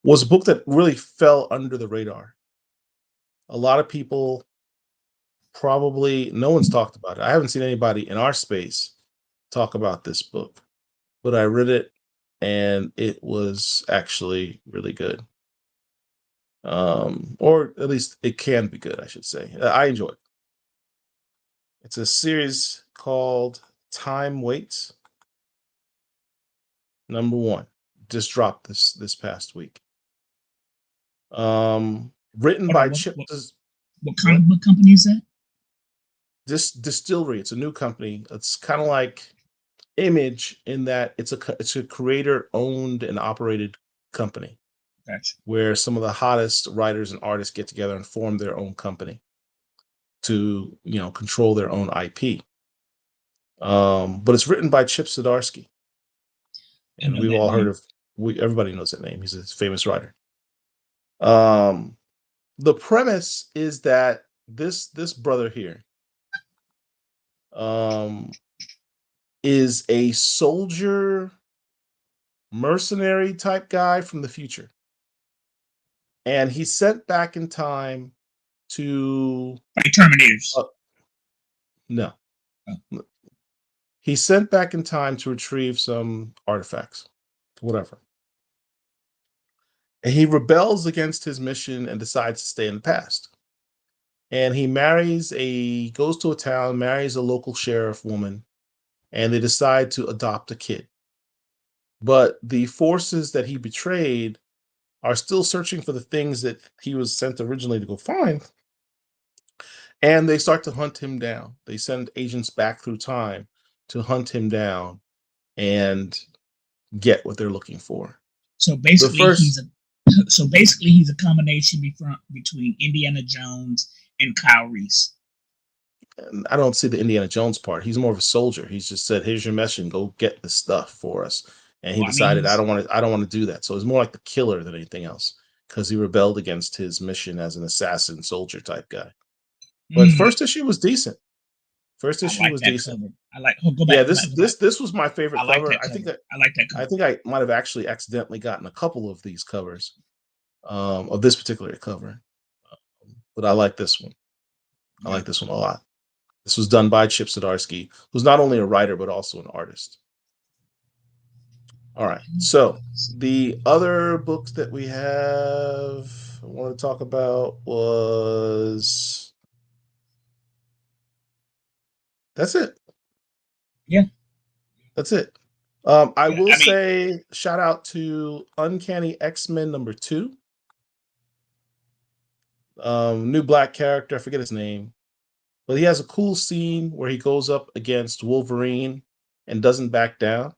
Speaker 1: was a book that really fell under the radar. A lot of people probably, no one's talked about it. I haven't seen anybody in our space talk about this book, but I read it and it was actually really good. Or at least it can be good, I should say. I enjoy it. It's a series called Time Waits. Number 1. Just dropped this past week. Written by Chip.
Speaker 2: What comic book company is that?
Speaker 1: This Distillery. It's a new company. It's kind of like Image in that it's a creator-owned and operated company.
Speaker 2: Gotcha.
Speaker 1: Where some of the hottest writers and artists get together and form their own company to, control their own IP. But it's written by Chip Zdarsky. And we've all heard of, everybody knows that name. He's a famous writer. The premise is that this brother here is a soldier, mercenary type guy from the future. And he's sent back in time to...
Speaker 2: Like Terminators.
Speaker 1: No. Oh. He's sent back in time to retrieve some artifacts, whatever. And he rebels against his mission and decides to stay in the past. And he goes to a town, marries a local sheriff woman, and they decide to adopt a kid. But the forces that he betrayed are still searching for the things that he was sent originally to go find. And they start to hunt him down. They send agents back through time to hunt him down and get what they're looking for.
Speaker 2: So basically, he's a combination between Indiana Jones and Kyle Reese.
Speaker 1: I don't see the Indiana Jones part. He's more of a soldier. He's just said, "Here's your mission. Go get the stuff for us." And he decided, I don't want to do that. So it's more like the killer than anything else, because he rebelled against his mission as an assassin soldier type guy. But first issue was decent. First issue was decent.
Speaker 2: Cover. I like. Oh, go back.
Speaker 1: Yeah, this was my favorite cover. I think
Speaker 2: I like that cover.
Speaker 1: I think I might have actually accidentally gotten a couple of these covers, of this particular cover, but I like this one. I like this one a lot. This was done by Chip Zdarsky, who's not only a writer but also an artist. All right. So the other books that we have I want to talk about was that's it.
Speaker 2: Yeah.
Speaker 1: That's it. I will say shout out to Uncanny X-Men #2. New black character, I forget his name, but he has a cool scene where he goes up against Wolverine and doesn't back down.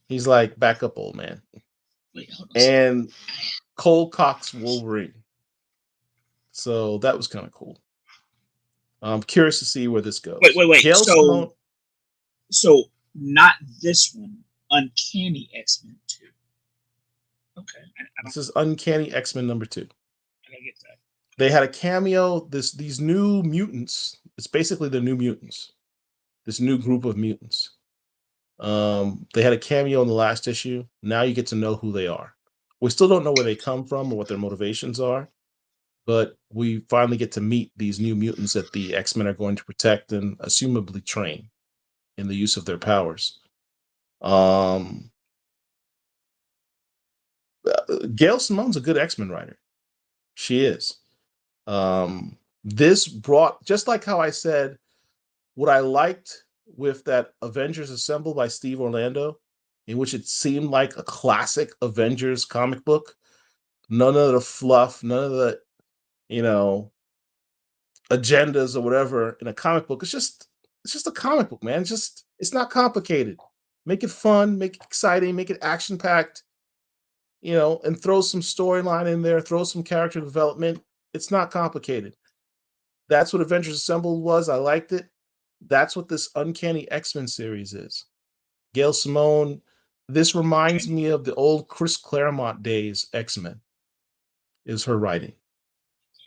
Speaker 1: He's like, back up, old man.
Speaker 2: Wait, hold on.
Speaker 1: And Cole cocks Wolverine. So that was kind of cool. I'm curious to see where this goes.
Speaker 2: Wait.
Speaker 1: Gail Simone,
Speaker 2: So not this one. Uncanny X-Men 2. Okay.
Speaker 1: This is Uncanny X-Men #2.
Speaker 2: I gotta get that.
Speaker 1: They had a cameo. These new mutants. It's basically the New Mutants. This new group of mutants. They had a cameo in the last issue. Now you get to know who they are. We still don't know where they come from or what their motivations are, but we finally get to meet these new mutants that the X-Men are going to protect and assumably train in the use of their powers. Gail Simone's a good X-Men writer. She is. This brought, just like how I said, what I liked with that Avengers Assemble by Steve Orlando, in which it seemed like a classic Avengers comic book. None of the fluff, none of the, agendas or whatever in a comic book. It's just a comic book, man. It's not complicated. Make it fun, make it exciting, make it action-packed, and throw some storyline in there, throw some character development. It's not complicated. That's what Avengers Assemble was. I liked it. That's what this Uncanny X-Men series is. Gail Simone, this reminds me of the old Chris Claremont days X-Men, is her writing.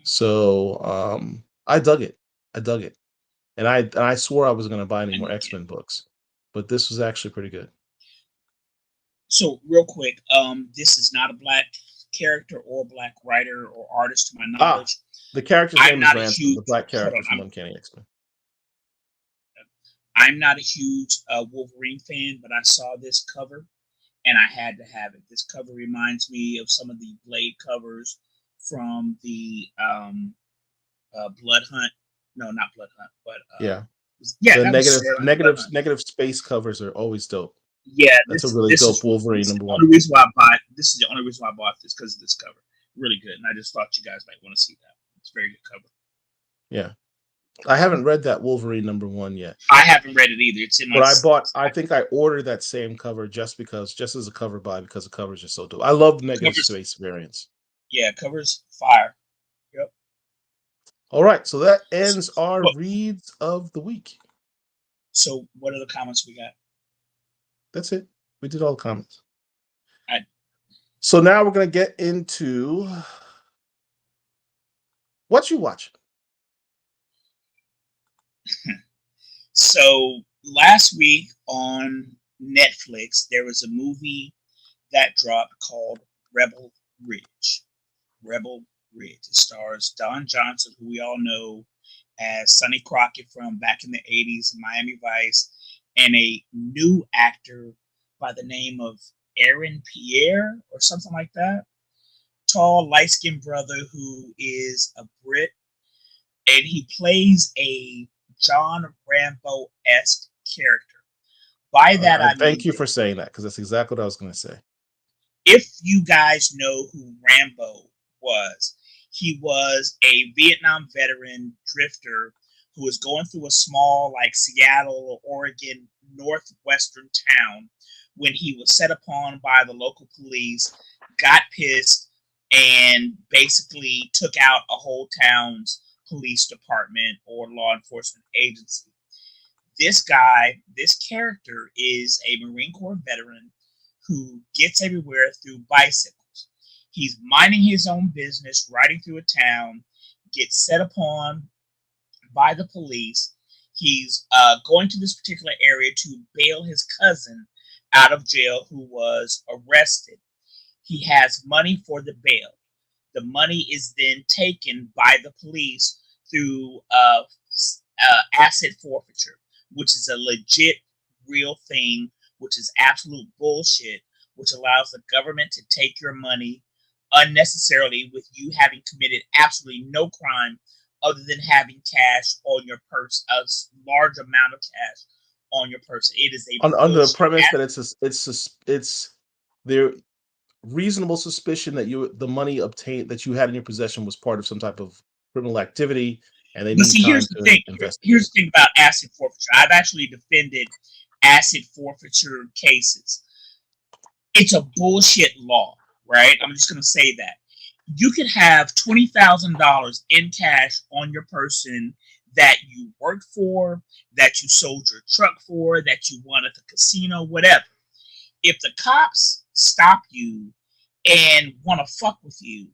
Speaker 1: So I dug it. And I swore I wasn't going to buy any more X-Men books, but this was actually pretty good.
Speaker 2: So real quick, this is not a black character or black writer or artist to my knowledge.
Speaker 1: The character's name is Ransom, the black character from Uncanny X-Men.
Speaker 2: I'm not a huge Wolverine fan, but I saw this cover and I had to have it. This cover reminds me of some of the Blade covers from the Blood Hunt. No, not Blood Hunt, but
Speaker 1: the negative space covers are always dope.
Speaker 2: Yeah,
Speaker 1: that's a really dope Wolverine #1.
Speaker 2: This is the only reason why I bought this, because of this cover. Really good, and I just thought you guys might want to see that. It's a very good cover.
Speaker 1: Yeah, I haven't read that Wolverine #1 yet.
Speaker 2: I haven't read it either. It's in my.
Speaker 1: But I think I ordered that same cover just as a cover buy, because the covers are so dope. I love the negative space variants.
Speaker 2: Yeah, covers fire. Yep.
Speaker 1: All right, so that ends our reads of the week.
Speaker 2: So, what are the comments we got?
Speaker 1: That's it. We did all the comments.
Speaker 2: All right.
Speaker 1: So now we're going to get into what you watching.
Speaker 2: So last week on Netflix, there was a movie that dropped called Rebel Ridge. Rebel Ridge. It stars Don Johnson, who we all know as Sonny Crockett from back in the 80s in Miami Vice, and a new actor by the name of Aaron Pierre or something like that. Tall, light-skinned brother who is a Brit, and he plays a John Rambo-esque character. By that, I mean,
Speaker 1: thank you for saying that, because that's exactly what I was going to say.
Speaker 2: If you guys know who Rambo was, he was a Vietnam veteran drifter who was going through a small, like Seattle or Oregon, northwestern town when he was set upon by the local police, got pissed, and basically took out a whole town's police department or law enforcement agency. This character is a Marine Corps veteran who gets everywhere through bicycles. He's minding his own business, riding through a town, gets set upon by the police. He's going to this particular area to bail his cousin out of jail who was arrested. He has money for the bail. The money is then taken by the police through asset forfeiture, which is a legit, real thing, which is absolute bullshit, which allows the government to take your money unnecessarily with you having committed absolutely no crime other than having cash on your purse, a large amount of cash on your person. It is a
Speaker 1: under the premise that it's their reasonable suspicion that the money obtained that you had in your possession was part of some type of criminal activity, and they need time to investigate.
Speaker 2: Here's the thing about asset forfeiture. I've actually defended asset forfeiture cases. It's a bullshit law, right? I'm just going to say that. You could have $20,000 in cash on your person that you worked for, that you sold your truck for, that you won at the casino, whatever. If the cops stop you and want to fuck with you,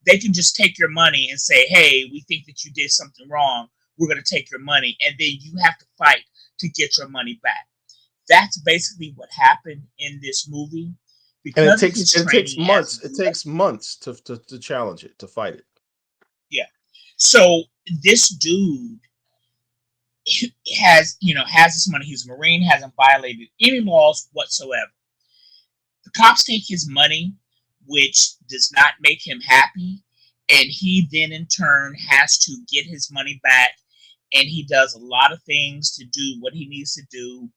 Speaker 2: they can just take your money and say, hey, we think that you did something wrong. We're going to take your money. And then you have to fight to get your money back. That's basically what happened in this movie.
Speaker 1: And it takes months. It takes months to challenge it, to fight it.
Speaker 2: Yeah. So this dude has this money. He's a Marine, hasn't violated any laws whatsoever. The cops take his money, which does not make him happy, and he then in turn has to get his money back, and he does a lot of things to do what he needs to do.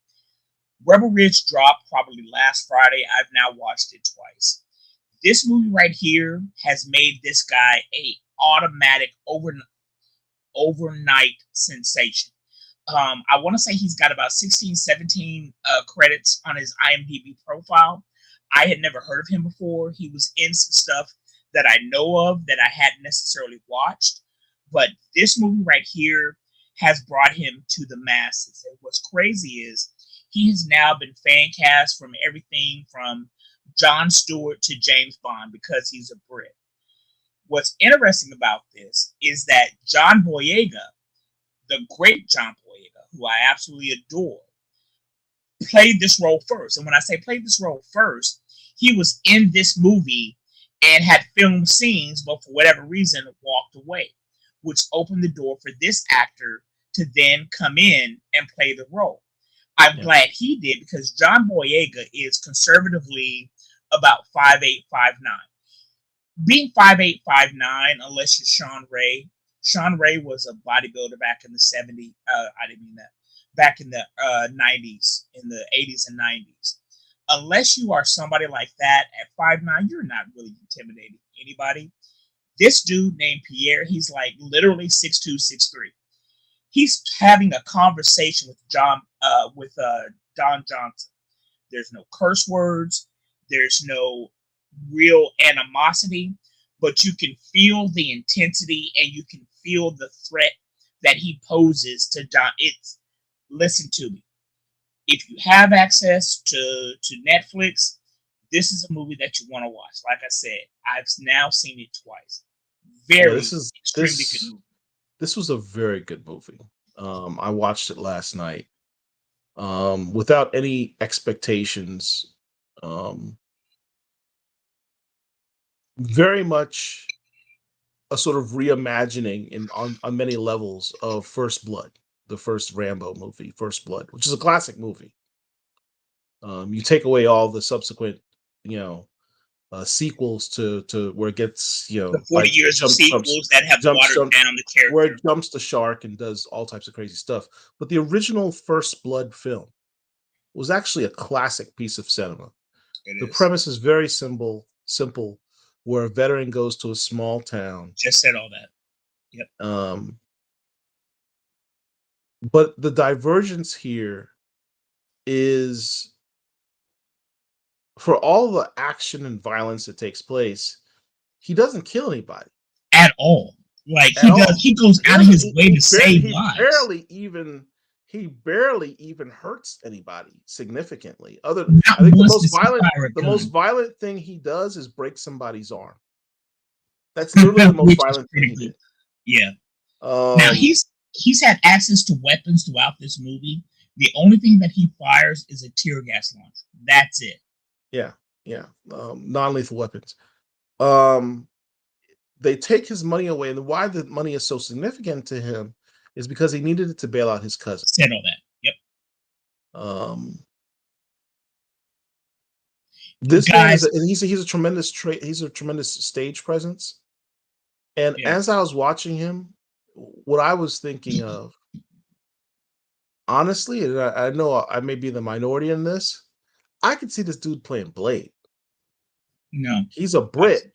Speaker 2: Rebel Ridge dropped probably last Friday. I've now watched it twice. This movie right here has made this guy a automatic overnight sensation. I want to say he's got about 16, 17 credits on his IMDb profile. I had never heard of him before. He was in some stuff that I know of that I hadn't necessarily watched. But this movie right here has brought him to the masses. And what's crazy is he has now been fan cast from everything from Jon Stewart to James Bond because he's a Brit. What's interesting about this is that John Boyega, the great John Boyega, who I absolutely adore, played this role first. And when I say played this role first, he was in this movie and had filmed scenes, but for whatever reason walked away, which opened the door for this actor to then come in and play the role. I'm glad he did, because John Boyega is conservatively about 5'8", 5'9". Being 5'8", 5'9", unless you're Sean Ray. Sean Ray was a bodybuilder back in the 70s. I didn't mean that. Back in the 90s, in the 80s and 90s. Unless you are somebody like that at 5'9", you're not really intimidating anybody. This dude named Pierre, he's like literally 6'2", 6'3". He's having a conversation with Don Johnson. There's no curse words. There's no real animosity, but you can feel the intensity and you can feel the threat that he poses to Don. Listen to me. If you have access to Netflix, this is a movie that you want to watch. Like I said, I've now seen it twice. Extremely good movie.
Speaker 1: This was a very good movie. I watched it last night without any expectations. Very much a sort of reimagining on many levels of First Blood, the first Rambo movie, First Blood, which is a classic movie. You take away all the subsequent, sequels to where it gets,
Speaker 2: the 40 years of sequels that have watered down the character,
Speaker 1: where it jumps the shark and does all types of crazy stuff. But the original First Blood film was actually a classic piece of cinema. The premise is very simple, where a veteran goes to a small town.
Speaker 2: Just said all that. Yep.
Speaker 1: But the divergence here is, for all the action and violence that takes place, he doesn't kill anybody
Speaker 2: at all. Like he goes out of his way to save lives.
Speaker 1: He barely even hurts anybody significantly. I think the most violent thing he does is break somebody's arm. That's literally the most violent thing he did.
Speaker 2: Yeah. Now he's had access to weapons throughout this movie. The only thing that he fires is a tear gas launcher. That's it.
Speaker 1: Yeah. Non-lethal weapons. They take his money away, and why the money is so significant to him is because he needed it to bail out his cousin.
Speaker 2: Said all that. Yep.
Speaker 1: This
Speaker 2: Guys,
Speaker 1: man is he's a tremendous he's a tremendous stage presence. And
Speaker 2: yeah.
Speaker 1: as I was watching him, what I was thinking of, honestly, and I know I may be the minority in this, I could see this dude playing Blade.
Speaker 2: No,
Speaker 1: he's a Brit.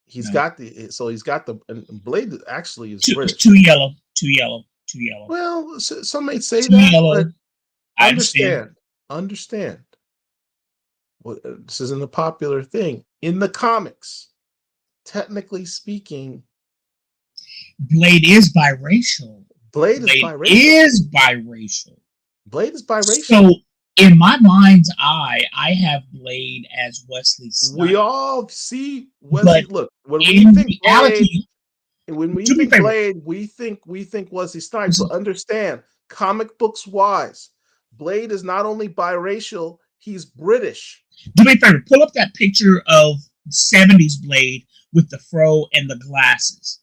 Speaker 1: He's
Speaker 2: No.
Speaker 1: got the and Blade actually is British.
Speaker 2: Too yellow.
Speaker 1: Well, some may say
Speaker 2: Too
Speaker 1: that,
Speaker 2: yellow.
Speaker 1: but
Speaker 2: I
Speaker 1: understand. Well, this isn't a popular thing in the comics. Technically speaking,
Speaker 2: Blade is biracial.
Speaker 1: Blade
Speaker 2: is biracial.
Speaker 1: Blade is biracial.
Speaker 2: So, in my mind's eye, I have Blade as Wesley Snipes.
Speaker 1: We all see Wesley. Look, when we think
Speaker 2: reality,
Speaker 1: Blade, when we think Blade, we think Wesley Snipes. But understand, comic books wise, Blade is not only biracial; he's British.
Speaker 2: Do me a favor, pull up that picture of 70s Blade with the fro and the glasses.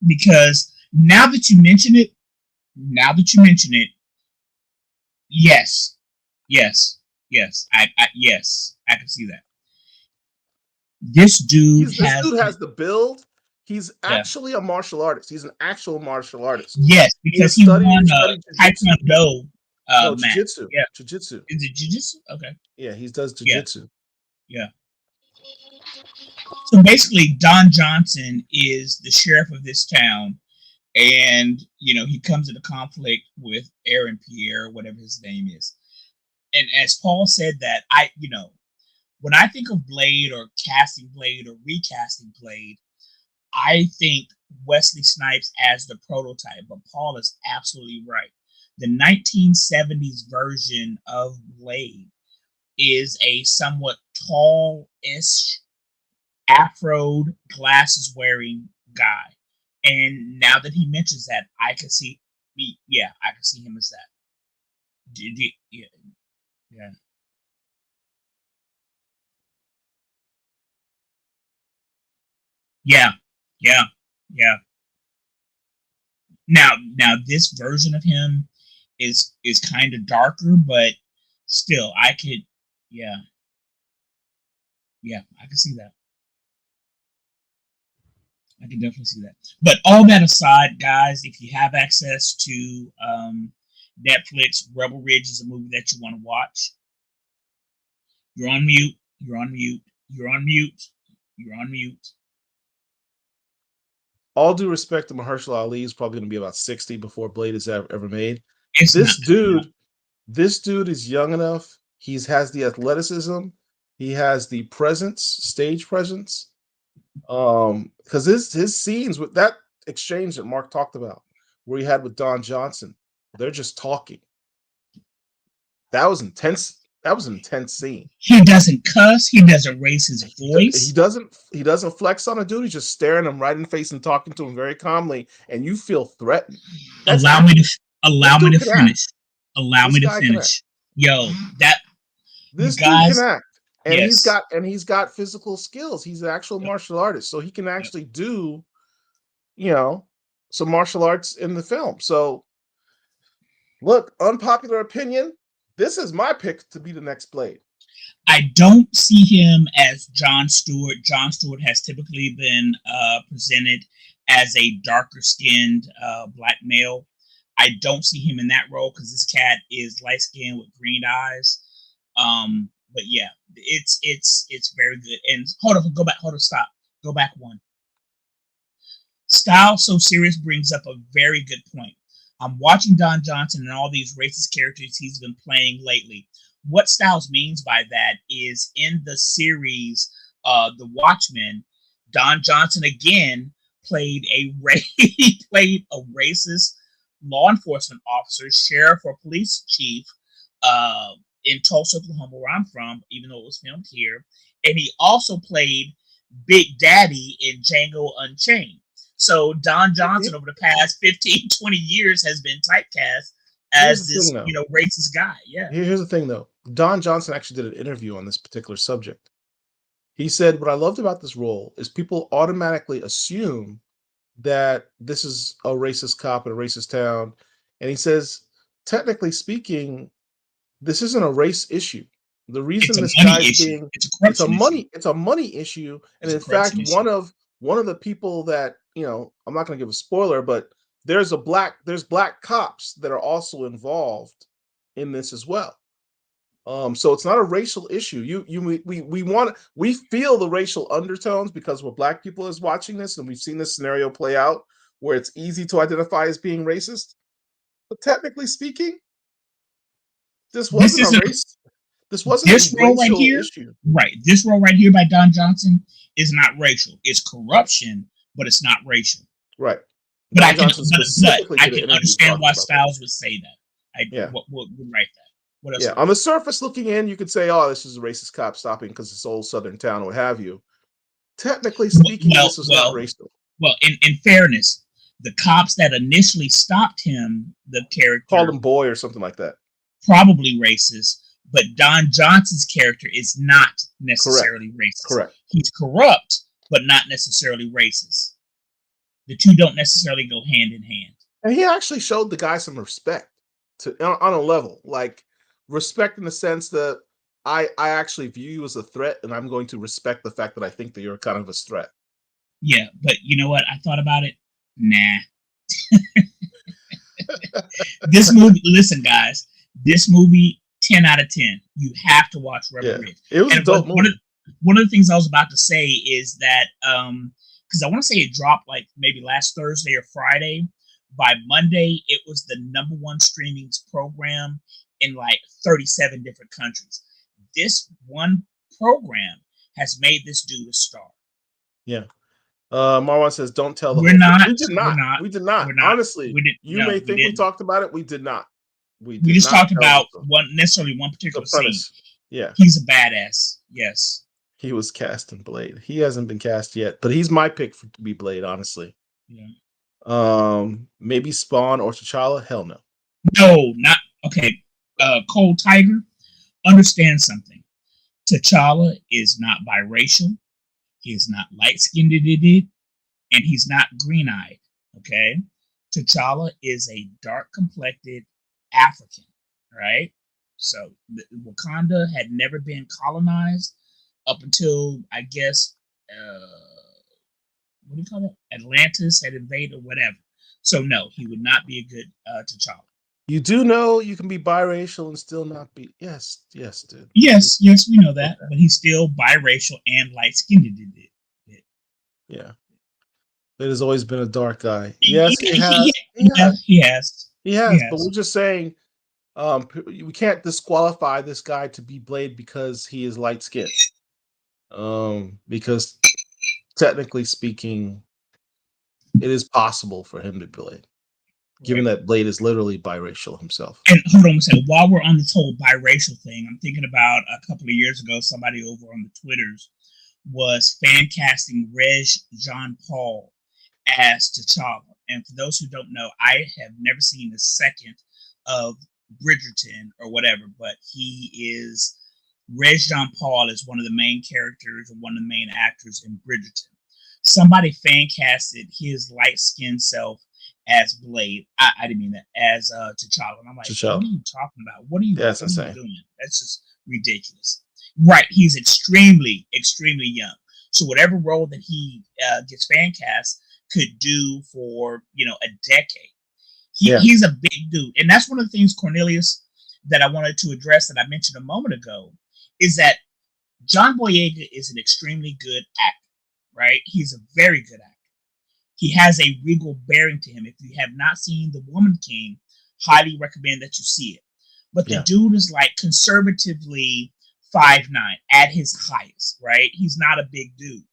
Speaker 2: Because now that you mention it, yes, I can see that. This dude
Speaker 1: has the build. He's actually a martial artist. He's an actual martial artist.
Speaker 2: Yes, because he won Taekwondo.
Speaker 1: No, jiu-jitsu.
Speaker 2: Yeah.
Speaker 1: Jiu-jitsu.
Speaker 2: Is it jiu-jitsu? Okay.
Speaker 1: Yeah, he does jiu-jitsu.
Speaker 2: Yeah. So basically, Don Johnson is the sheriff of this town, and he comes into conflict with Aaron Pierre, whatever his name is. And as Paul said that, when I think of Blade or casting Blade or recasting Blade, I think Wesley Snipes as the prototype. But Paul is absolutely right. The 1970s version of Blade is a somewhat tall-ish, afroed, glasses-wearing guy. And now that he mentions that, I can see him as that. Yeah. Now this version of him is kind of darker, but still, I can see that. I can definitely see that. But all that aside, guys, if you have access to Netflix, Rebel Ridge is a movie that you want to watch. You're on mute.
Speaker 1: All due respect to Mahershala Ali, is probably going to be about 60 before Blade is ever made. This dude is young enough. He has the athleticism. He has the stage presence. Because his scenes with that exchange that Mark talked about, where he had with Don Johnson, they're just talking. That was intense. That was an intense scene.
Speaker 2: He doesn't cuss. He doesn't raise his voice.
Speaker 1: He doesn't flex on a dude. He's just staring him right in the face and talking to him very calmly, and you feel threatened.
Speaker 2: Allow me to finish. Yo,
Speaker 1: this dude can act. And he's got physical skills. He's an actual martial artist, so he can actually do, some martial arts in the film. So, look, unpopular opinion. This is my pick to be the next Blade.
Speaker 2: I don't see him as John Stewart. John Stewart has typically been presented as a darker-skinned black male. I don't see him in that role because this cat is light-skinned with green eyes. But yeah, it's very good. And stop. Go back one. Style So Serious brings up a very good point. I'm watching Don Johnson and all these racist characters he's been playing lately. What Styles means by that is in the series, The Watchmen, Don Johnson again played a racist law enforcement officer, sheriff, or police chief in Tulsa, Oklahoma, where I'm from, even though it was filmed here. And he also played Big Daddy in Django Unchained. So Don Johnson over the past 15, 20 years has been typecast as this, racist guy. Yeah.
Speaker 1: Here's the thing, though. Don Johnson actually did an interview on this particular subject. He said, what I loved about this role is people automatically assume that this is a racist cop in a racist town, and he says, technically speaking, this isn't a race issue. The reason this guy's being it's a money issue, and in fact, one of the people that, you know, I'm not going to give a spoiler, but there's black cops that are also involved in this as well. So it's not a racial issue. We feel the racial undertones because we're black people is watching this, and we've seen this scenario play out where it's easy to identify as being racist. But technically speaking, this wasn't a race. This wasn't
Speaker 2: this
Speaker 1: a
Speaker 2: role
Speaker 1: racial
Speaker 2: right here,
Speaker 1: issue.
Speaker 2: Right. This role right here by Don Johnson is not racial. It's corruption, but it's not racial.
Speaker 1: Right.
Speaker 2: But I can understand why Styles would say that. We'll write that. What else?
Speaker 1: Yeah, on the surface looking in, you could say, "Oh, this is a racist cop stopping because it's old Southern town," or what have you. Technically speaking, this is not racial.
Speaker 2: Well, in fairness, the cops that initially stopped him, the character
Speaker 1: called him boy or something like that.
Speaker 2: Probably racist, but Don Johnson's character is not necessarily racist.
Speaker 1: Correct.
Speaker 2: He's corrupt, but not necessarily racist. The two don't necessarily go hand in hand.
Speaker 1: And he actually showed the guy some respect on a level, like respect in the sense that I actually view you as a threat, and I'm going to respect the fact that I think that you're kind of a threat.
Speaker 2: Yeah, but you know what? I thought about it. Nah. This movie, listen, guys, this movie, 10 out of 10. You have to watch Rebel Ridge.
Speaker 1: It was a dope movie.
Speaker 2: One of the things I was about to say is that, because I want to say it dropped like maybe last Thursday or Friday. By Monday, it was the #1 streaming program in like 37 different countries. This one program has made this dude a star.
Speaker 1: Yeah. Marwan says, "Don't tell the."
Speaker 2: We did not.
Speaker 1: Honestly, you may think we talked about it. We did not.
Speaker 2: We just talked about one particular scene.
Speaker 1: Yeah,
Speaker 2: he's a badass. Yes,
Speaker 1: he was cast in Blade. He hasn't been cast yet, but he's my pick to be Blade. Honestly,
Speaker 2: yeah.
Speaker 1: Maybe Spawn or T'Challa. Hell no.
Speaker 2: No, not okay. Cold Tiger, understand something. T'Challa is not biracial. He is not light-skinned, and he's not green-eyed, okay? T'Challa is a dark-complected African, right? So Wakanda had never been colonized up until, I guess, what do you call it? Atlantis had invaded or whatever. So no, he would not be a good T'Challa.
Speaker 1: You do know you can be biracial and still not be. Yes, dude.
Speaker 2: Yes, we know that, but he's still biracial and light-skinned.
Speaker 1: Yeah, it has always been a dark guy. Yes, he has.
Speaker 2: He has.
Speaker 1: But we're just saying, we can't disqualify this guy to be Blade because he is light-skinned. Because technically speaking, it is possible for him to be Blade. Given that Blade is literally biracial himself.
Speaker 2: And hold on a second. While we're on this whole biracial thing, I'm thinking about a couple of years ago, somebody over on the Twitters was fan casting Reg Jean Paul as T'Challa. And for those who don't know, I have never seen a second of Bridgerton or whatever, but Reg Jean Paul is one of the main characters and one of the main actors in Bridgerton. Somebody fan casted his light-skinned self as Blade. I didn't mean that, as T'Challa. And I'm like, What are you talking about? What are you doing? That's just ridiculous. Right, he's extremely, extremely young. So whatever role that he gets fan cast could do for, a decade. He's a big dude. And that's one of the things, Cornelius, that I wanted to address that I mentioned a moment ago, is that John Boyega is an extremely good actor, right? He's a very good actor. He has a regal bearing to him. If you have not seen The Woman King, highly recommend that you see it. But the dude is like conservatively 5'9" at his highest, right? He's not a big dude.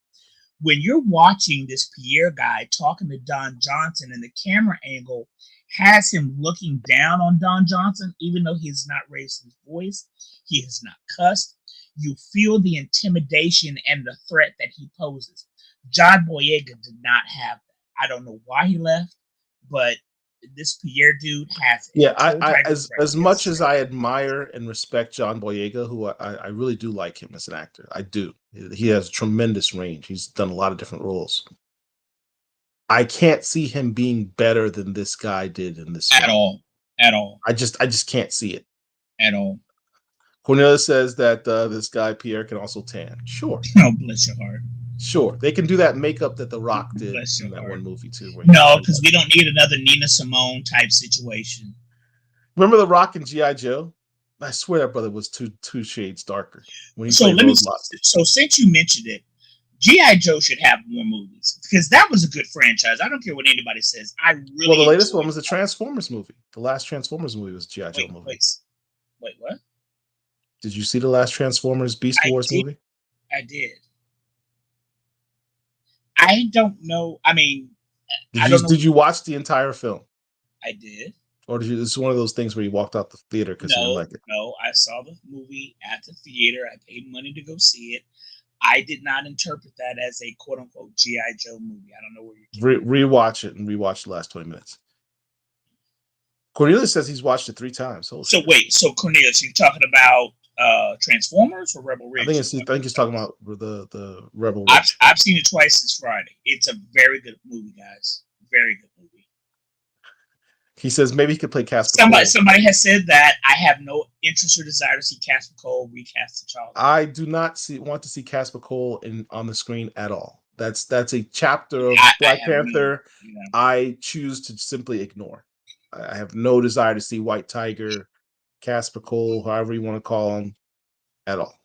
Speaker 2: When you're watching this Pierre guy talking to Don Johnson and the camera angle has him looking down on Don Johnson, even though he has not raised his voice, he has not cussed, you feel the intimidation and the threat that he poses. John Boyega did not have that. I don't know why he left, but this Pierre dude has it.
Speaker 1: Yeah, I as much as I admire and respect John Boyega, who I really do like him as an actor. I do. He has tremendous range. He's done a lot of different roles. I can't see him being better than this guy did in this
Speaker 2: at
Speaker 1: film.
Speaker 2: all. At all.
Speaker 1: I just can't see it.
Speaker 2: At all.
Speaker 1: Cornelia says that this guy Pierre can also tan. Sure.
Speaker 2: Oh, bless your heart.
Speaker 1: Sure. They can do that makeup that The Rock did
Speaker 2: Bless
Speaker 1: in
Speaker 2: your
Speaker 1: that
Speaker 2: heart.
Speaker 1: one movie too.
Speaker 2: No, because we don't need another Nina Simone type situation.
Speaker 1: Remember The Rock and G.I. Joe? I swear that brother was two shades darker when he
Speaker 2: So
Speaker 1: played Roadblock.
Speaker 2: So since you mentioned it, G.I. Joe should have more movies because that was a good franchise. I don't care what anybody says. I really
Speaker 1: the latest one was the Transformers movie. The last Transformers movie was G.I. Joe movie.
Speaker 2: Wait, what?
Speaker 1: Did you see the last Transformers Beast Wars movie?
Speaker 2: I did. I don't know. I mean,
Speaker 1: did you watch the entire film?
Speaker 2: I did.
Speaker 1: Or did you? It's one of those things where you walked out the theater because you didn't like it.
Speaker 2: No, I saw the movie at the theater. I paid money to go see it. I did not interpret that as a quote unquote G.I. Joe movie. I don't know where you're
Speaker 1: rewatch it and rewatch the last 20 minutes. Cornelius says he's watched it 3 times.
Speaker 2: So wait, so Cornelius, you're talking about Transformers or Rebel Ridge?
Speaker 1: I think he's talking about the Rebel Ridge.
Speaker 2: I've seen it twice this Friday. It's a very good movie, guys. Very good movie.
Speaker 1: He says maybe he could play Casper.
Speaker 2: Somebody has said that. I have no interest or desire to see Casper Cole recast T'Challa.
Speaker 1: I do not want to see Casper Cole on the screen at all. That's a chapter of Black Panther I choose to simply ignore. I have no desire to see White Tiger, Casper Cole, however you want to call him, at all.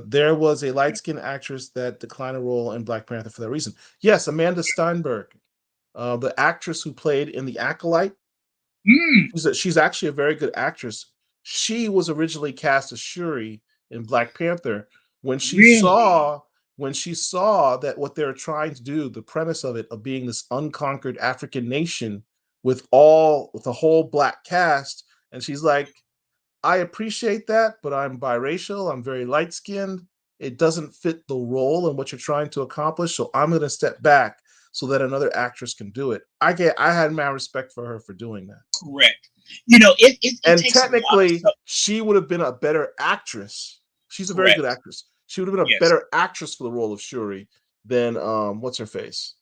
Speaker 1: There was a light-skinned actress that declined a role in Black Panther for that reason. Yes, Amanda Steinberg. The actress who played in The Acolyte, she's actually a very good actress. She was originally cast as Shuri in Black Panther. When she saw that what they were trying to do, the premise of it of being this unconquered African nation with the whole black cast, and she's like, I appreciate that, but I'm biracial. I'm very light-skinned. It doesn't fit the role and what you're trying to accomplish, so I'm going to step back so that another actress can do it. I had mad respect for her for doing that.
Speaker 2: Correct. You know, it
Speaker 1: technically she would have been a better actress. She's a very good actress. She would have been a better actress for the role of Shuri than what's her face?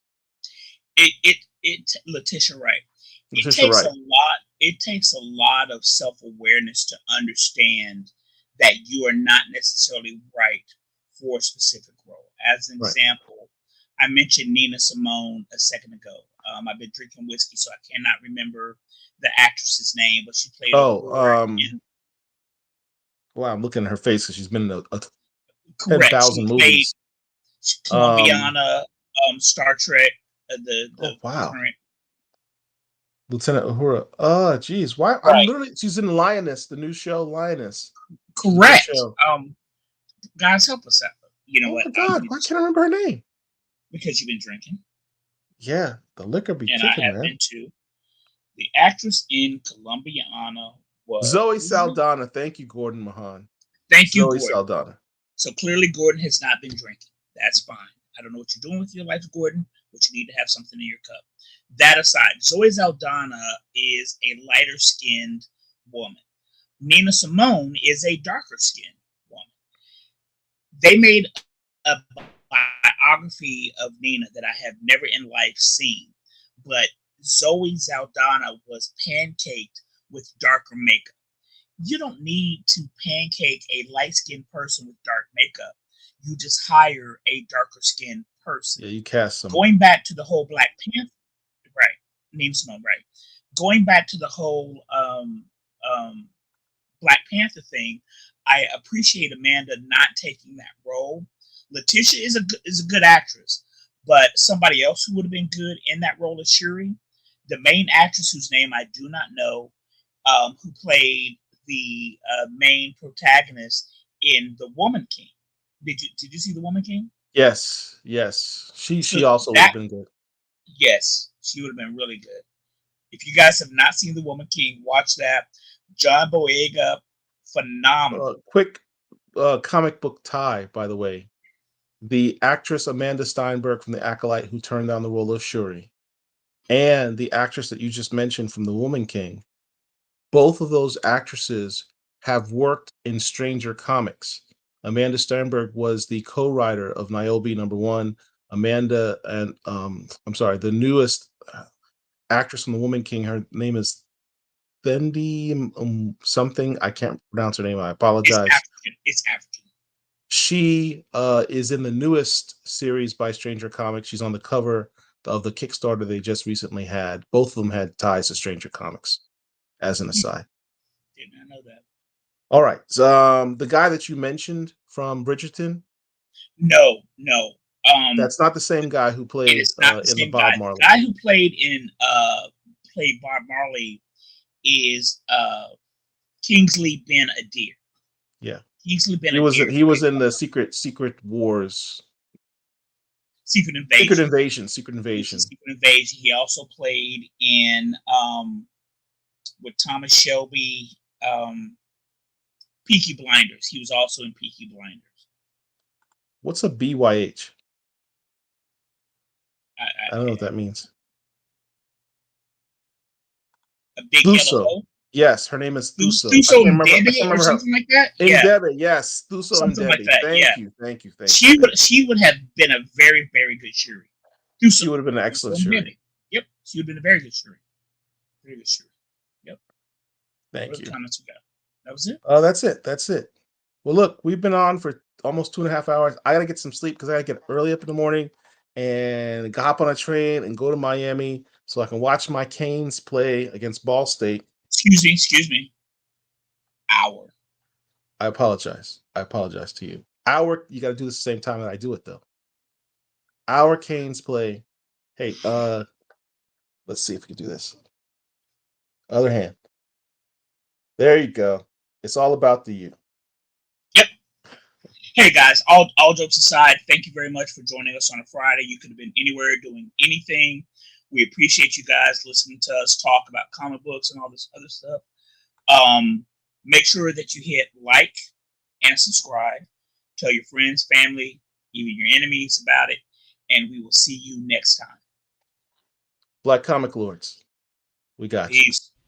Speaker 2: Letitia Wright. It takes a lot of self-awareness to understand that you are not necessarily right for a specific role. As an example, I mentioned Nina Simone a second ago. I've been drinking whiskey, so I cannot remember the actress's name, but she played.
Speaker 1: Wow, I'm looking at her face because she's been in 10,000 movies.
Speaker 2: Columbiana, Star Trek, the current.
Speaker 1: Lieutenant Uhura. Oh, geez. Why? I'm literally. She's in Lioness, the new show Lioness.
Speaker 2: Correct. Guys, help us out. You know what?
Speaker 1: Oh my God, why can't I remember her name?
Speaker 2: Because you've been drinking.
Speaker 1: Yeah, the liquor be
Speaker 2: and
Speaker 1: kicking,
Speaker 2: I have
Speaker 1: man.
Speaker 2: been too. The actress in Columbiana was
Speaker 1: Zoe Saldana. Thank you, Gordon Mahan.
Speaker 2: Thank you,
Speaker 1: Zoe
Speaker 2: Gordon.
Speaker 1: Saldana.
Speaker 2: So clearly, Gordon has not been drinking. That's fine. I don't know what you're doing with your life, Gordon, but you need to have something in your cup. That aside, Zoe Saldana is a lighter-skinned woman. Nina Simone is a darker-skinned woman. They made a biography of Nina that I have never in life seen, but Zoe Saldana was pancaked with darker makeup. You don't need to pancake a light-skinned person with dark makeup. You just hire a darker-skinned person.
Speaker 1: Yeah, you cast some.
Speaker 2: Going back to the whole Black Panther, right? Nina Simone, right? Going back to the whole Black Panther thing, I appreciate Amanda not taking that role. Letitia is a good actress, but somebody else who would have been good in that role is Shuri, the main actress whose name I do not know, who played the main protagonist in The Woman King. Did you see The Woman King?
Speaker 1: Yes. She also would have been good.
Speaker 2: Yes, she would have been really good. If you guys have not seen The Woman King, watch that. John Boyega, phenomenal.
Speaker 1: Quick comic book tie, by the way. The actress Amanda Steinberg from The Acolyte, who turned down the role of Shuri, and the actress that you just mentioned from The Woman King, both of those actresses have worked in Stranger Comics. Amanda Steinberg was the co-writer of Niobe #1, Amanda and I'm sorry, the newest actress from The Woman King. Her name is Fendi something. I can't pronounce her name. I apologize.
Speaker 2: It's African.
Speaker 1: She is in the newest series by Stranger Comics. She's on the cover of the Kickstarter they just recently had. Both of them had ties to Stranger Comics, as an aside.
Speaker 2: Did not know that.
Speaker 1: All right. So, the guy that you mentioned from Bridgerton?
Speaker 2: No.
Speaker 1: That's not the same guy who played in the Bob Marley.
Speaker 2: The guy who played Bob Marley is Kingsley Ben Adir.
Speaker 1: Yeah.
Speaker 2: Kingsley Ben
Speaker 1: Adir. He was in the Secret Wars.
Speaker 2: Secret Invasion.
Speaker 1: Secret Invasion.
Speaker 2: He also played in with Thomas Shelby, Peaky Blinders. He was also in Peaky Blinders.
Speaker 1: What's a BYH? I don't know what that means.
Speaker 2: A big
Speaker 1: Thuso.
Speaker 2: yellow.
Speaker 1: Yes, her name is Thuso.
Speaker 2: Thuso Ndebe or something like that.
Speaker 1: Ndebe, yes. Thuso
Speaker 2: something
Speaker 1: Ndebe.
Speaker 2: Like that.
Speaker 1: Thank you.
Speaker 2: She would have been a very, very good Shuri.
Speaker 1: She would have been an excellent Shuri.
Speaker 2: Yep, she would have been a very good Shuri. Very good Shuri. Yep.
Speaker 1: Thank you.
Speaker 2: Comments we got? That was it.
Speaker 1: Oh, that's it. Well, look, we've been on for almost 2.5 hours. I gotta get some sleep because I gotta get early up in the morning and hop on a train and go to Miami so I can watch my Canes play against Ball State.
Speaker 2: Excuse me. Hour.
Speaker 1: I apologize to you. You gotta do this the same time that I do it though. Our Canes play. Hey, let's see if we can do this. Other hand. There you go. It's all about the you.
Speaker 2: Yep. Hey guys, all jokes aside, thank you very much for joining us on a Friday. You could have been anywhere doing anything. We appreciate you guys listening to us talk about comic books and all this other stuff. Make sure that you hit like and subscribe. Tell your friends, family, even your enemies about it. And we will see you next time.
Speaker 1: Black Comic Lords, we got
Speaker 2: Peace.
Speaker 1: you.